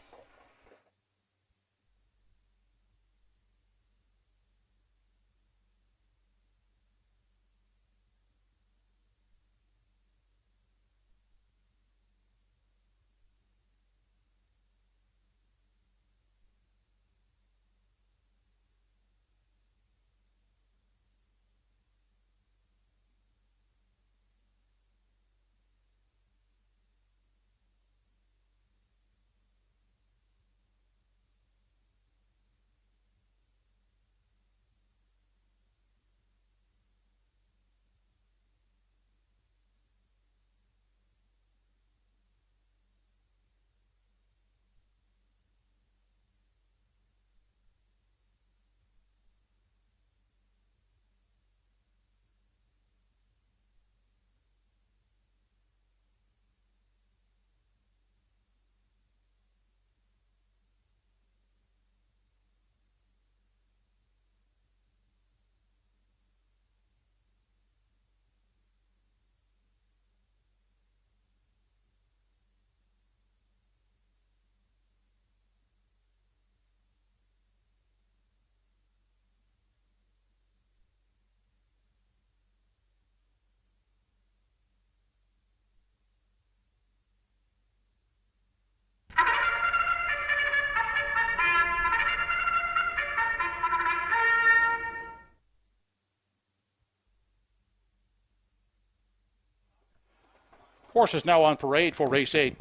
Speaker 1: Horses now on parade for race 8.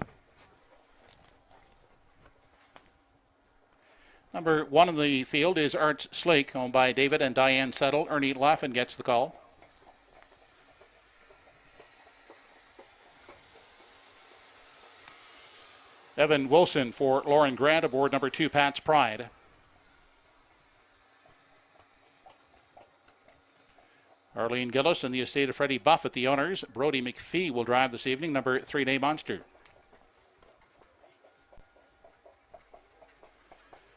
Speaker 1: Number 1 in the field is Arts Slake, owned by David and Diane Settle. Ernie Laffin gets the call. Evan Wilson for Lauren Grant aboard number 2, Pat's Pride. Arlene Gillis and the estate of Freddie Buffett, the owners. Brody McPhee will drive this evening, number 3, Nay Monster.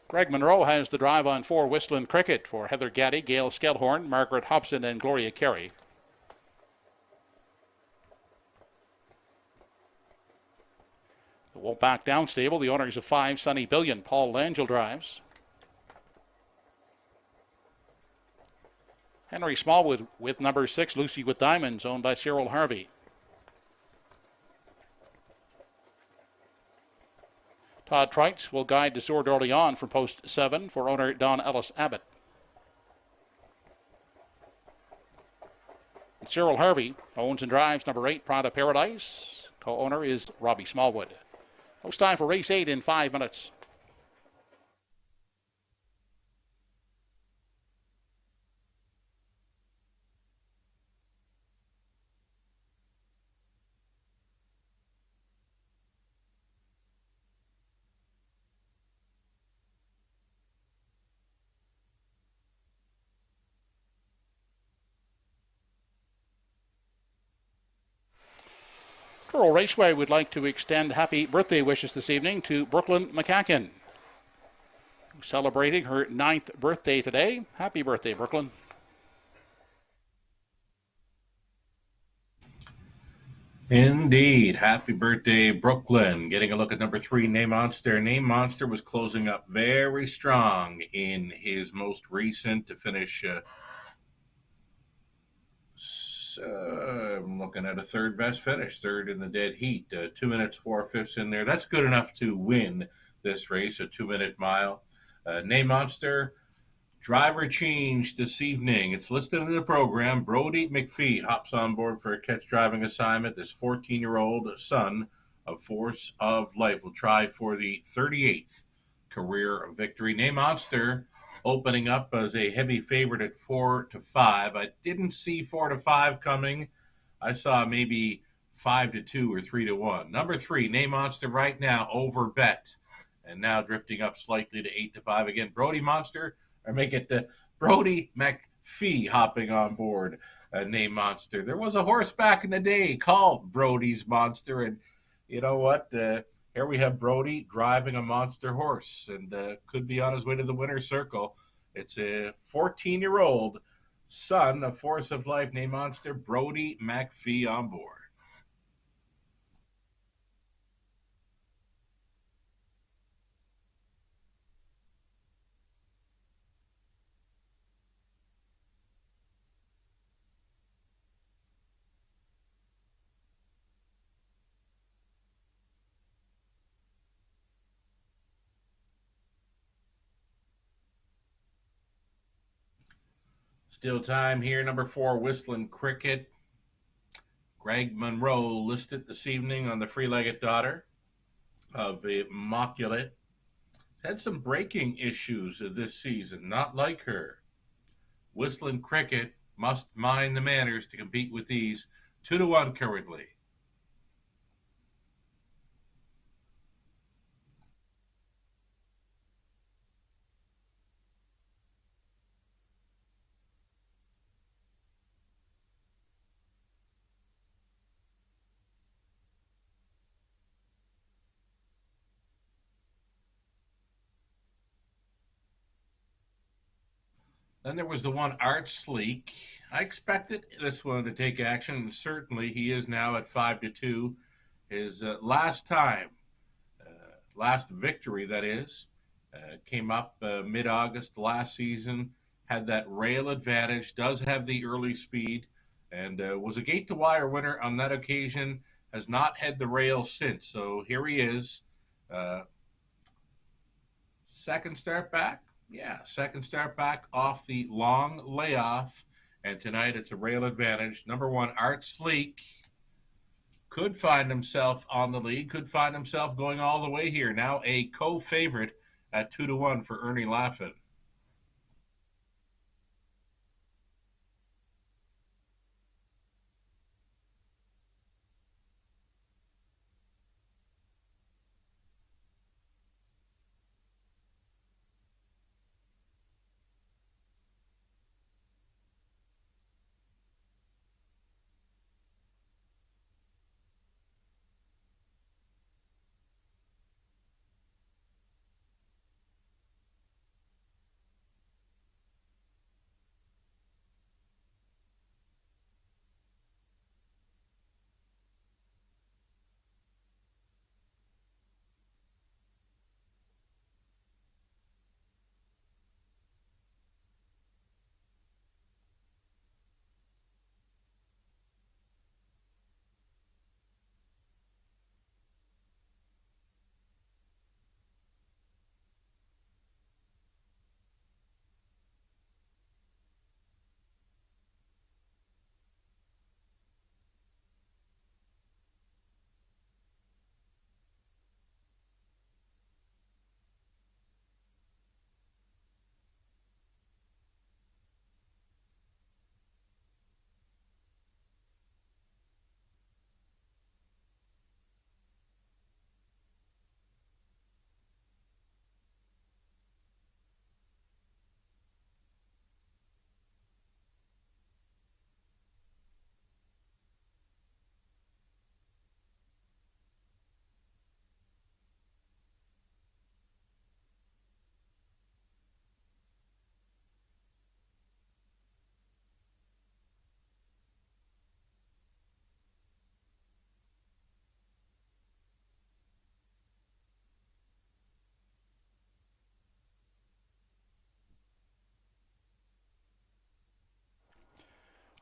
Speaker 1: Greg Monroe has the drive on 4, Whistling Cricket for Heather Gaddy, Gail Skelhorn, Margaret Hobson, and Gloria Carey. The Won't Back Down stable, the owners of 5, Sunny Billion, Paul Langell drives. Henry Smallwood with number 6, Lucy with Diamonds, owned by Cyril Harvey. Todd Treitz will guide to Sour d'Orléans from post 7 for owner Don Ellis Abbott. And Cyril Harvey owns and drives number 8, Prada Paradise. Co-owner is Robbie Smallwood. Post time for race 8 in 5 minutes. Truro Raceway would like to extend happy birthday wishes this evening to Brooklyn McCacken, who's celebrating her 9th birthday today. Happy birthday, Brooklyn.
Speaker 2: Indeed. Happy birthday, Brooklyn. Getting a look at number 3, Nay Monster. Nay Monster was closing up very strong in his most recent to finish. I'm looking at a 3rd best finish, 3rd in the dead heat. 2 minutes, 4/5 in there. That's good enough to win this race, a 2-minute mile. Nay Monster. Driver change this evening. It's listed in the program. Brody McPhee hops on board for a catch driving assignment. This 14-year-old son of Force of Life will try for the 38th career victory. Nay Monster opening up as a heavy favorite at 4-5. I didn't see 4-5 coming. I saw maybe 5-2 or 3-1. Number 3, Name Monster right now over bet, and now drifting up slightly to 8-5 again. Brody Monster, or make it Brody McPhee hopping on board. Name Monster. There was a horse back in the day called Brody's Monster, and you know what? Here we have Brody driving a monster horse, and could be on his way to the winner's circle. It's a 14-year-old son of Force of Life named Monster, Brody McPhee on board. Still time here. Number 4, Whistling Cricket. Greg Monroe listed this evening on the Free-Legged Daughter of Immaculate. He's had some braking issues this season, not like her. Whistling Cricket must mind the manners to compete with these. 2-1 currently. Then there was the one Art Sleek. I expected this one to take action, and certainly he is now at 5-2. His last victory, that is, came up mid-August last season. Had that rail advantage, does have the early speed, and was a gate-to-wire winner on that occasion. Has not had the rail since. So here he is. Second start back. Yeah, second start back off the long layoff. And tonight it's a rail advantage. Number 1, Art Sleek could find himself on the lead, could find himself going all the way here. Now a co-favorite at 2-1 for Ernie Laffin.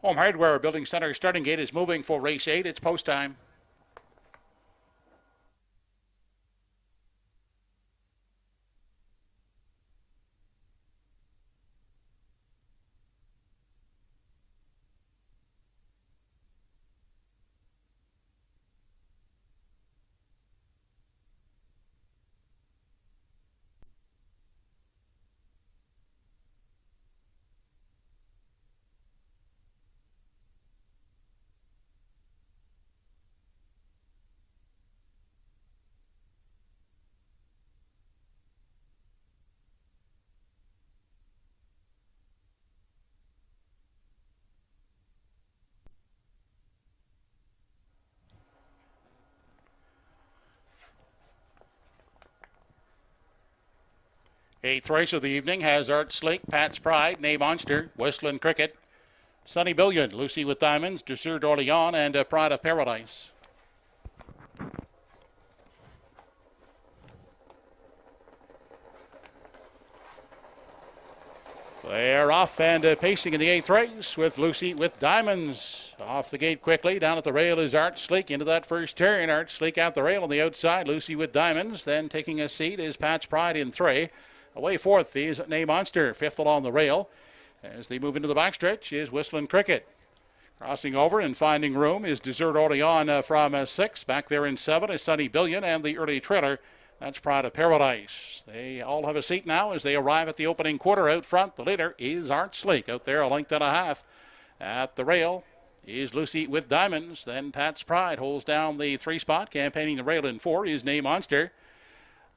Speaker 1: Home Hardware Building Center starting gate is moving for race 8. It's post time. Eighth race of the evening has Art Slake, Pat's Pride, Nay Monster, Whistling Cricket, Sunny Billion, Lucy with Diamonds, Dessert d'Orléans, and Pride of Paradise. They're off and pacing in the eighth race with Lucy with Diamonds. Off the gate quickly. Down at the rail is Art Sleek into that first turn. Art Sleek out the rail on the outside. Lucy with Diamonds. Then taking a seat is Pat's Pride in three. Away fourth is Nay Monster. Fifth along the rail. As they move into the backstretch is Whistling Cricket. Crossing over and finding room is Dessert d'Orléans from six. Back there in seven is Sunny Billion and the early trailer. That's Pride of Paradise. They all have a seat now as they arrive at the opening quarter out front. The leader is Art Sleek out there, a length and a half. At the rail is Lucy with Diamonds. Then Pat's Pride holds down the three spot. Campaigning the rail in four is Nay Monster.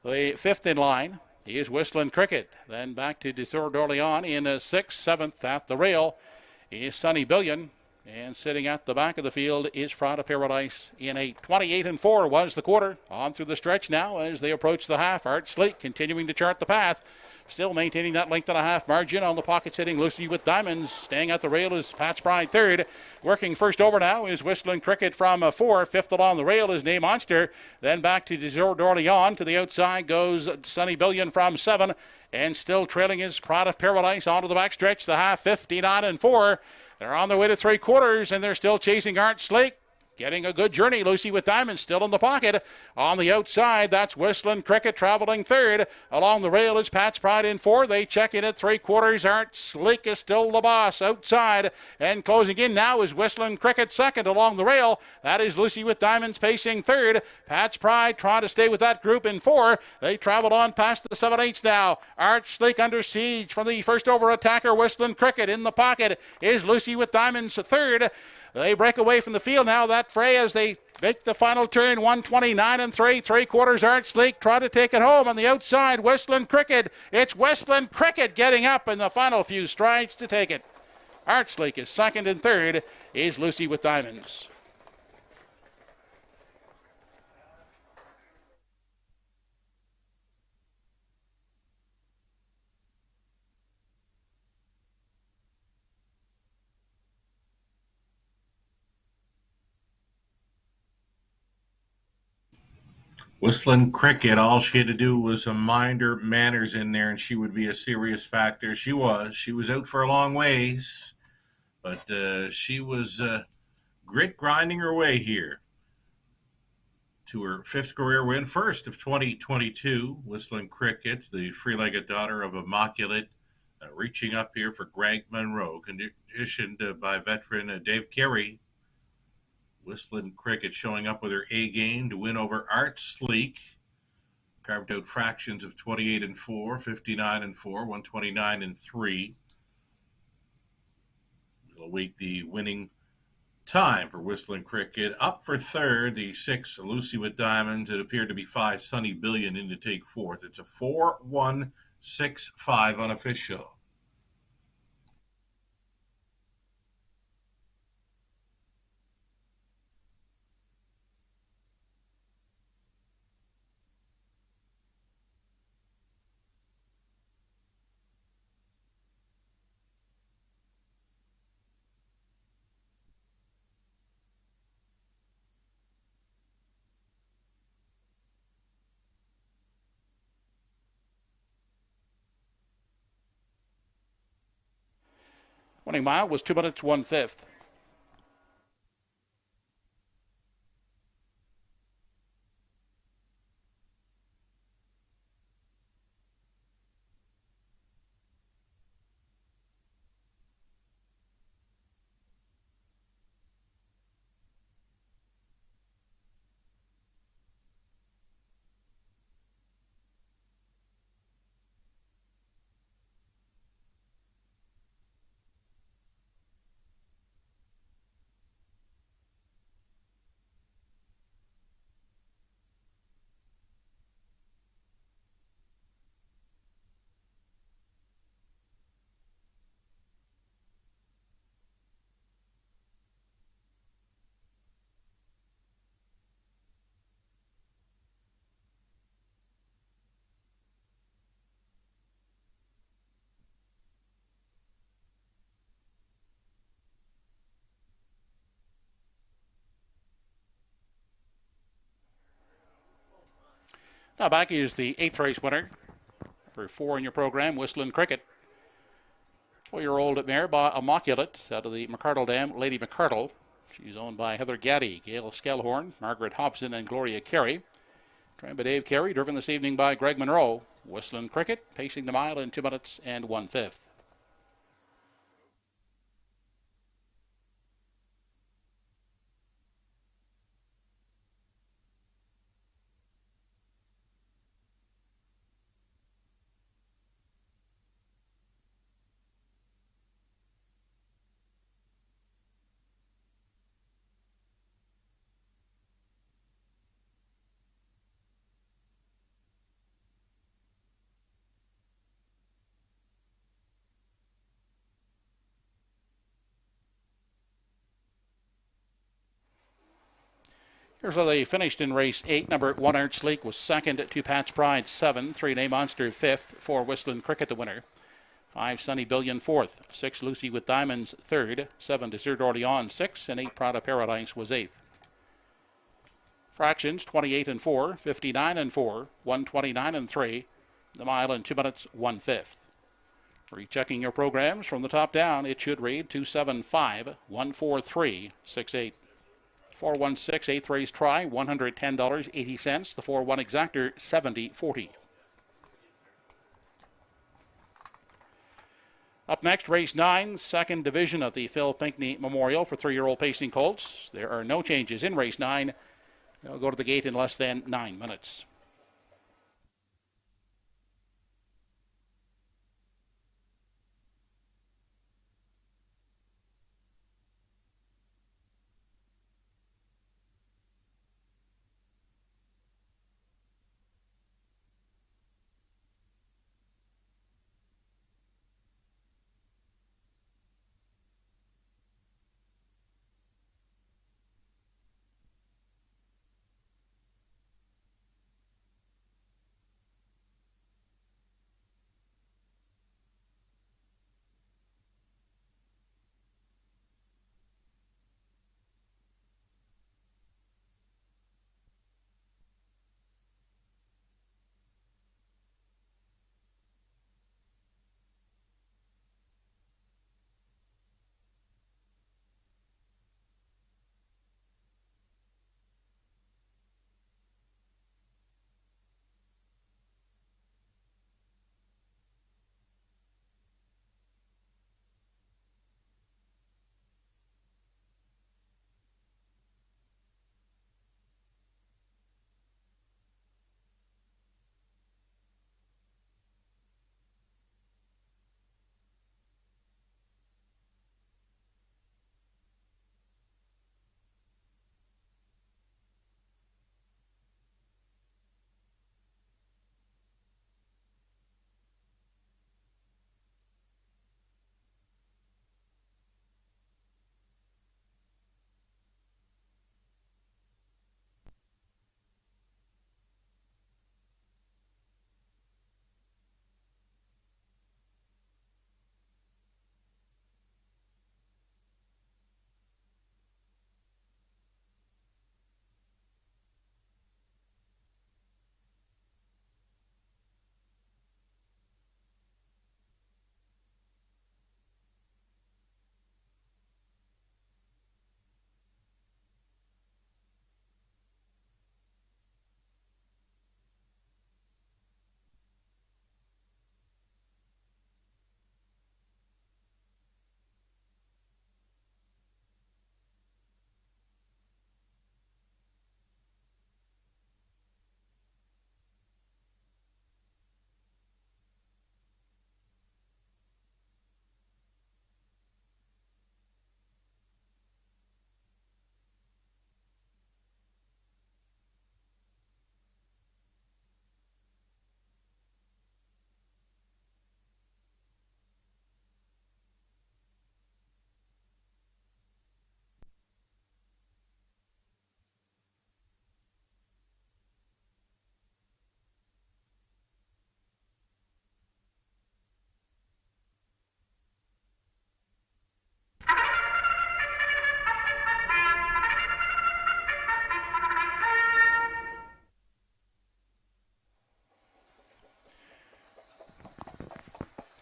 Speaker 1: The fifth in line is Whistling Cricket. Then back to Dessert d'Orléans in sixth. Seventh at the rail is Sunny Billion. And sitting at the back of the field is Pride of Paradise in eight. 28-4 was the quarter. On through the stretch now as they approach the half. Art Sleek continuing to chart the path. Still maintaining that length and a half margin on the pocket sitting Lucy with Diamonds. Staying at the rail is Pat's Pride third. Working first over now is Whistling Cricket from four. Fifth along the rail is Nay Monster. Then back to Dessert d'Orléans. To the outside goes Sunny Billion from seven. And still trailing is Pride of Paradise onto the backstretch. The half 59-4. They're on their way to three quarters, and they're still chasing Art Slake. Getting a good journey. Lucy with Diamonds still in the pocket. On the outside, that's Whistling Cricket traveling third. Along the rail is Pat's Pride in four. They check in at three quarters. Art Slake is still the boss outside. And closing in now is Whistling Cricket second along the rail. That is Lucy with Diamonds pacing third. Pat's Pride trying to stay with that group in four. They travel on past the 7/8 now. Art Slake under siege from the first over attacker. Whistling Cricket in the pocket is Lucy with Diamonds third. They break away from the field now. That fray as they make the final turn. 129-3. Three quarters. Art Sleek try to take it home on the outside. Whistling Cricket. It's Whistling Cricket getting up in the final few strides to take it. Art Sleek is second and third is Lucy with Diamonds.
Speaker 2: Whistling Cricket, all she had to do was mind her manners in there, and she would be a serious factor. She was out for a long ways, but she was grit grinding her way here to her fifth career win, first of 2022. Whistling Cricket, the free-legged daughter of Immaculate, reaching up here for Greg Monroe, conditioned by veteran Dave Carey. Whistling Cricket showing up with her A game to win over Art Sleek. Carved out fractions of 28-4, 59-4, 129-3. We'll await the winning time for Whistling Cricket. Up for third, the six, Lucy with Diamonds. It appeared to be five, Sunny Billion in to take fourth. It's a 4-1-6-5 unofficial.
Speaker 1: Winning mile was 2 minutes 1/5. Now back is the 8th race winner. Number 4 in your program, Whistling Cricket. 4-year-old mare by Immaculate out of the McCardle Dam, Lady McCardle. She's owned by Heather Gaddy, Gail Skellhorn, Margaret Hobson, and Gloria Carey. Trained by Dave Carey, driven this evening by Greg Monroe. Whistling Cricket, pacing the mile in 2 minutes and 1/5. Here's how they finished in race 8. Number 1 Arch Leak was second, 2 Pat's Pride 7, 3 Nay Monster 5th, 4 Whistling Cricket the winner, 5 Sunny Billion 4th, 6 Lucy with Diamonds 3rd, 7 Desert Orleans 6th, and 8 Prada Paradise was 8th. Fractions 28 and 4, 59 and 4, 129 and 3, the mile in 2 minutes 1/5. Rechecking your programs from the top down, it should read 275 143 68. 416 8th race try, $110.80. The 4-1 exactor, $70.40. Up next, race 9, second division of the Phil Pinckney Memorial for 3-year-old pacing colts. There are no changes in race 9. They'll go to the gate in less than 9 minutes.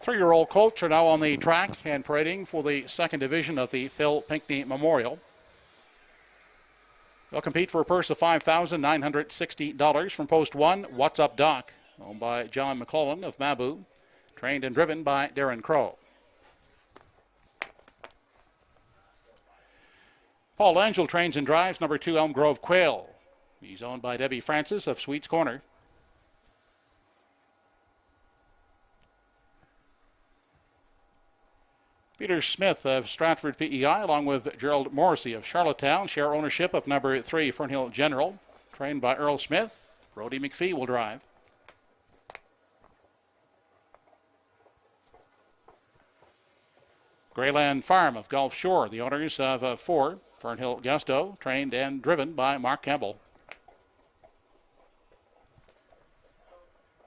Speaker 1: 3-year-old colts are now on the track and parading for the second division of the Phil Pinckney Memorial. They'll compete for a purse of $5,960 from post 1, What's Up Doc, owned by John McClellan of Mabu, trained and driven by Darren Crow. Paul Angel trains and drives number 2 Elm Grove Quail. He's owned by Debbie Francis of Sweets Corner. Peter Smith of Stratford PEI, along with Gerald Morrissey of Charlottetown, share ownership of number 3 Fernhill General, trained by Earl Smith. Brody McPhee will drive. Greyland Farm of Gulf Shore, the owners of 4 Fernhill Gusto, trained and driven by Mark Campbell.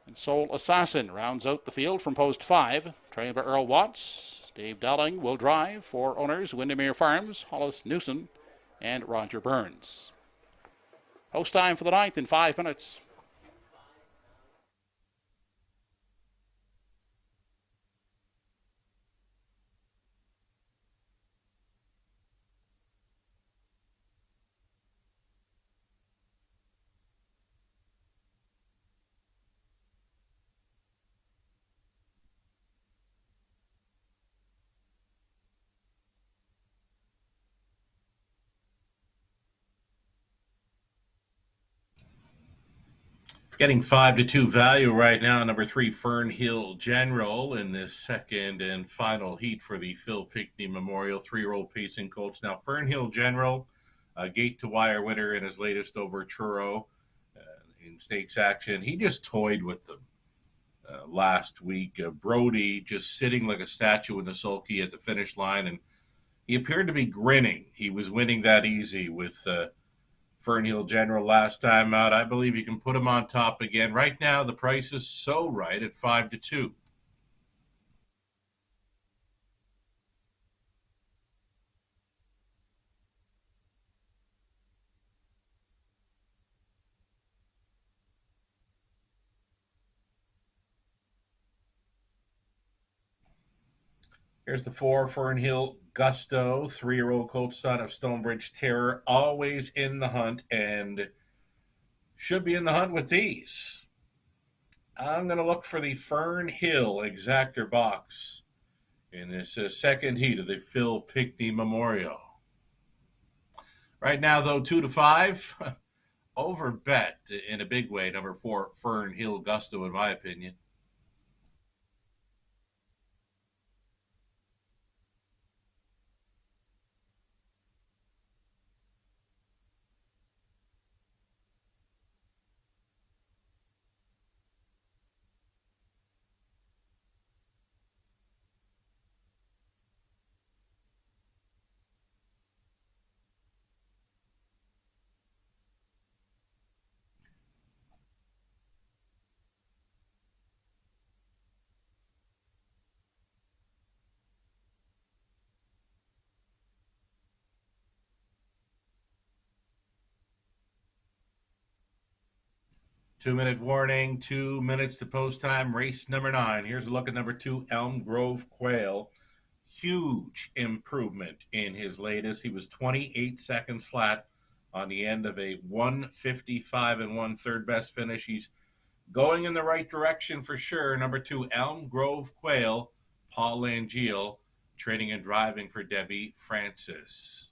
Speaker 1: And Soul Assassin rounds out the field from post 5, trained by Earl Watts. Dave Dowling will drive for owners Windermere Farms, Hollis Newsom, and Roger Burns. Post time for the 9th in 5 minutes.
Speaker 2: Getting 5-2 value right now, number 3 Fernhill General in this second and final heat for the Phil Pinckney Memorial 3-year-old pacing colts. Now Fernhill General, gate to wire winner in his latest over Truro in stakes action. He just toyed with them last week. Brody just sitting like a statue in the sulky at the finish line, and he appeared to be grinning. He was winning that easy with Fernhill General last time out. I believe you can put him on top again. Right now, the price is so right at 5-2. Here's the 4 Fernhill Gusto, 3-year-old colt, son of Stonebridge Terror, always in the hunt and should be in the hunt with these. I'm going to look for the Fernhill Exactor box in this second heat of the Phil Pinckney Memorial. Right now, though, 2-5, over bet in a big way, number 4 Fernhill Gusto, in my opinion. Two-minute warning, 2 minutes to post time, race number 9. Here's a look at number 2, Elm Grove Quail. Huge improvement in his latest. He was 28 seconds flat on the end of a 155 and 1/3 best finish. He's going in the right direction for sure. Number 2, Elm Grove Quail, Paul Langeal, training and driving for Debbie Francis.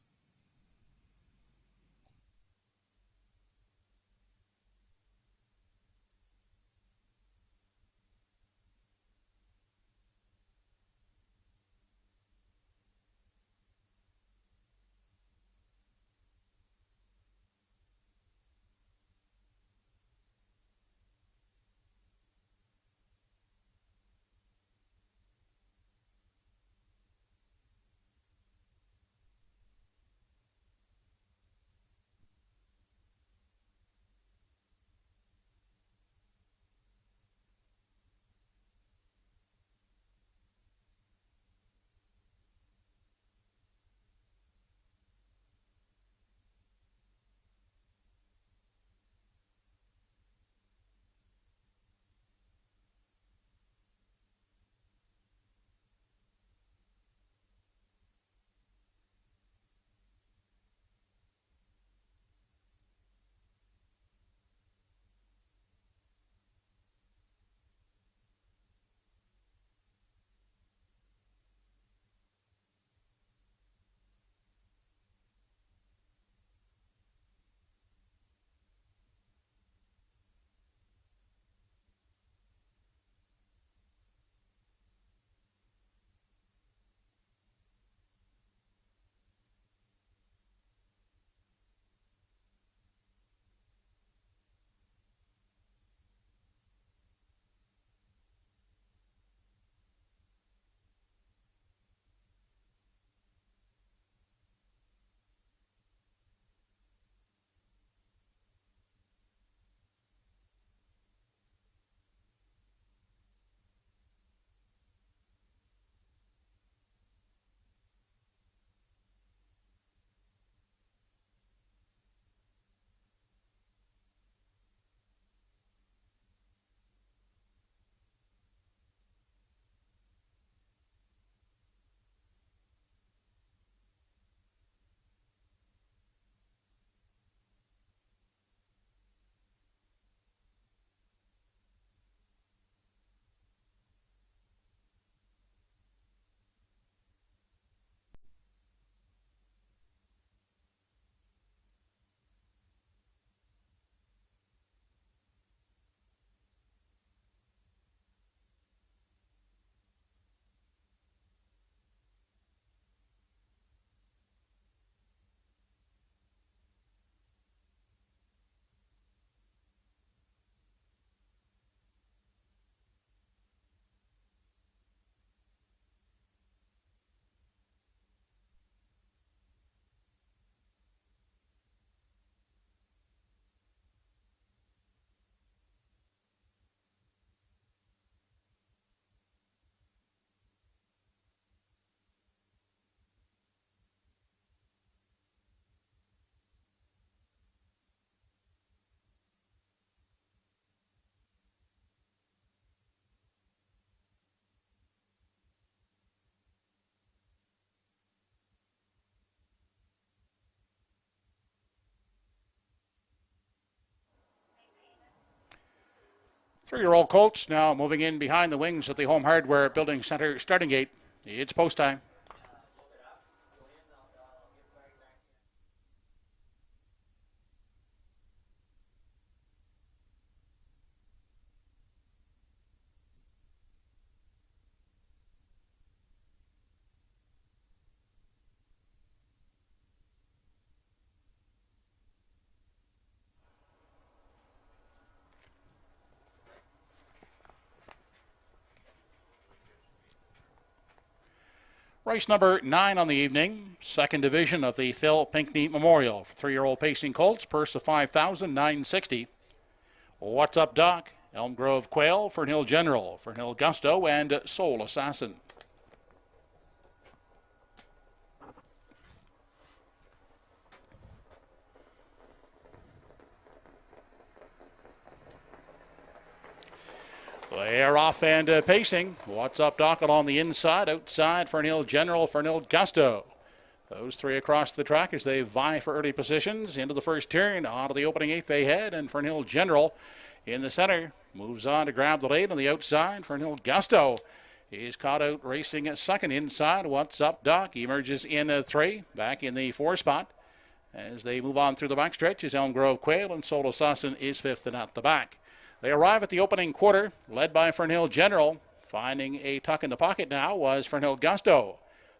Speaker 1: Three-year-old colts now moving in behind the wings at the Home Hardware Building Center starting gate. It's post time. Race number 9 on the evening, second division of the Phil Pinckney Memorial. For three-year-old pacing colts, purse of $5,960. What's Up Doc, Elm Grove Quail, Fernhill General, Fernhill Gusto, and Soul Assassin. They're off and pacing. What's Up Doc along the inside, outside Fernhill General, Fernhill Gusto. Those three across the track as they vie for early positions. Into the first turn, onto the opening eighth they head, and Fernhill General in the center moves on to grab the lead on the outside. Fernhill Gusto is caught out racing at second inside. What's Up Doc emerges in 3, back in the 4 spot. As they move on through the backstretch is Elm Grove Quail, and Soul Assassin is 5th and at the back. They arrive at the opening quarter, led by Fernhill General. Finding a tuck in the pocket now was Fernhill Gusto.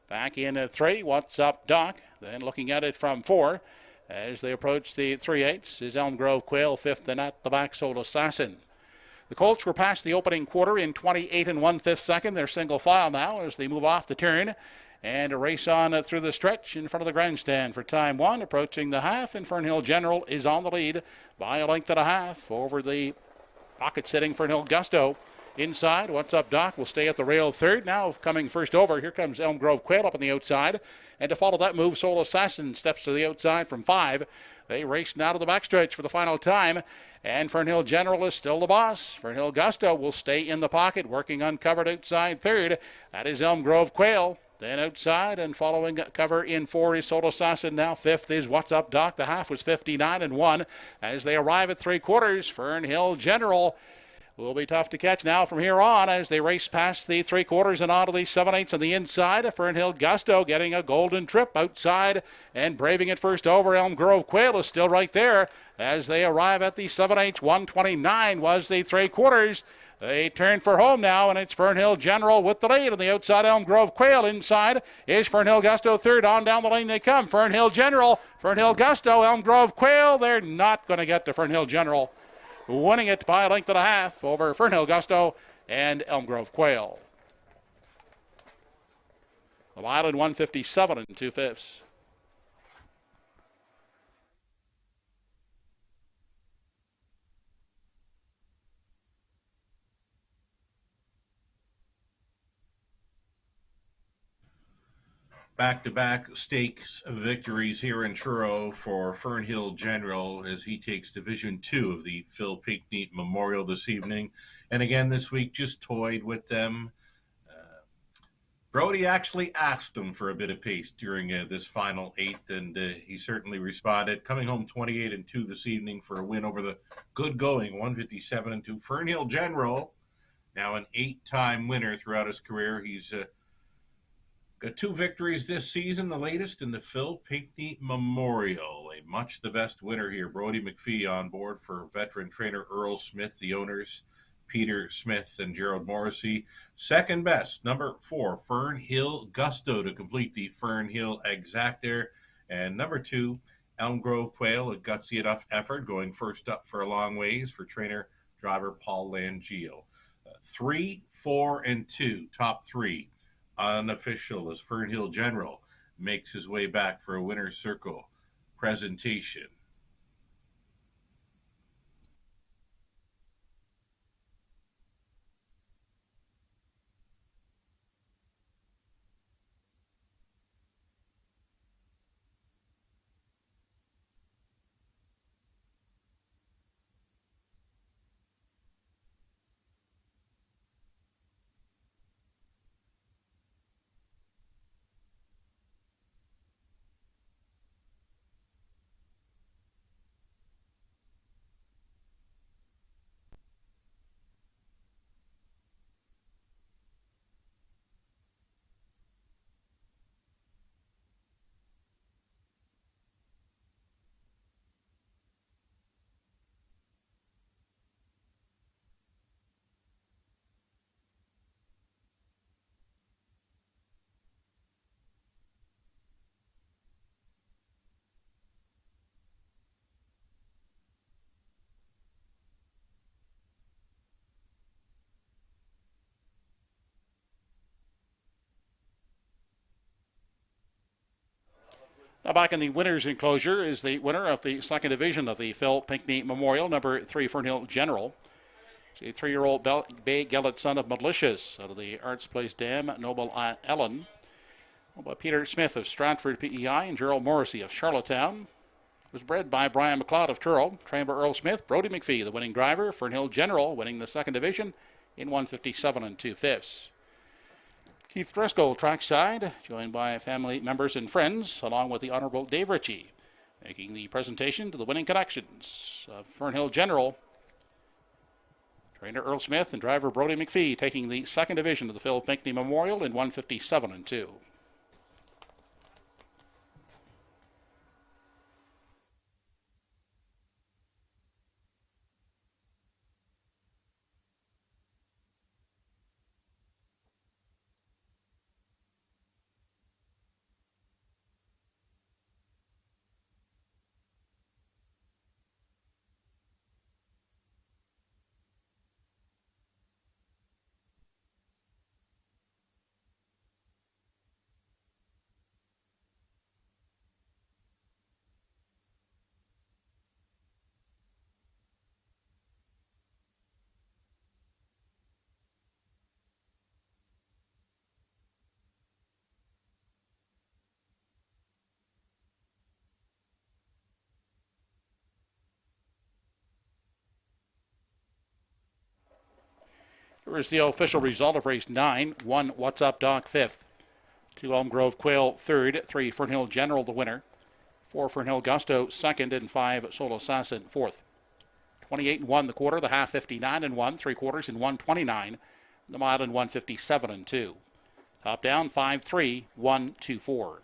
Speaker 1: Back in 3, What's Up Doc. Then looking at it from 4. As they approach the 3/8 is Elm Grove Quail, 5th and at the back Soul Assassin. The colts were past the opening quarter in 28 1/5 second. They're single file now as they move off the turn and race on through the stretch in front of the grandstand for time 1, approaching the half, and Fernhill General is on the lead by a length and a half over the pocket sitting Fernhill Gusto. Inside, What's Up Doc will stay at the rail third. Now coming first over, here comes Elm Grove Quail up on the outside. And to follow that move, Soul Assassin steps to the outside from 5. They race now to the backstretch for the final time. And Fernhill General is still the boss. Fernhill Gusto will stay in the pocket, working uncovered outside third. That is Elm Grove Quail. Then outside and following cover in 4 is Soul Assassin. Now 5th is What's Up Doc. The half was 59 1. As they arrive at 3/4, Fernhill General will be tough to catch now from here on as they race past the 3/4 and onto the 7/8 on the inside. Fernhill Gusto getting a golden trip outside and braving it first over. Elm Grove Quail is still right there as they arrive at the 7/8. 129 was the 3/4. They turn for home now, and it's Fernhill General with the lead on the outside. Elm Grove Quail inside is Fernhill Gusto third. On down the lane they come. Fernhill General, Fernhill Gusto, Elm Grove Quail. They're not going to get to Fernhill General, winning it by a length and a half over Fernhill Gusto and Elm Grove Quail. The mile in 157 2/5.
Speaker 2: Back-to-back stakes victories here in Truro for Fernhill General as he takes Division 2 of the Phil Pinckney Memorial this evening. And again this week, just toyed with them. Brody actually asked him for a bit of pace during this final 8th, and he certainly responded. Coming home 28 2 this evening for a win over the good going 157 2. Fernhill General, now an 8-time winner throughout his career. He's got 2 victories this season, the latest in the Phil Pinckney Memorial. A much the best winner here. Brody McPhee on board for veteran trainer Earl Smith, the owners Peter Smith and Gerald Morrissey. Second best, number 4, Fernhill Gusto to complete the Fernhill Exactor. And number 2, Elm Grove Quail, a gutsy enough effort, going first up for a long ways for trainer driver Paul Langio. 3, 4, and 2, top 3. Unofficial as Fernhill General makes his way back for a winner's circle presentation.
Speaker 1: Now back in the winner's enclosure is the winner of the second division of the Phil Pinckney Memorial, number 3 Fernhill General. It's a 3-year-old Bay Gelded son of Malicious out of the Arts Place Dam, Noble Ellen. Peter Smith of Stratford PEI and Gerald Morrissey of Charlottetown. It was bred by Brian McLeod of Truro, trained by Earl Smith. Brody McPhee, the winning driver. Fernhill General winning the second division in 157 2/5. Keith Driscoll trackside, joined by family members and friends, along with the Honorable Dave Ritchie, making the presentation to the winning connections of Fernhill General. Trainer Earl Smith and driver Brody McPhee taking the second division of the Phil Pinckney Memorial in 157 2. Here is the official result of race 9. 1 What's Up Doc 5th. 2 Elm Grove Quail 3rd. 3 Fernhill General the winner. 4 Fernhill Gusto 2nd. And 5 Solo Assassin 4th. 28-1 the quarter. The half 59-1. 3/4 in 129. The mile in 157 2. Top down 5-3 1-2-4.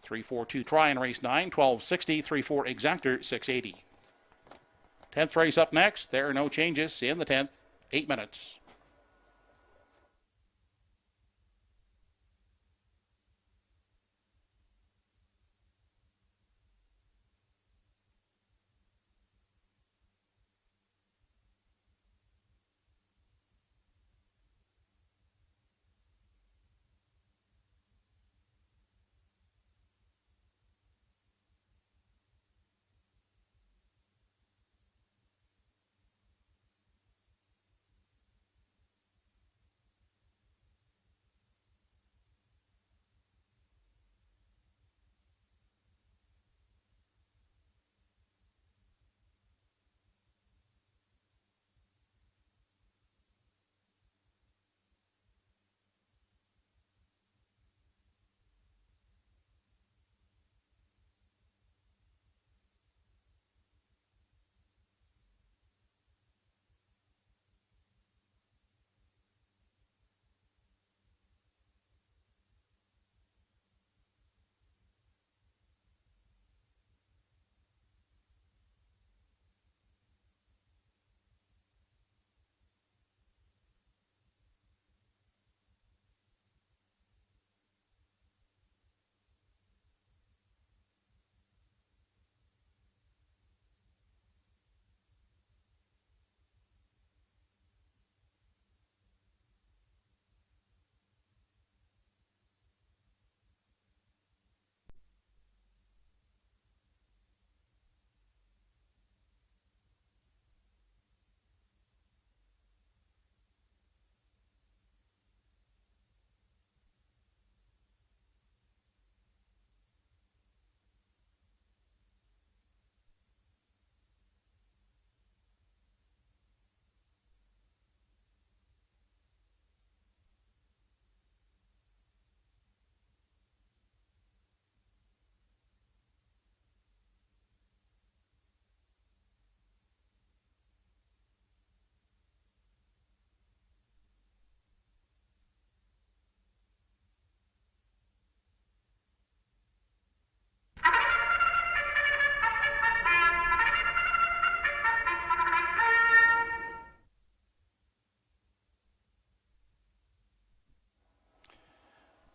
Speaker 1: 3-4-2 try in race 9. 1260. 3-4 exactor 680. 10th race up next. There are no changes in the 10th. 8 minutes.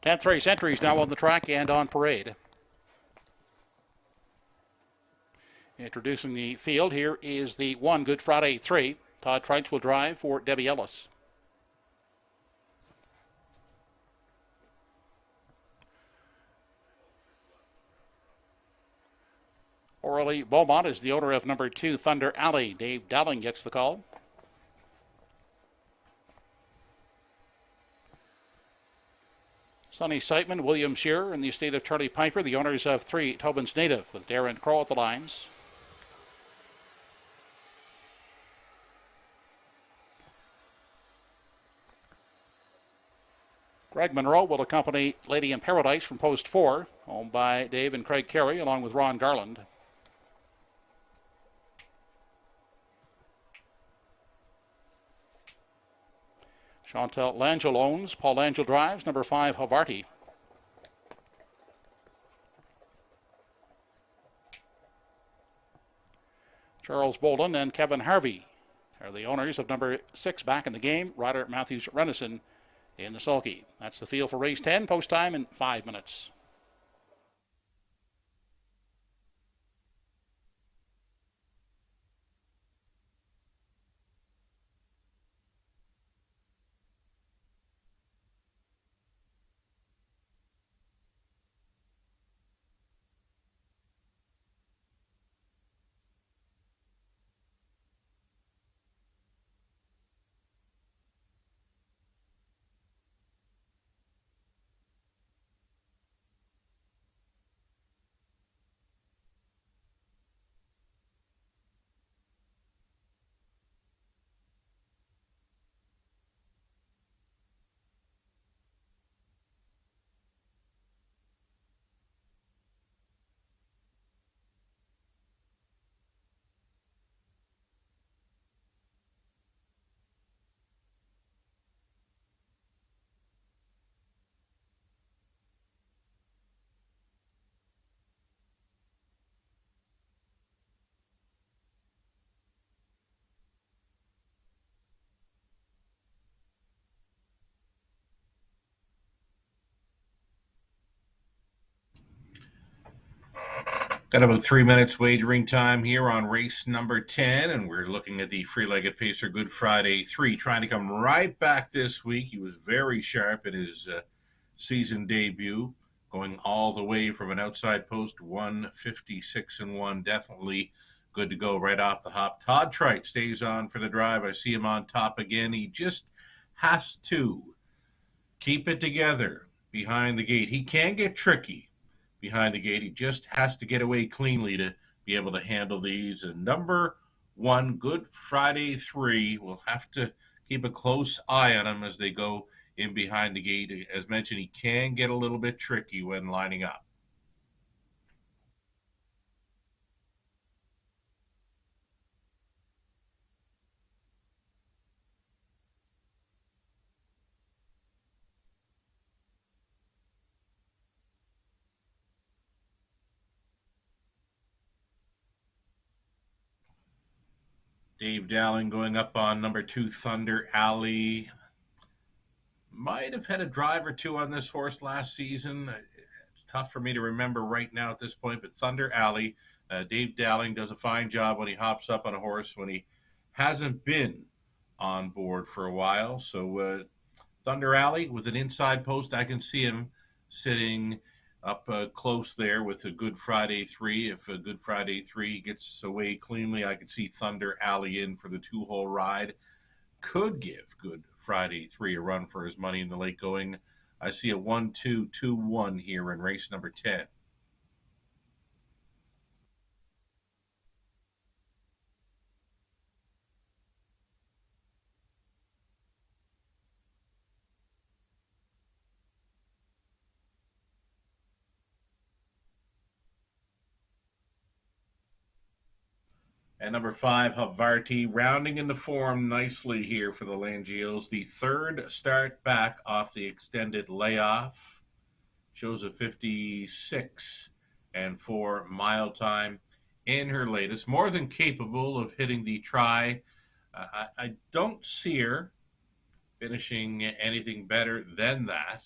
Speaker 1: Tenth race entries now on the track and on parade. Introducing the field, here is the 1 Good Friday 3. Todd Trites will drive for Debbie Ellis. Orly Beaumont is the owner of number 2, Thunder Alley. Dave Dowling gets the call. Sonny Seitman, William Shearer, and the estate of Charlie Piper, the owners of 3, Tobin's Native, with Darren Crow at the lines. Greg Monroe will accompany Lady in Paradise from post 4, owned by Dave and Craig Carey, along with Ron Garland. Chantal Langell owns. Paul Langell drives. Number 5, Havarti. Charles Bolden and Kevin Harvey are the owners of number 6 back in the game. Ryder Matthews Renison in the sulky. That's the field for race 10. Post time in 5 minutes.
Speaker 2: Got about 3 minutes wagering time here on race number 10, and we're looking at the Free-Legged Pacer Good Friday 3, trying to come right back this week. He was very sharp in his season debut, going all the way from an outside post, 156-1, definitely good to go right off the hop. Todd Trite stays on for the drive. I see him on top again. He just has to keep it together behind the gate. He can get tricky behind the gate. He just has to get away cleanly to be able to handle these. And number 1, Good Friday 3, we'll have to keep a close eye on him as they go in behind the gate. As mentioned, he can get a little bit tricky when lining up. Dave Dowling going up on number 2, Thunder Alley. Might have had a drive or two on this horse last season. It's tough for me to remember right now at this point, but Thunder Alley, Dave Dowling does a fine job when he hops up on a horse when he hasn't been on board for a while. So Thunder Alley with an inside post, I can see him sitting up close there with a Good Friday 3. If a Good Friday 3 gets away cleanly, I could see Thunder Alley in for the 2-hole ride. Could give Good Friday 3 a run for his money in the late going. I see a 1-2-2-1 here in race number 10. And number 5, Havarti, rounding into form nicely here for the Langeals. The 3rd start back off the extended layoff. Shows a 56 and 4 mile time in her latest. More than capable of hitting the try. I don't see her finishing anything better than that.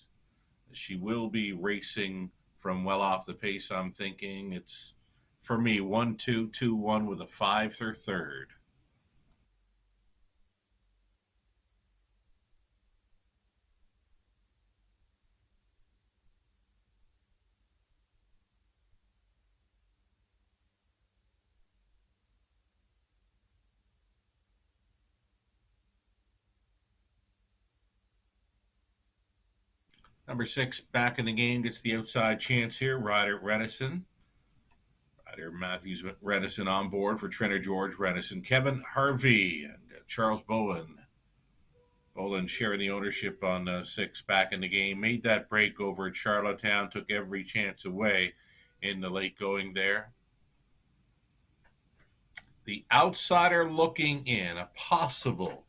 Speaker 2: She will be racing from well off the pace, I'm thinking. It's, for me, 1-2-2-1 with a 5 for 3rd. Number 6 back in the game gets the outside chance here. Ryder Renison. Ryder Matthews Renison on board for Trainer George Renison. Kevin Harvey and Charles Bowen. Bowen sharing the ownership on 6 back in the game. Made that break over at Charlottetown. Took every chance away in the late going there. The outsider looking in. A possible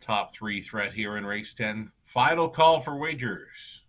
Speaker 2: top 3 threat here in race 10. Final call for wagers.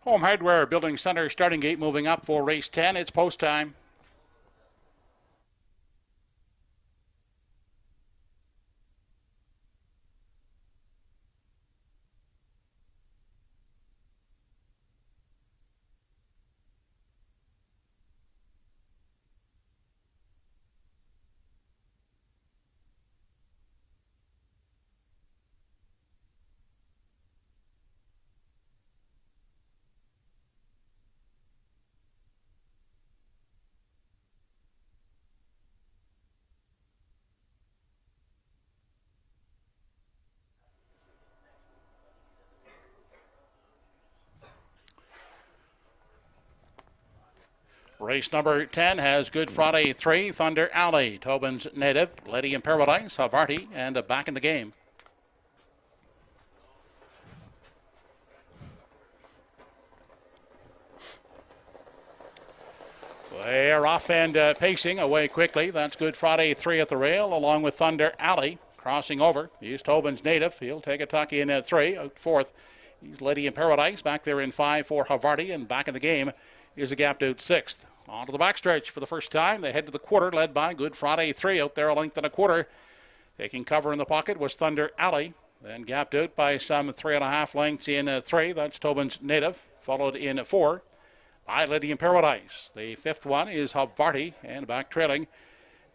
Speaker 1: Home Hardware Building Center starting gate moving up for race 10. It's post time. Race number 10 has Good Friday 3, Thunder Alley, Tobin's Native, Lady in Paradise, Havarti, and back in the game. They're off and pacing away quickly. That's Good Friday 3 at the rail, along with Thunder Alley. Crossing over is Tobin's Native. He'll take a tuck in 3, out 4th. He's Lady in Paradise, back there in 5 for Havarti, and back in the game is a gapped out 6th. Onto the backstretch for the first time. They head to the quarter, led by Good Friday 3 out there, a length and a quarter. Taking cover in the pocket was Thunder Alley. Then gapped out by some 3.5 lengths in 3. That's Tobin's Native. Followed in 4 by Lady in Paradise. The 5th one is Havarti, and back trailing.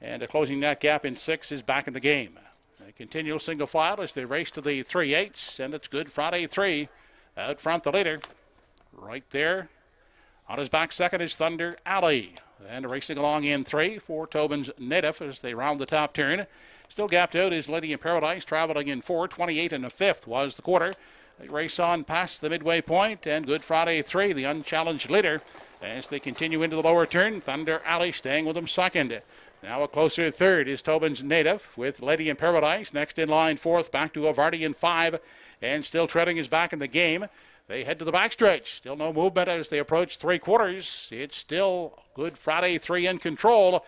Speaker 1: And closing that gap in 6 is back in the game. They continue single file as they race to the 3/8, and it's Good Friday 3 out front, the leader. Right there. On his back second is Thunder Alley. And racing along in 3 for Tobin's Native as they round the top turn. Still gapped out is Lady in Paradise, traveling in 4. 28 and a 5th was the quarter. They race on past the midway point, and Good Friday 3, the unchallenged leader, as they continue into the lower turn. Thunder Alley staying with them second. Now a closer third is Tobin's Native with Lady in Paradise. Next in line 4th, back to Havarti in 5, and still treading is back in the game. They head to the backstretch. Still no movement as they approach 3/4. It's still Good Friday 3 in control.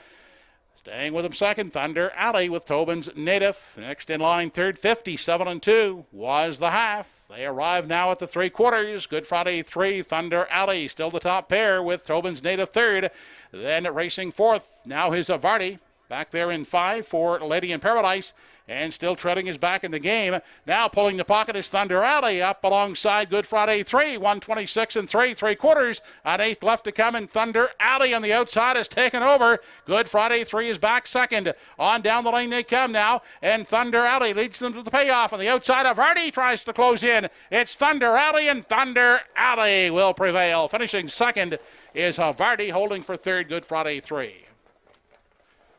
Speaker 1: Staying with them second, Thunder Alley with Tobin's Native. Next in line third, 57 and 2 was the half. They arrive now at the 3/4. Good Friday 3, Thunder Alley still the top pair with Tobin's Native third. Then racing 4th. Now his Havarti. Back there in 5 for Lady in Paradise. And still treading is back in the game. Now pulling the pocket is Thunder Alley up alongside Good Friday 3. 126 and 3/3. An 8th left to come, and Thunder Alley on the outside has taken over. Good Friday 3 is back second. On down the lane they come now, and Thunder Alley leads them to the payoff. On the outside of Hardy tries to close in. It's Thunder Alley, and Thunder Alley will prevail. Finishing second is Havarti, holding for third Good Friday 3.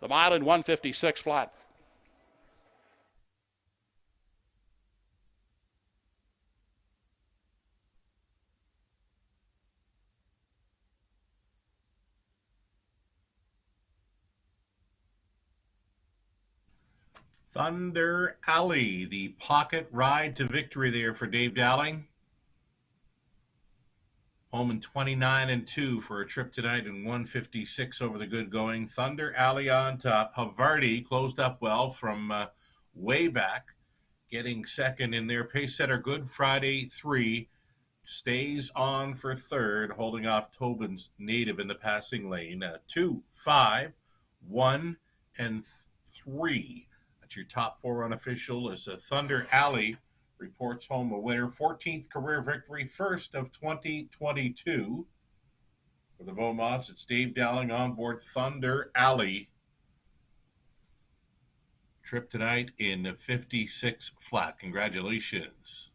Speaker 1: The mile in 156 flat.
Speaker 2: Thunder Alley, the pocket ride to victory there for Dave Dowling. Home in 29-2 for a trip tonight in 156 over the good going. Thunder Alley on top. Havarti closed up well from way back, getting second in there. Pace setter Good Friday 3 stays on for third, holding off Tobin's Native in the passing lane. 2, 5, 1, and 3. That's your top 4 unofficial as Thunder Alley reports home a winner. 14th career victory, first of 2022. For the Beaumonts, it's Dave Dowling on board Thunder Alley. Trip tonight in 56 flat. Congratulations.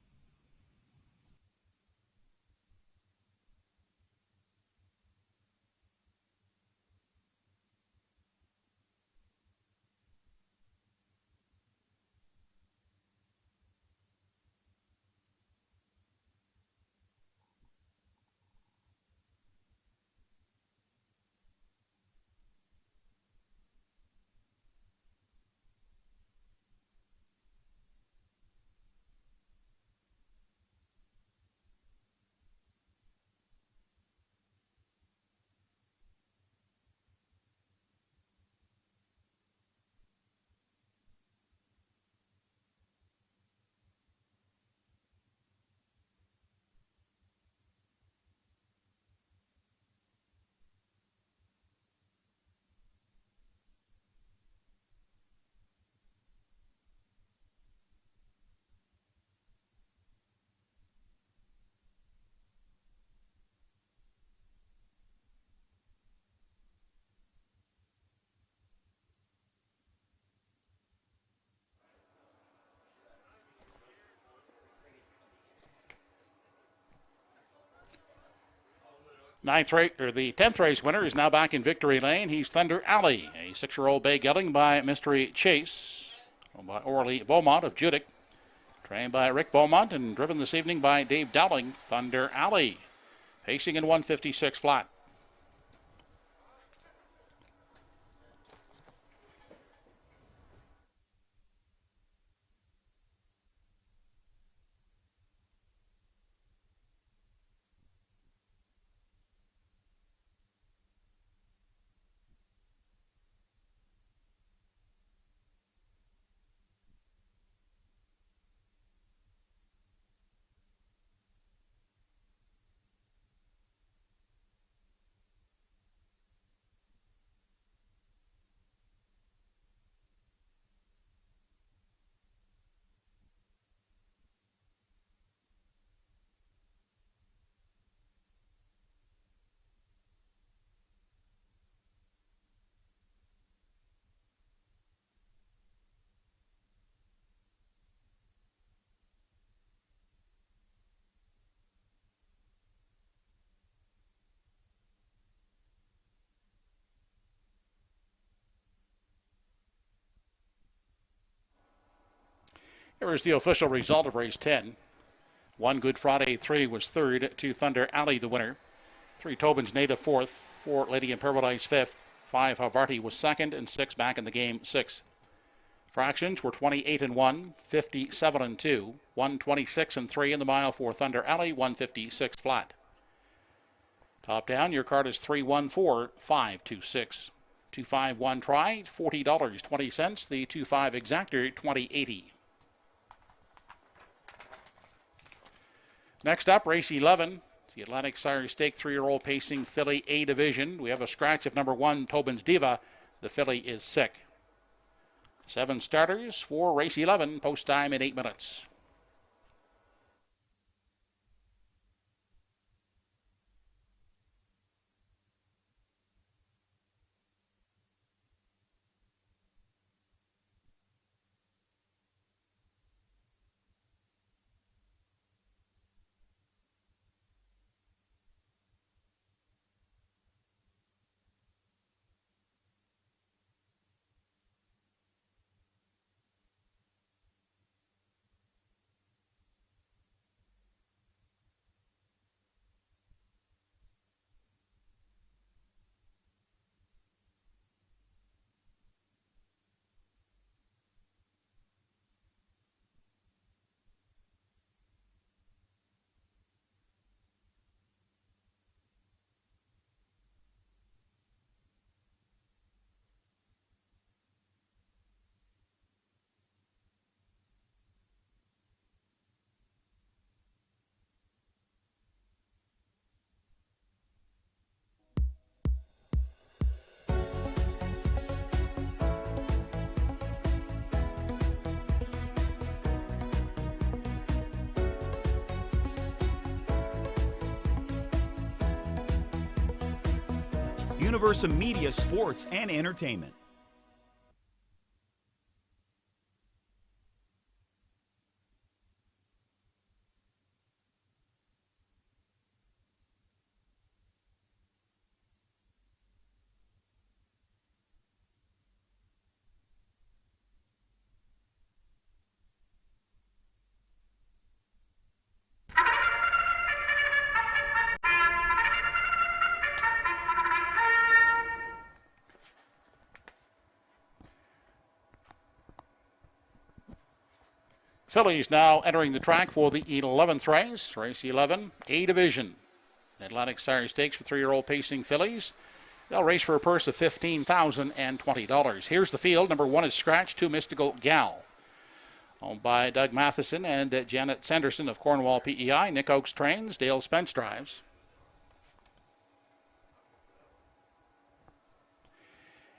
Speaker 1: The 10th race winner is now back in victory lane. He's Thunder Alley, a 6-year-old bay gelding by Mystery Chase, by Orly Beaumont of Judic, trained by Rick Beaumont and driven this evening by Dave Dowling. Thunder Alley, pacing in 156 flat. Here is the official result of race 10. 1 Good Friday 3 was third, 2 Thunder Alley the winner, 3 Tobin's Native fourth, 4 Lady in Paradise fifth, 5 Havarti was second, and 6 back in the game sixth. Fractions were 28-1, 57-2, 126-3 in the mile for Thunder Alley, 156 flat. Top down, your card is 314-526. 251 try, $40.20. The 25 exactor, $20.80. Next up, race 11. The Atlantic Sire Stake 3-year-old pacing filly A division. We have a scratch of number 1, Tobin's Diva. The filly is sick. 7 starters for race 11. Post time in 8 minutes.
Speaker 5: Universum Media Sports and Entertainment.
Speaker 1: Fillies now entering the track for the 11th race, race 11, A Division. Atlantic Sire Stakes for 3-year-old pacing fillies. They'll race for a purse of $15,020. Here's the field. Number 1 is Scratch, 2 Mystical Gal. Owned by Doug Matheson and Janet Sanderson of Cornwall PEI. Nick Oakes trains, Dale Spence drives.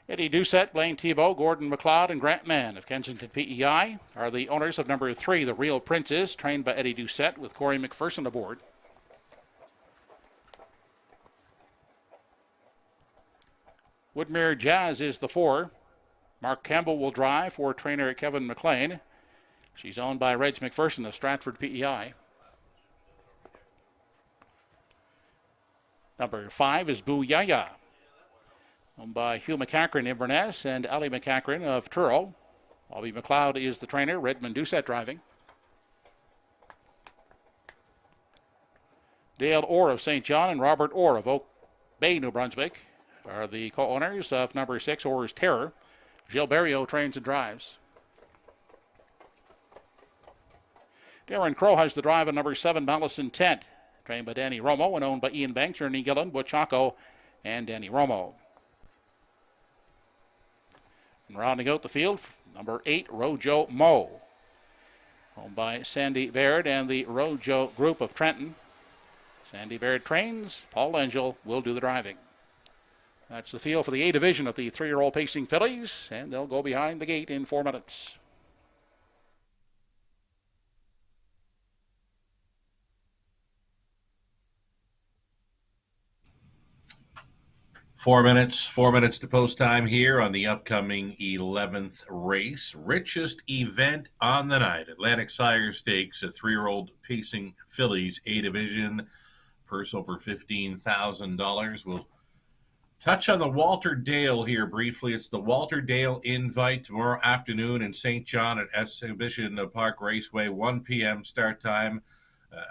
Speaker 1: Eddie Doucette, Blaine Thibault, Gordon McLeod, and Grant Mann of Kensington PEI are the owners of number 3, the Real Princess, trained by Eddie Doucette with Corey McPherson aboard. Woodmere Jazz is the 4. Mark Campbell will drive for trainer Kevin McLean. She's owned by Reg McPherson of Stratford PEI. Number 5 is Boo Yaya, owned by Hugh McCachran Inverness and Ali McCachran of Truro. Bobby McLeod is the trainer, Redmond Doucette driving. Dale Orr of St. John and Robert Orr of Oak Bay, New Brunswick are the co-owners of number 6, Orr's Terror. Gilles Berriot trains and drives. Darren Crow has the drive on number 7, Malice Intent, trained by Danny Romo and owned by Ian Banks, Ernie Gillen, Butch Hocko, and Danny Romo. And rounding out the field, number 8, Rojo Mo, owned by Sandy Baird and the Rojo Group of Trenton. Sandy Baird trains, Paul Angel will do the driving. That's the field for the A Division of the 3-year-old pacing fillies, and they'll go behind the gate in 4 minutes.
Speaker 2: Four minutes to post time here on the upcoming 11th race. Richest event on the night. Atlantic Sire Stakes, a 3-year-old pacing fillies, A Division, purse over $15,000. We'll touch on the Walter Dale here briefly. It's the Walter Dale Invite tomorrow afternoon in St. John at Exhibition Park Raceway, 1 p.m. start time.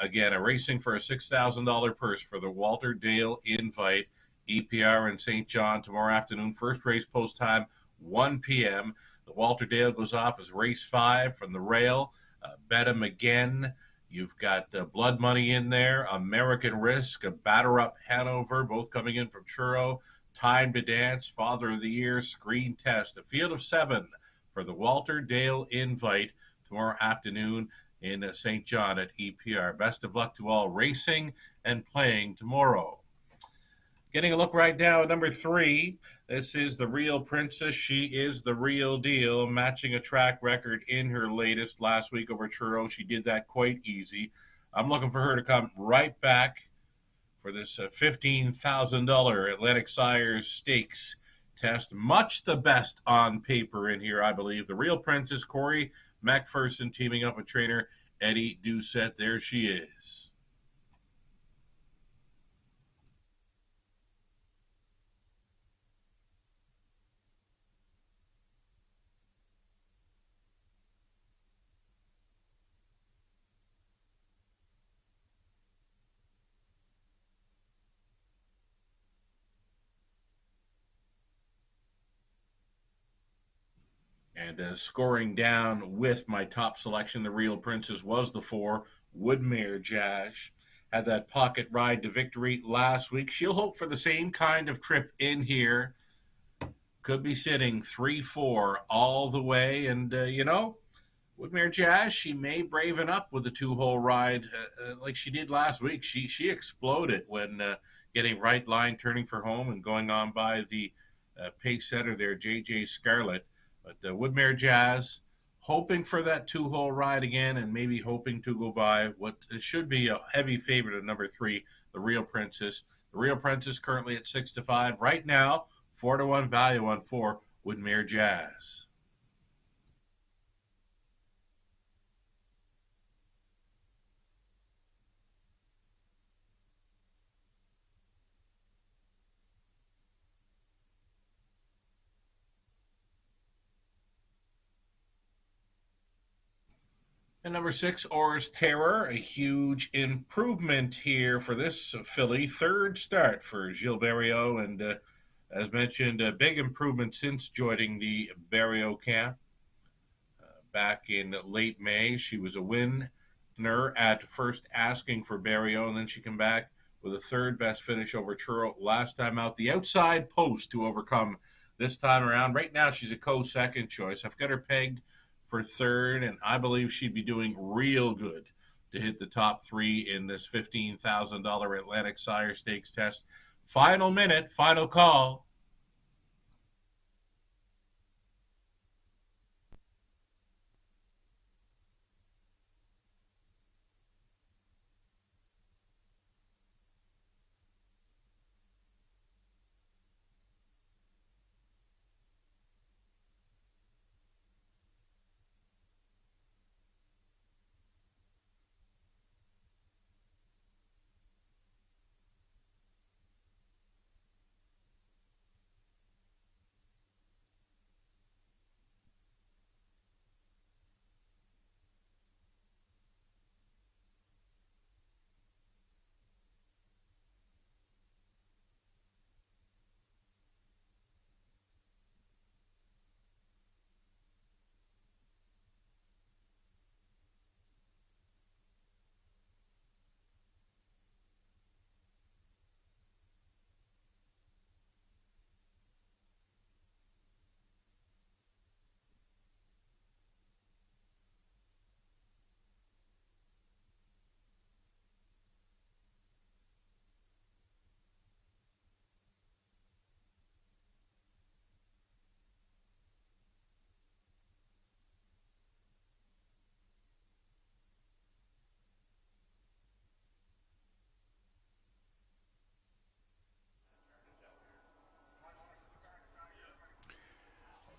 Speaker 2: Again, a racing for a $6,000 purse for the Walter Dale Invite. EPR in St. John tomorrow afternoon. First race post time, 1 p.m. The Walter Dale goes off as race 5 from the rail. Bet 'em again. You've got Blood Money in there, American Risk, a Batter Up Hanover, both coming in from Truro. Time to Dance, Father of the Year, Screen Test. A field of 7 for the Walter Dale Invite tomorrow afternoon in St. John at EPR. Best of luck to all racing and playing tomorrow. Getting a look right now at number 3. This is the Real Princess. She is the real deal, matching a track record in her latest last week over Truro. She did that quite easy. I'm looking for her to come right back for this $15,000 Atlantic Sire Stakes test. Much the best on paper in here, I believe. The Real Princess, Corey McPherson, teaming up with trainer Eddie Doucette. There she is. And scoring down with my top selection, the Real Princess, was the 4, Woodmere Jazz. Had that pocket ride to victory last week. She'll hope for the same kind of trip in here. Could be sitting 3-4 all the way. And, Woodmere Jazz, she may braven up with the 2-hole ride like she did last week. She exploded when getting right line, turning for home, and going on by the pace setter there, J.J. Scarlett. But Woodmere Jazz, hoping for that 2-hole ride again, and maybe hoping to go by what should be a heavy favorite of number 3, the Real Princess. The Real Princess currently at 6-5. Right now, 4-1 value on 4, Woodmere Jazz. And number 6, Orr's Terror, a huge improvement here for this filly. Third start for Gilles Barriot, and as mentioned, a big improvement since joining the Barriot camp. Back in late May, she was a winner at first asking for Barriot, and then she came back with a third best finish over Truro last time out. The outside post to overcome this time around. Right now, she's a co-second choice. I've got her pegged for third, and I believe she'd be doing real good to hit the top 3 in this $15,000 Atlantic Sire Stakes test. Final minute, final call.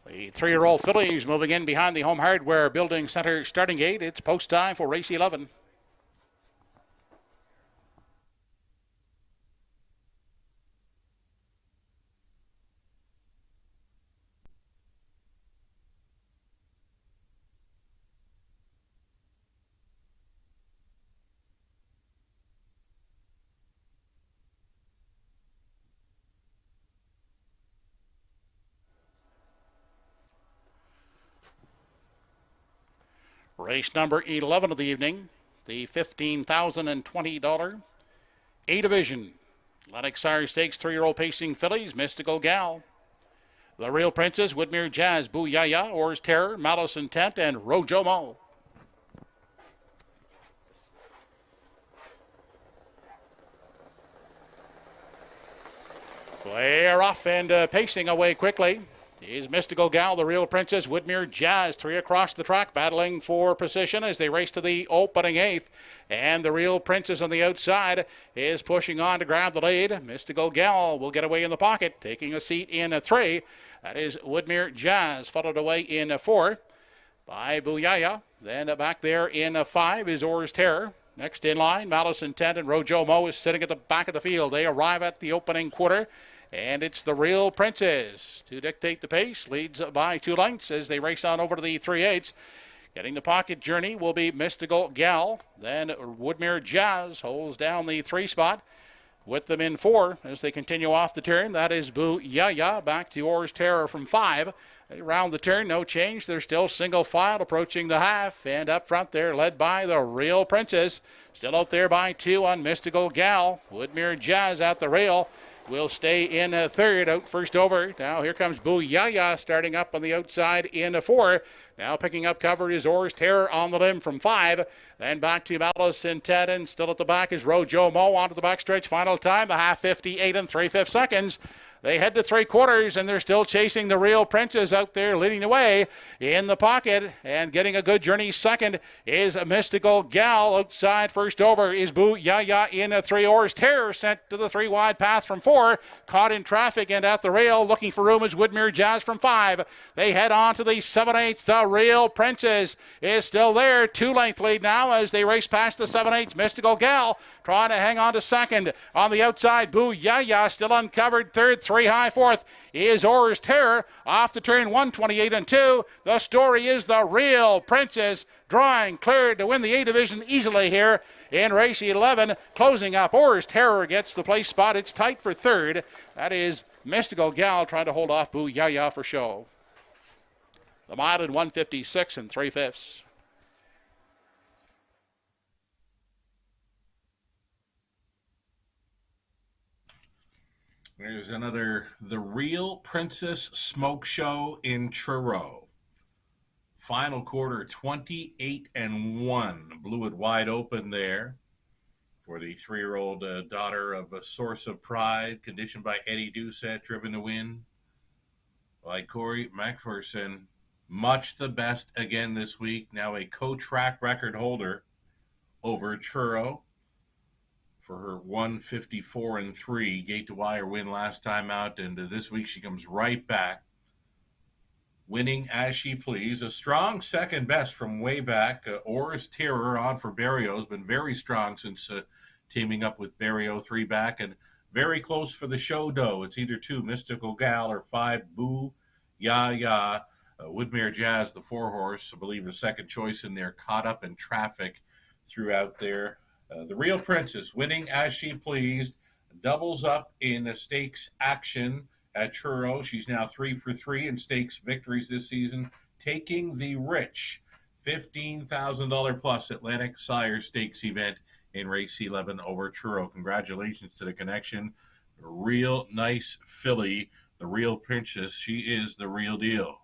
Speaker 1: The 3-year-old fillies moving in behind the Home Hardware Building Center starting gate. It's post time for race 11. Race number 11 of the evening, the $15,020 A division. Atlantic Sire Stakes 3-year-old pacing fillies, Mystical Gal. The Real Princess, Woodmere Jazz, Boo Yaya, Orr's Terror, Malice Intent, and Rojo Mo. They're off and pacing away quickly. Is Mystical Gal, the Real Princess, Woodmere Jazz, 3 across the track, battling for position as they race to the opening 8th. And the Real Princess on the outside is pushing on to grab the lead. Mystical Gal will get away in the pocket, taking a seat in 3. That is Woodmere Jazz, followed away in 4 by Booyaya. Then back there in 5 is Orr's Terror. Next in line, Malice Intent and Rojo Mo is sitting at the back of the field. They arrive at the opening quarter. And it's the Real Princess to dictate the pace. Leads by 2 lengths as they race on over to the 3/8. Getting the pocket journey will be Mystical Gal. Then Woodmere Jazz holds down the 3 spot. With them in 4 as they continue off the turn. That is Boo Yaya. Back to Orr's Terror from 5. They round the turn, no change. They're still single file approaching the half. And up front there, led by the Real Princess. Still out there by 2 on Mystical Gal. Woodmere Jazz at the rail. Will stay in 3rd, out first over. Now here comes Boo Yaya starting up on the outside in 4. Now picking up cover is Orr's Terror on the limb from 5. Then back to Malice Intent, and still at the back is Rojo Mo onto the backstretch. Final time, the half 58 and 3/5 seconds. They head to 3/4, and they're still chasing the Real Princess out there, leading the way in the pocket. And getting a good journey second is a Mystical Gal. Outside first over is Boo Yaya in a 3 Oars Terror, sent to the 3 wide path from 4. Caught in traffic and at the rail, looking for room is Woodmere Jazz from 5. They head on to the 7/8. The Real Princess is still there. 2-length lead now as they race past the 7/8. Mystical Gal trying to hang on to second. On the outside, Boo Yaya still uncovered third. 3 high fourth is Oars Terror. Off the turn, 128 and 2. The story is the Real Princess drawing clear to win the A division easily here in race 11. Closing up, Oars Terror gets the place spot. It's tight for third. That is Mystical Gal trying to hold off Boo Yaya for show. The mile in 156 and 3/5.
Speaker 2: There's another The Real Princess Smoke Show in Truro. Final quarter, 28 and 1. Blew it wide open there for the 3-year-old daughter of a Source of Pride, conditioned by Eddie Doucette, driven to win by Corey McPherson. Much the best again this week. Now a co-track record holder over Truro for her 154 and 3 gate to wire win last time out, and this week she comes right back, winning as she please. A strong second best from way back. Oars Terror on for Barrio has been very strong since teaming up with Barrio 3 back, and very close for the show dough. It's either 2 Mystical Gal or 5 Boo Ya. Woodmere Jazz, the 4-horse, I believe the second choice in there, caught up in traffic throughout there. The Real Princess winning as she pleased, doubles up in a stakes action at Truro. She's now 3 for 3 in stakes victories this season, taking the rich $15,000 plus Atlantic Sire Stakes event in race 11 over Truro. Congratulations to the connection. A real nice filly, the Real Princess. She is the real deal.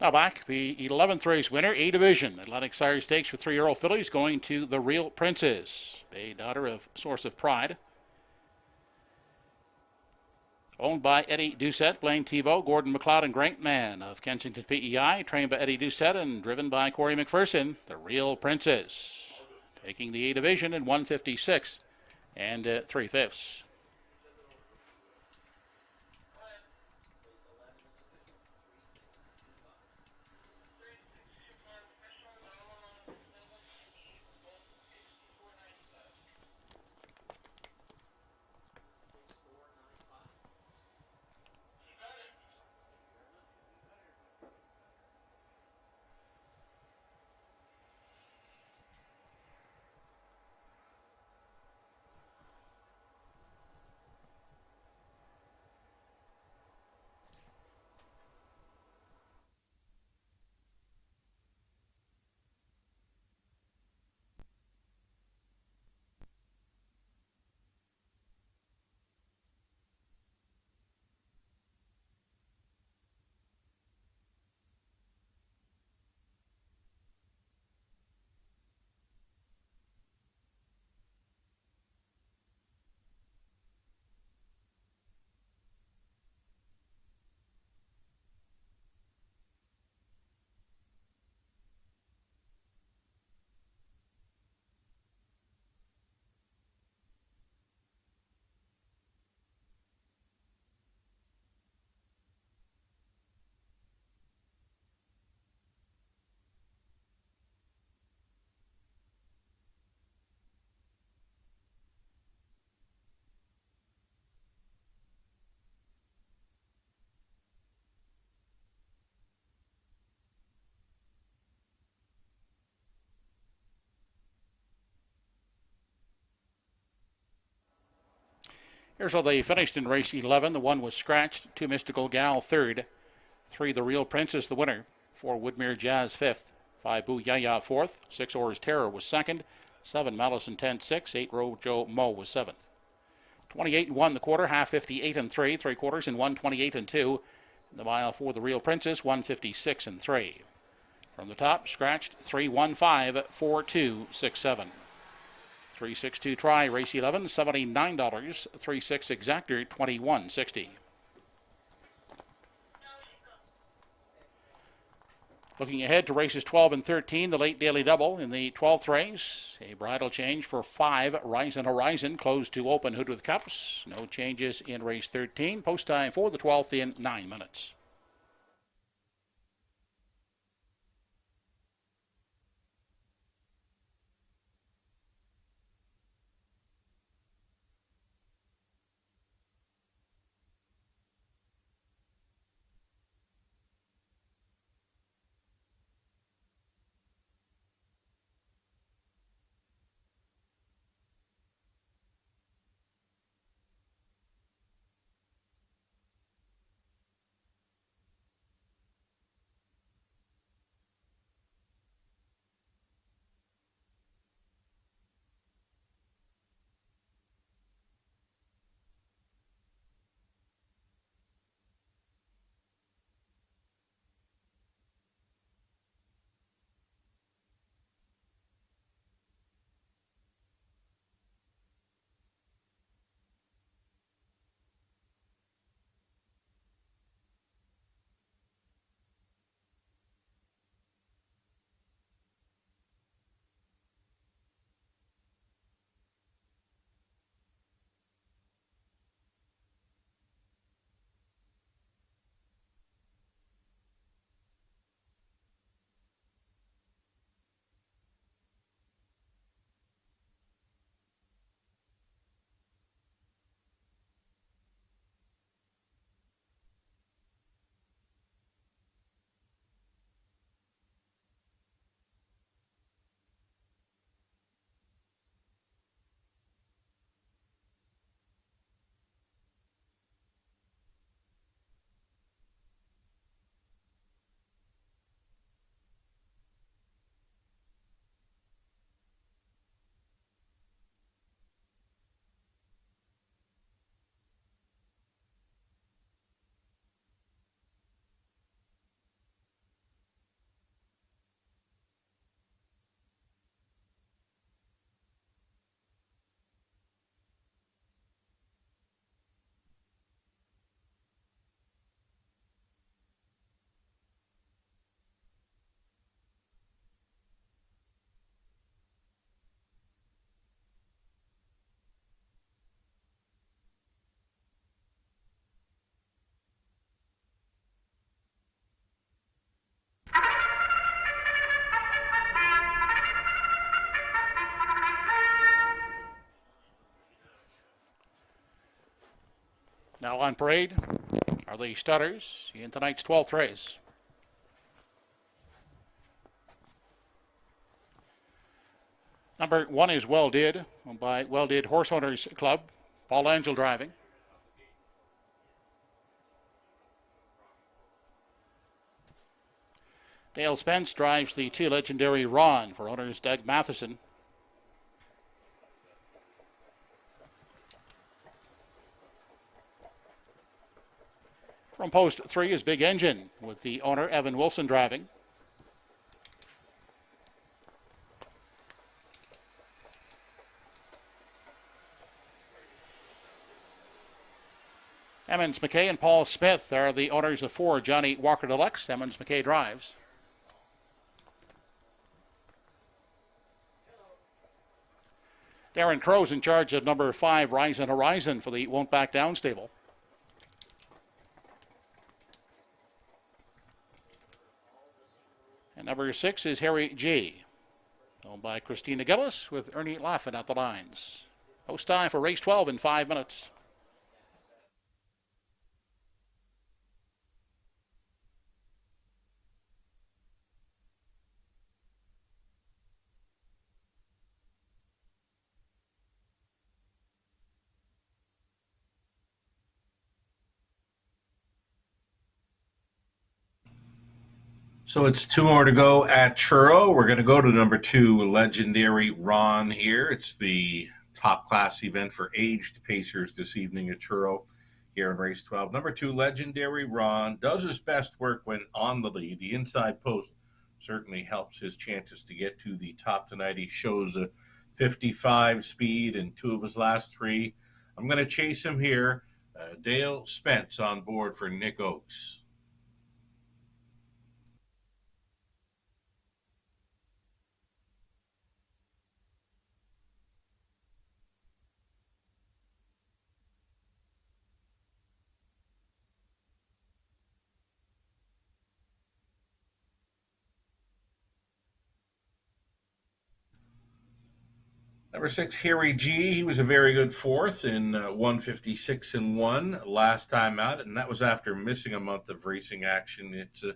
Speaker 1: Now back, the 11th race winner, A Division. Atlantic Sire Stakes for 3-year-old fillies going to the Real Princess, a daughter of Source of Pride. Owned by Eddie Doucette, Blaine Thibault, Gordon McLeod, and Grant Mann of Kensington PEI. Trained by Eddie Doucette and driven by Corey McPherson. The Real Princess taking the A Division in 156 and 3/5. Here's how they finished in race 11. The 1 was Scratched, 2 Mystical Gal third, 3 The Real Princess the winner, 4 Woodmere Jazz fifth, 5 Boo Yaya fourth, 6 Oars Terror was second, 7 Malice Intent 6, 8 Rojo Mo was seventh. 28 and 1 the quarter, half 58 and 3, 3 quarters and 1 28 and 2. The mile for The Real Princess 156 and 3. From the top, Scratched 315 4267. 362 try, race 11, $79. 36 exactor, $21.60. Looking ahead to races 12 and 13, the late daily double in the 12th race. A bridle change for 5, Rise and Horizon, closed to open Hood with Cups. No changes in race 13. Post time for the 12th in 9 minutes. Now on parade are the starters in tonight's 12th race. Number 1 is Well Did, by Well Did Horse Owners Club. Paul Angel driving. Dale Spence drives the 2 Legendary Ron for owners Doug Matheson. From post 3 is Big Engine with the owner Evan Wilson driving. Emmons McKay and Paul Smith are the owners of 4 Johnny Walker Deluxe. Emmons McKay drives. Darren Crow's in charge of number 5 Rise and Horizon for the Won't Back Down stable. And number 6 is Harry G, owned by Christina Gillis with Ernie Laffin at the lines. Post time for race 12 in 5 minutes.
Speaker 2: So it's 2 more to go at Truro. We're going to go to number 2, Legendary Ron here. It's the top class event for aged pacers this evening at Truro here in race 12. Number 2, Legendary Ron, does his best work when on the lead. The inside post certainly helps his chances to get to the top tonight. He shows a 55 speed in 2 of his last 3. I'm going to chase him here. Dale Spence on board for Nick Oakes. Number 6, Harry G. He was a very good fourth in 156 and 1 last time out, and that was after missing a month of racing action. It's a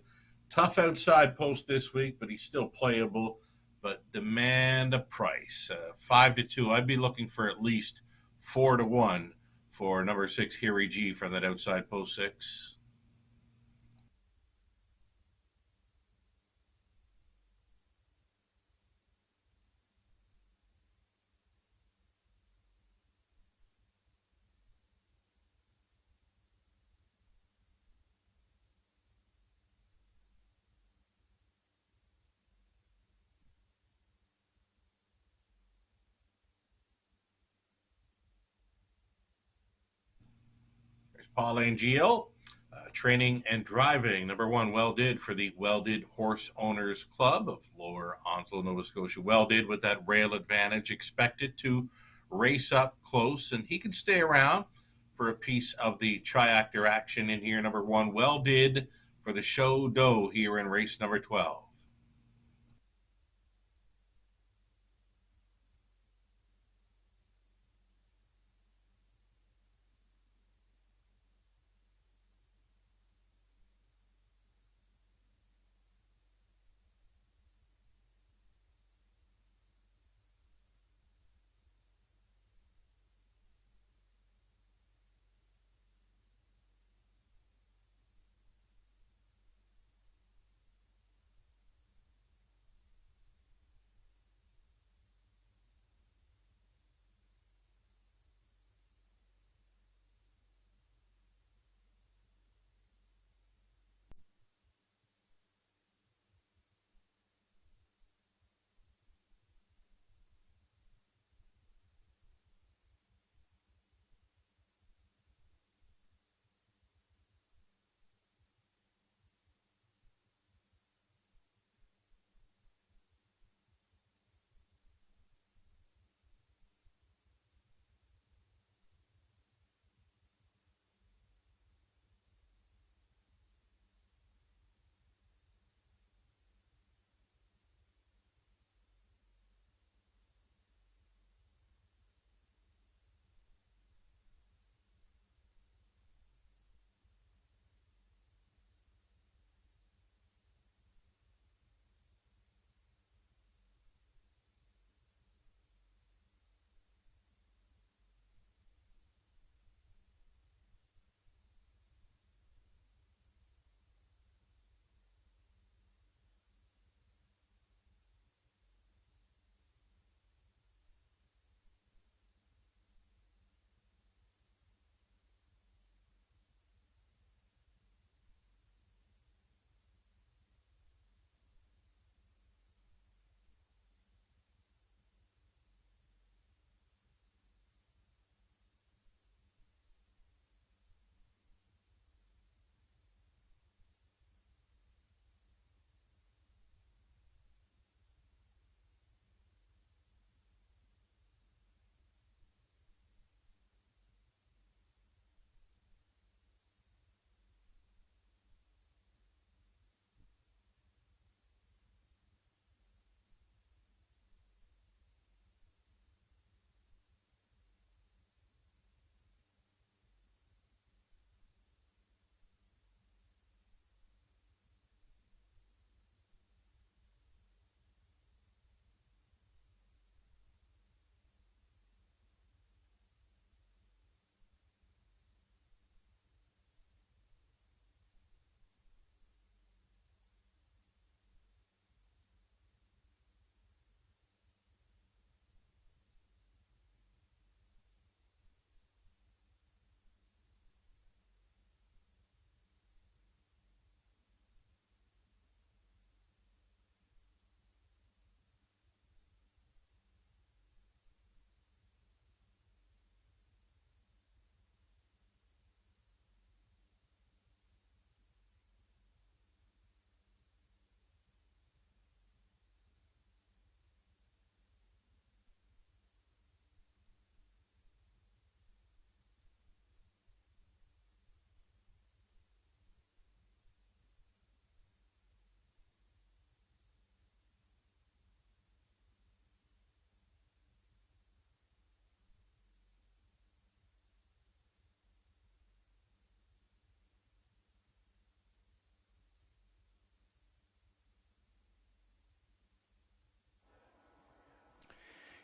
Speaker 2: tough outside post this week, but he's still playable. But demand a price 5-2. I'd be looking for at least 4-1 for number 6, Harry G. from that outside post 6. There's Paul Angiel. Training and driving. Number 1, Well Did for the Well Did Horse Owners Club of Lower Onslow, Nova Scotia. Well Did with that rail advantage, expected to race up close, and he can stay around for a piece of the triactor action in here. Number 1, Well Did for the Show Doe here in race number 12.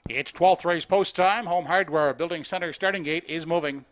Speaker 1: It's 12th race post time. Home Hardware Building Center starting gate is moving.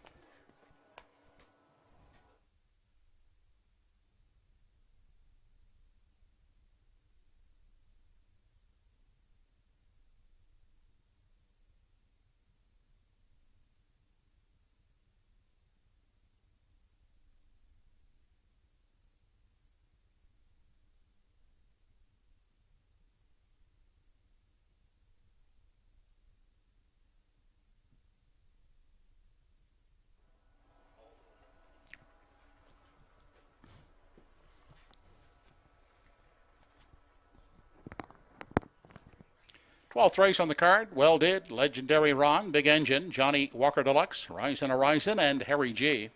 Speaker 1: Twelfth race on the card. Well Did, Legendary Ron, Big Engine, Johnny Walker Deluxe, Ryzen Horizon, and Harry G.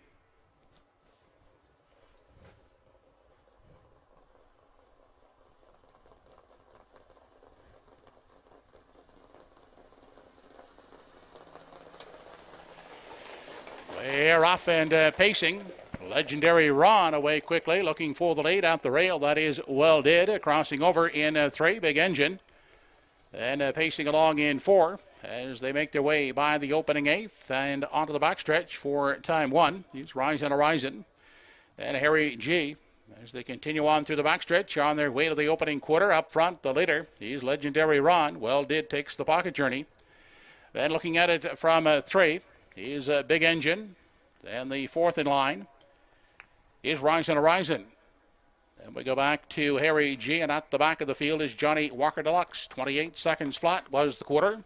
Speaker 1: They're off and pacing. Legendary Ron away quickly, looking for the lead out the rail. That is Well Did, crossing over in 3, Big Engine. And pacing along in 4 as they make their way by the opening 8th and onto the backstretch for time 1. He's Ryzen Horizon and Harry G. As they continue on through the backstretch on their way to the opening quarter. Up front, the leader, he's Legendary Ron. Well Did takes the pocket journey. Then looking at it from 3, he's Big Engine. And the 4th in line is Ryzen Horizon. And we go back to Harry G, and at the back of the field is Johnny Walker Deluxe. 28 seconds flat was the quarter.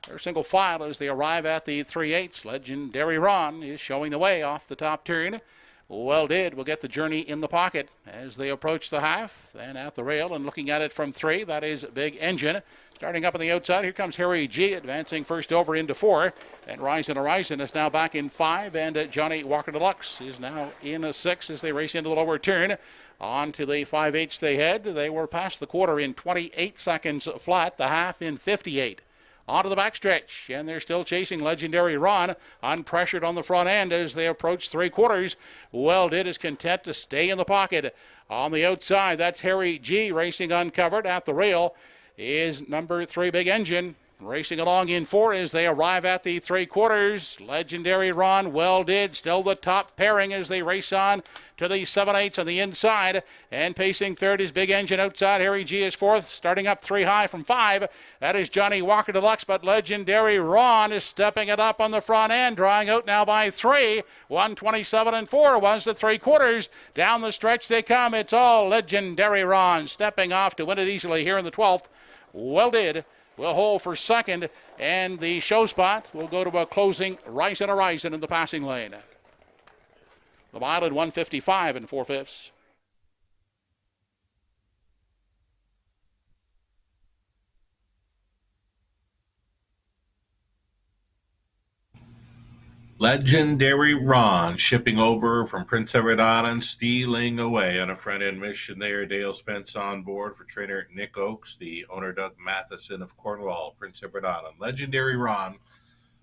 Speaker 1: They're single file as they arrive at the 3/8. Legendary Ron is showing the way off the top turn. Well Did will get the journey in the pocket as they approach the half. And at the rail and looking at it from 3, that is Big Engine. Starting up on the outside, here comes Harry G, advancing first over into 4. And Ryzen Horizon is now back in 5, and Johnny Walker Deluxe is now in 6 as they race into the lower turn. On to the 5/8 they head. They were past the quarter in 28 seconds flat, the half in 58. Onto the backstretch, and they're still chasing Legendary Ron, unpressured on the front end as they approach 3/4. Well Did is content to stay in the pocket. On the outside, that's Harry G racing uncovered. At the rail is number 3, Big Engine. Racing along in 4 as they arrive at the 3/4. Legendary Ron, Well Did, still the top pairing as they race on to the 7/8 on the inside. And pacing 3rd is Big Engine outside. Harry G is 4th, starting up 3 high from 5. That is Johnny Walker Deluxe, but Legendary Ron is stepping it up on the front end, drawing out now by 3. 1:27.4 was the 3/4. Down the stretch they come. It's all Legendary Ron stepping off to win it easily here in the 12th. Well Did will hold for 2nd, and the show spot will go to a closing Ryzen Horizon in the passing lane. The mile at 1:55 and 4/5.
Speaker 2: Legendary Ron shipping over from Prince Edward Island, stealing away on a front-end mission there. Dale Spence on board for trainer Nick Oakes, the owner Doug Matheson of Cornwall, Prince Edward Island. Legendary Ron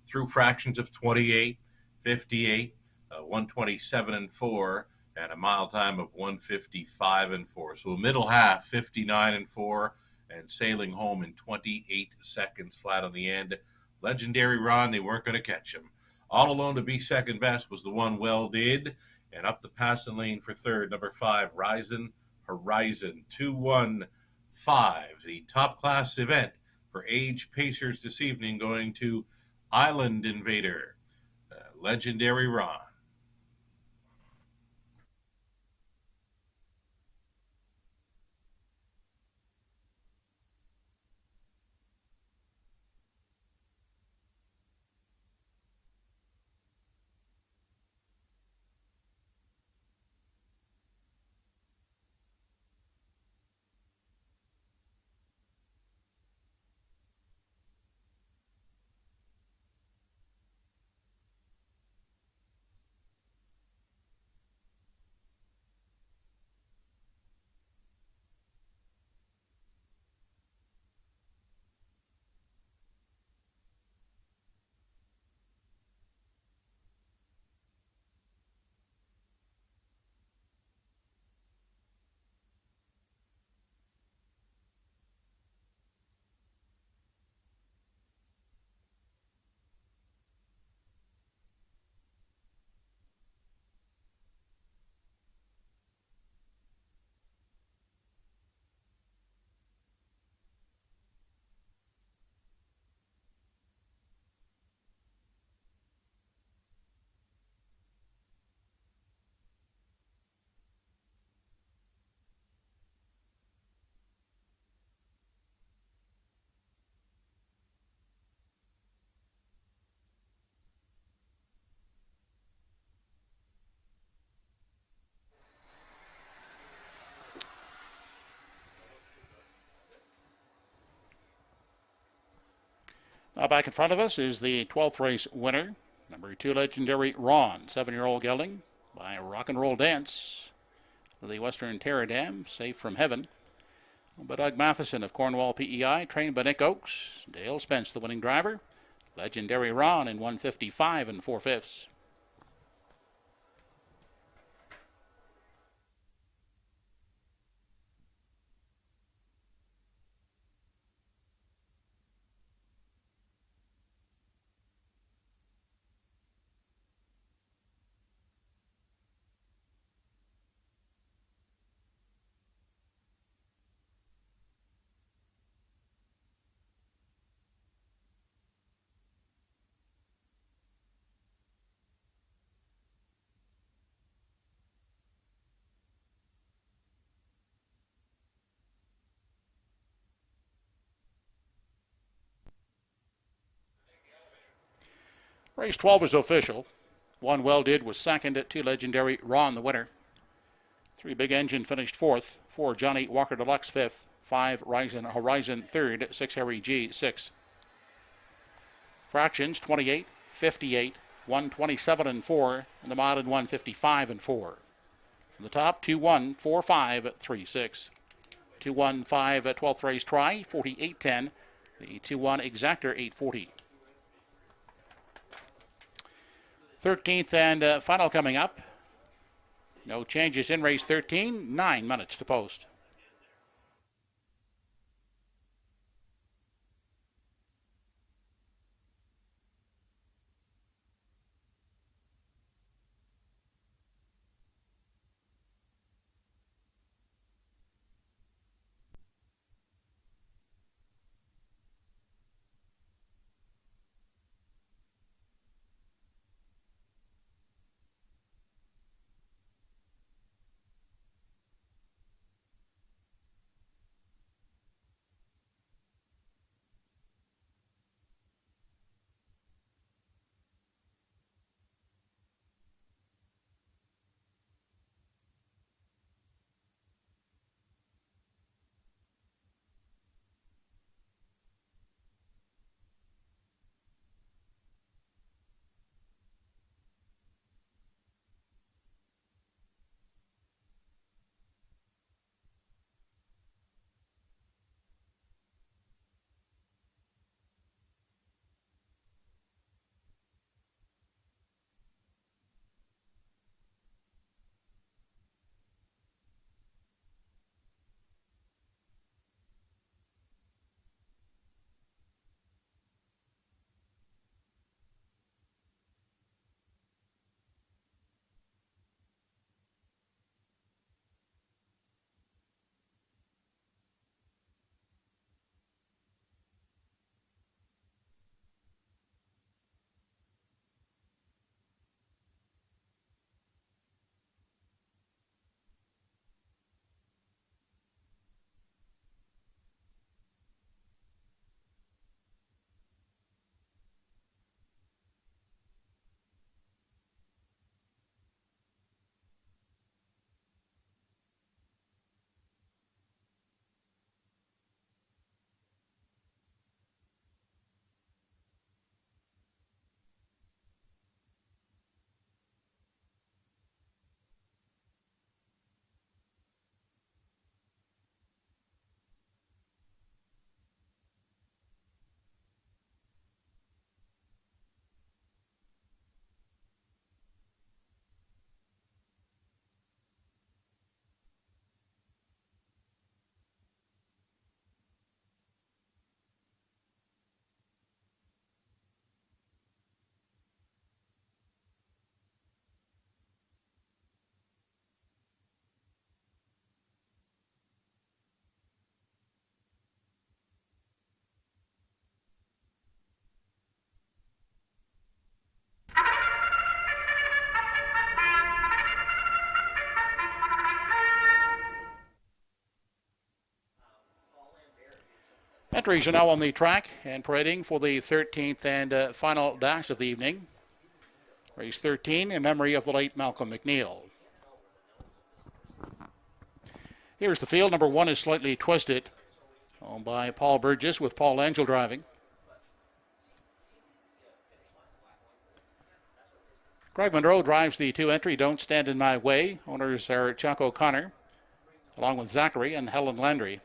Speaker 2: through fractions of 28, 58, 1:27.4, and a mile time of 1:55.4. So a middle half, 59.4, and sailing home in 28 seconds flat on the end. Legendary Ron, they weren't going to catch him. All alone to be second best was the one Well Did. And up the passing lane for 3rd, number 5, Ryzen Horizon. 2-1-5. The top class event for age pacers this evening going to Island Invader, Legendary Ron.
Speaker 1: Now back in front of us is the 12th race winner, number 2 Legendary Ron, 7-year-old gelding by Rock and Roll Dance. The Western Terradam, safe from heaven. But Doug Matheson of Cornwall PEI, trained by Nick Oakes. Dale Spence, the winning driver. Legendary Ron in 155 4/5. Race 12 is official. 1 Well Did was second at 2 Legendary Ron, the winner. 3 Big Engine finished 4th. 4 Johnny Walker Deluxe 5th. 5 Horizon 3rd. 6 Harry G 6th. Fractions 28, 58, 127 4, and the mod in 155 4. From the top, 2-1, 4-5, 3-6. 2-1-5 at 12th race try, 48-10. The 2-1 exactor, 840. 13th and final coming up. No changes in race 13. 9 minutes to post. Entries are now on the track and parading for the 13th and final dash of the evening. Race 13 in memory of the late Malcolm McNeil. Here's the field. Number 1 is Slightly Twisted, owned by Paul Burgess with Paul Angel driving. Greg Monroe drives the 2 entry, Don't Stand in My Way. Owners are Chuck O'Connor, along with Zachary and Helen Landry.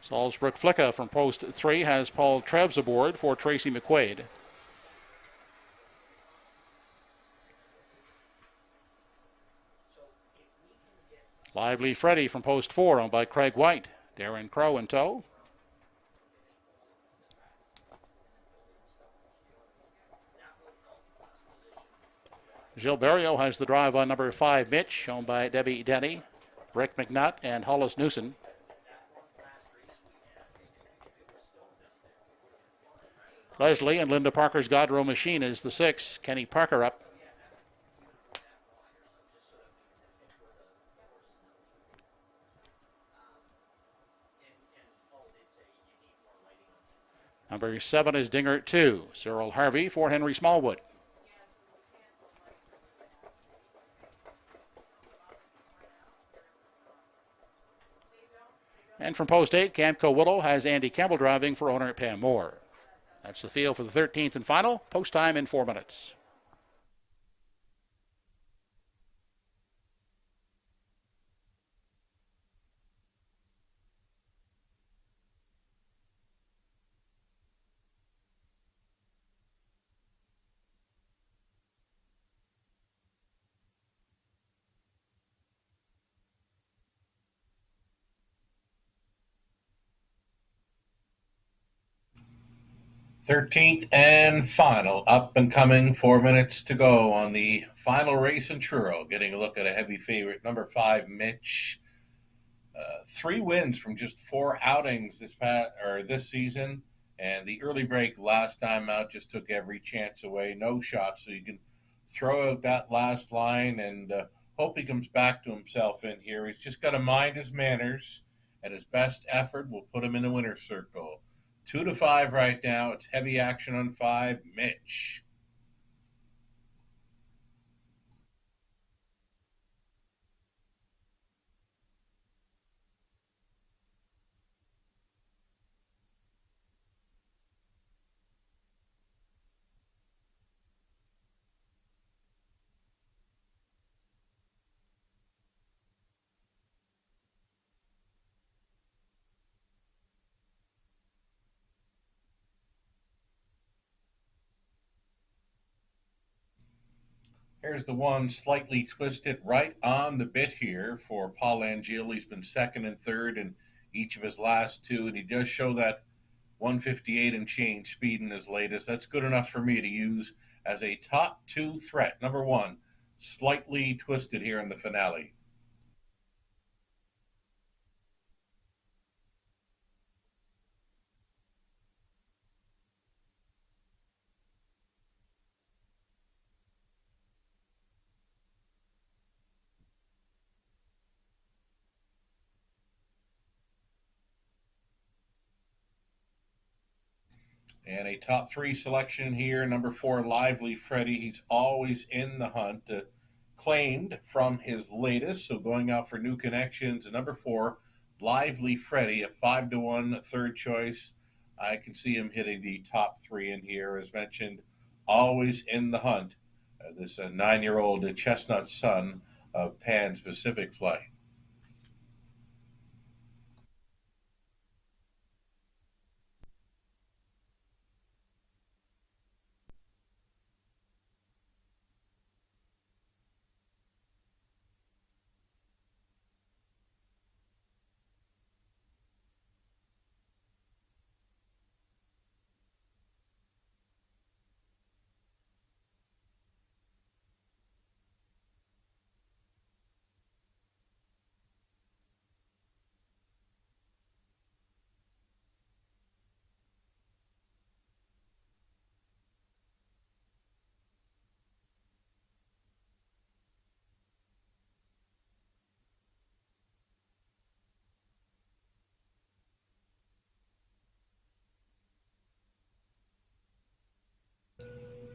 Speaker 1: Salzbrook Flicka from post 3 has Paul Treves aboard for Tracy McQuaid. Lively Freddy from post 4, owned by Craig White. Darren Crow in tow. Gilberto has the drive on number 5, Mitch, owned by Debbie Denny, Rick McNutt, and Hollis Newson. Leslie and Linda Parker's Godrow Machine is the 6. Kenny Parker up. Number 7 is Dinger 2. Cyril Harvey for Henry Smallwood. And from post 8, Camco Willow has Andy Campbell driving for owner Pam Moore. That's the field for the 13th and final. Post time in 4 minutes.
Speaker 2: Thirteenth and final, up and coming, 4 minutes to go on the final race in Truro. Getting a look at a heavy favorite, number 5, Mitch. 3 wins from just 4 outings this season, and the early break last time out just took every chance away. No shots, so you can throw out that last line and hope he comes back to himself in here. He's just got to mind his manners, and his best effort will put him in the winner's circle. 2 to 5 right now. It's heavy action on 5, Mitch. Here's the one slightly twisted right on the bit here for Paul Angiel. He's been second and third in each of his last 2, and he does show that 158 and change speed in his latest. That's good enough for me to use as a top 2 threat. Number 1, slightly twisted here in the finale. And a top 3 selection here, number 4, Lively Freddy. He's always in the hunt, claimed from his latest. So going out for new connections. Number 4, Lively Freddy, a 5-1 third choice. I can see him hitting the top 3 in here. As mentioned, always in the hunt. This 9-year-old chestnut son of Pan's Pacific Flight.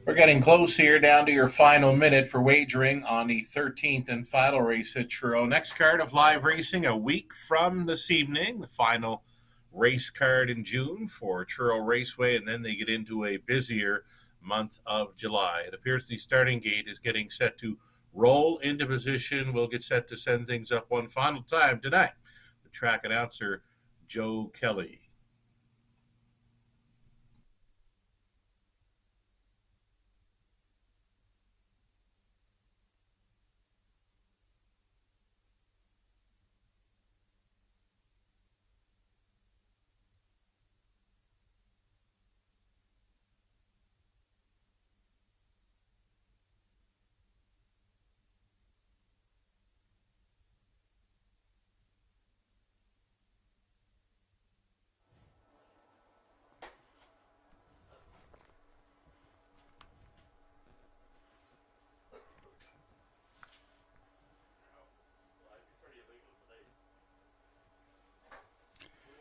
Speaker 2: We're getting close here, down to your final minute for wagering on the 13th and final race at Truro. Next card of live racing a week from this evening, the final race card in June for Truro Raceway, and then they get into a busier month of July. It appears the starting gate is getting set to roll into position. We'll get set to send things up one final time tonight. The track announcer, Joe Kelly.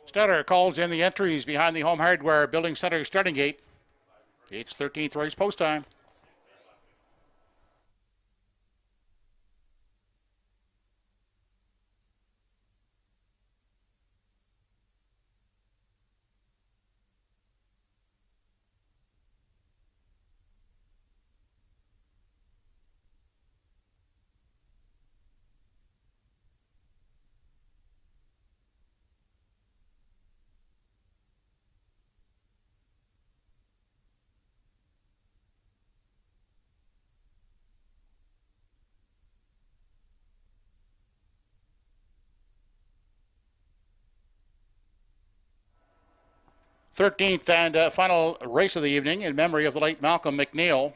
Speaker 1: Stutter calls in the entries behind the Home Hardware Building Center starting gate. It's 13th race post time. '13th and final race of the evening in memory of the late Malcolm McNeil.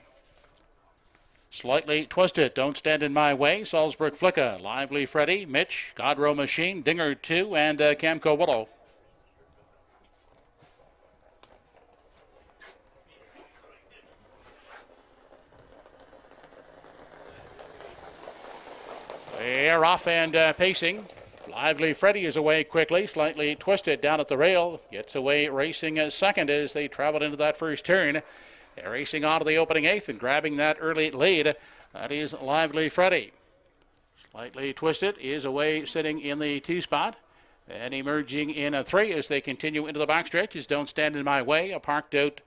Speaker 1: Slightly Twisted, Don't Stand in My Way, Salzburg Flicka, Lively Freddy, Mitch, Godrow Machine, Dinger 2, and Camco Willow. They're off and pacing. Lively Freddy is away quickly, Slightly Twisted down at the rail, gets away racing second as they travel into that first turn. They're racing on to the opening eighth and grabbing that early lead. That is Lively Freddy. Slightly Twisted is away sitting in the 2 spot. And emerging in a 3 as they continue into the backstretch is Don't Stand in My Way. A parked out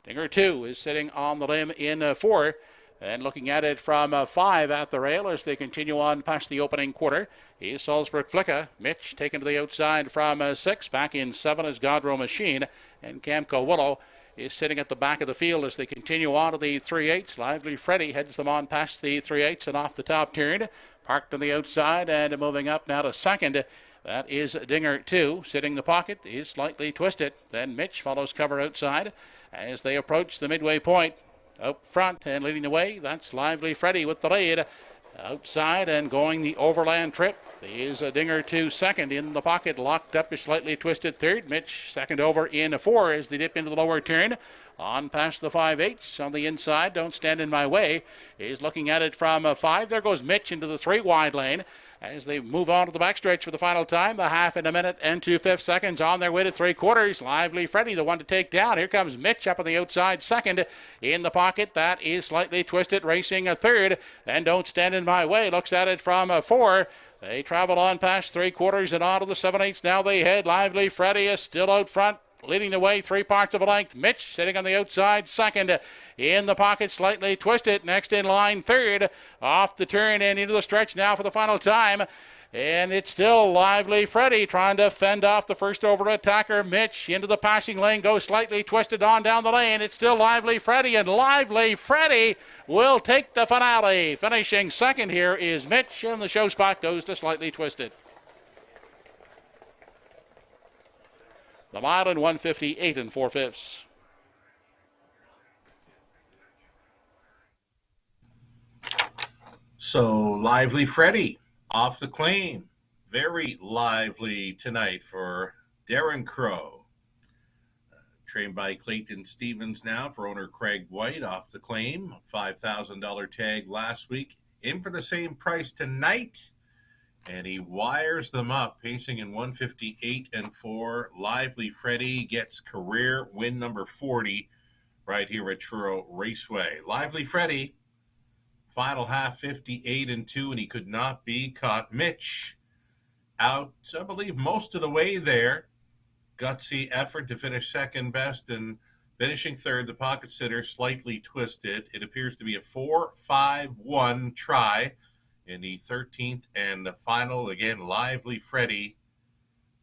Speaker 1: Dinger 2 is sitting on the limb in 4. And looking at it from 5 at the rail as they continue on past the opening quarter is Salzburg Flicka. Mitch taken to the outside from 6. Back in 7 is Godrow Machine. And Camco Willow is sitting at the back of the field as they continue on to the 3/8. Lively Freddy heads them on past the 3/8 and off the top turn. Parked on the outside and moving up now to second. That is Dinger 2. Sitting the pocket is Slightly Twisted. Then Mitch follows cover outside as they approach the midway point. Up front and leading the way, that's Lively Freddy with the lead. Outside and going the overland trip is Dinger 2 second. In the pocket, locked up is Slightly Twisted third. Mitch second over in 4 as they dip into the lower turn. On past the 5/8 on the inside, Don't Stand in My Way is looking at it from 5. There goes Mitch into the 3 wide lane as they move on to the backstretch for the final time. A half in a minute and 2/5 seconds on their way to 3/4. Lively Freddy, the one to take down. Here comes Mitch up on the outside second. In the pocket, that is Slightly Twisted racing a third. And Don't Stand in My Way looks at it from 4. They travel on past 3/4 and on to the 7/8. Now they head. Lively Freddy is still out front, leading the way 3 parts of a length. Mitch sitting on the outside second. In the pocket, Slightly Twisted. Next in line, third. Off the turn and into the stretch now for the final time. And it's still Lively Freddy trying to fend off the first over attacker, Mitch. Into the passing lane goes Slightly Twisted on down the lane. It's still Lively Freddy, and Lively Freddy will take the finale. Finishing second here is Mitch, and the show spot goes to Slightly Twisted. The mile in 1:58 4/5.
Speaker 2: So Lively Freddy off the claim. Very lively tonight for Darren Crow. Trained by Clayton Stevens now for owner Craig White off the claim. $5,000 tag last week. In for the same price tonight. And he wires them up, pacing in 1:58 4. Lively Freddy gets career win number 40 right here at Truro Raceway. Lively Freddy, final half 58 2, and he could not be caught. Mitch out, I believe, most of the way there. gutsy effort to finish second best, and finishing third, the pocket sitter slightly twisted. It appears to be a 4-5-1 try in the 13th and the final. Again, Lively Freddy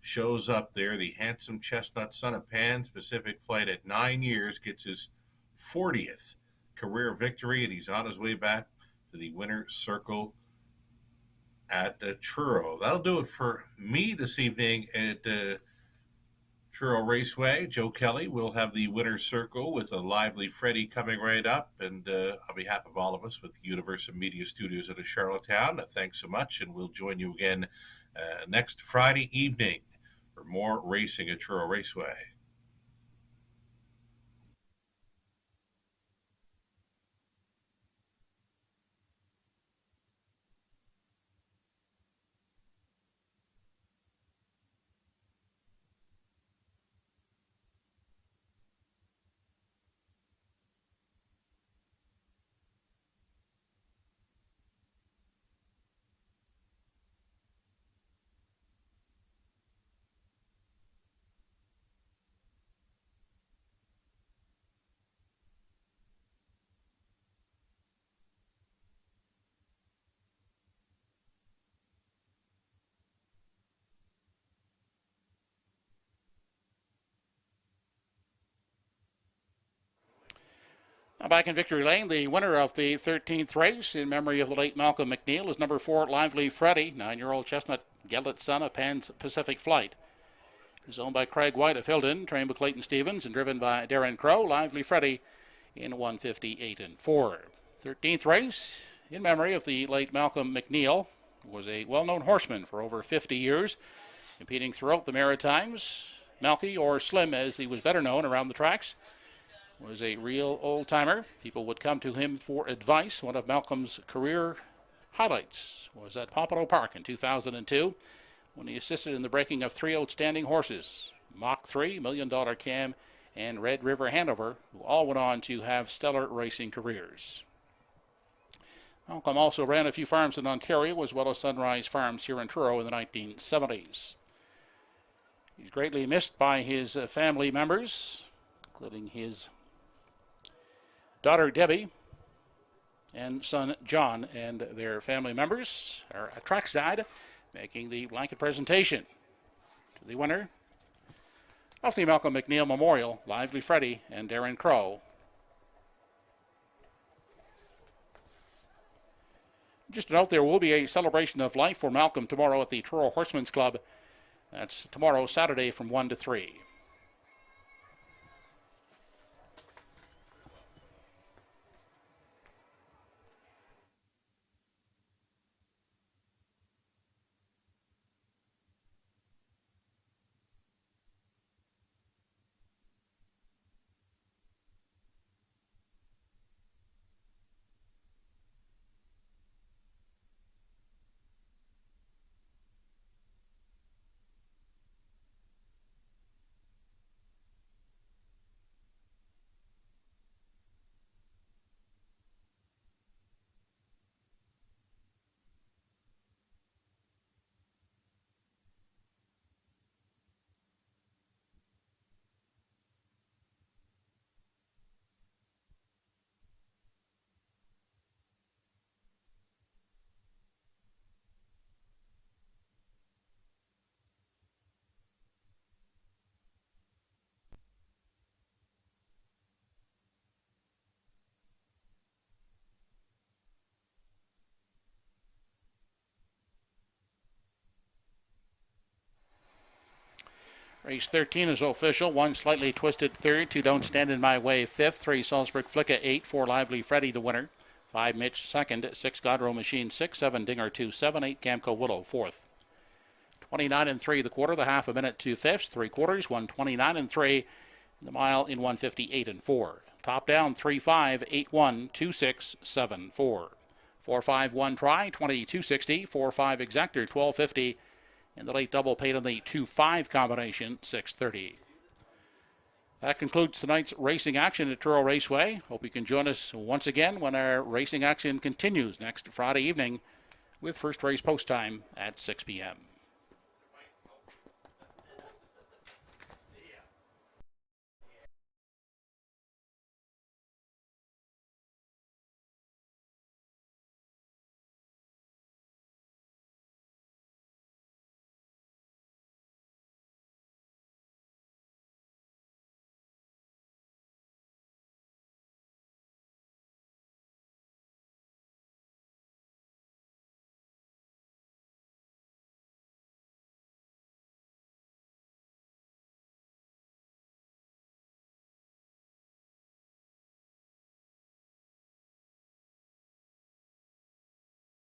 Speaker 2: shows up there. The handsome chestnut son of Pan Pacific Flight at 9 years gets his 40th career victory, and he's on his way back to the winner's circle at Truro. That'll do it for me this evening at Truro Raceway. Joe Kelly will have the winner's circle with a Lively Freddy coming right up. And on behalf of all of us with the Universal Media Studios out of Charlottetown, thanks so much. And we'll join you again next Friday evening for more racing at Truro Raceway.
Speaker 1: Now back in Victory Lane, the winner of the 13th race in memory of the late Malcolm McNeil is number 4, Lively Freddy, 9-year-old chestnut gelded son of Pan's Pacific Flight. It's owned by Craig White of Hilden, trained by Clayton Stevens, and driven by Darren Crow. Lively Freddy in 1:58.4. 13th race in memory of the late Malcolm McNeil, who was a well-known horseman for over 50 years, competing throughout the Maritimes. Malky, or Slim as he was better known around the tracks, was a real old-timer. People would come to him for advice. One of Malcolm's career highlights was at Pompano Park in 2002 when he assisted in the breaking of 3 outstanding horses, Mach 3, $1 Million Cam, and Red River Hanover, who all went on to have stellar racing careers. Malcolm also ran a few farms in Ontario as well as Sunrise Farms here in Truro in the 1970s. He's greatly missed by his family members, including his daughter Debbie and son John, and their family members are at trackside making the blanket presentation to the winner of the Malcolm McNeil Memorial, Lively Freddy and Darren Crow. Just a note, there will be a celebration of life for Malcolm tomorrow at the Truro Horsemen's Club. That's tomorrow, Saturday, from 1 to 3. Race 13 is official. 1 Slightly Twisted third, 2 Don't Stand in My Way fifth, 3 Salzburg Flicka 8, 4 Lively Freddy the winner, 5 Mitch second, 6 Godrow Machine 6, 7 Dinger 2, 7, 8 Camco Willow fourth. 29 3 the quarter, the half a minute 2 fifths, 3 quarters, 129 3, the mile in 1:58.4. Top down 3-5, 8-1, 2-6, 7-4. 4-5-1 try, 22.60, 4-5 exactor, 12.50. And the late double paid on the 2-5 combination, 6.30. That concludes tonight's racing action at Truro Raceway. Hope you can join us once again when our racing action continues next Friday evening with first race post time at 6 p.m.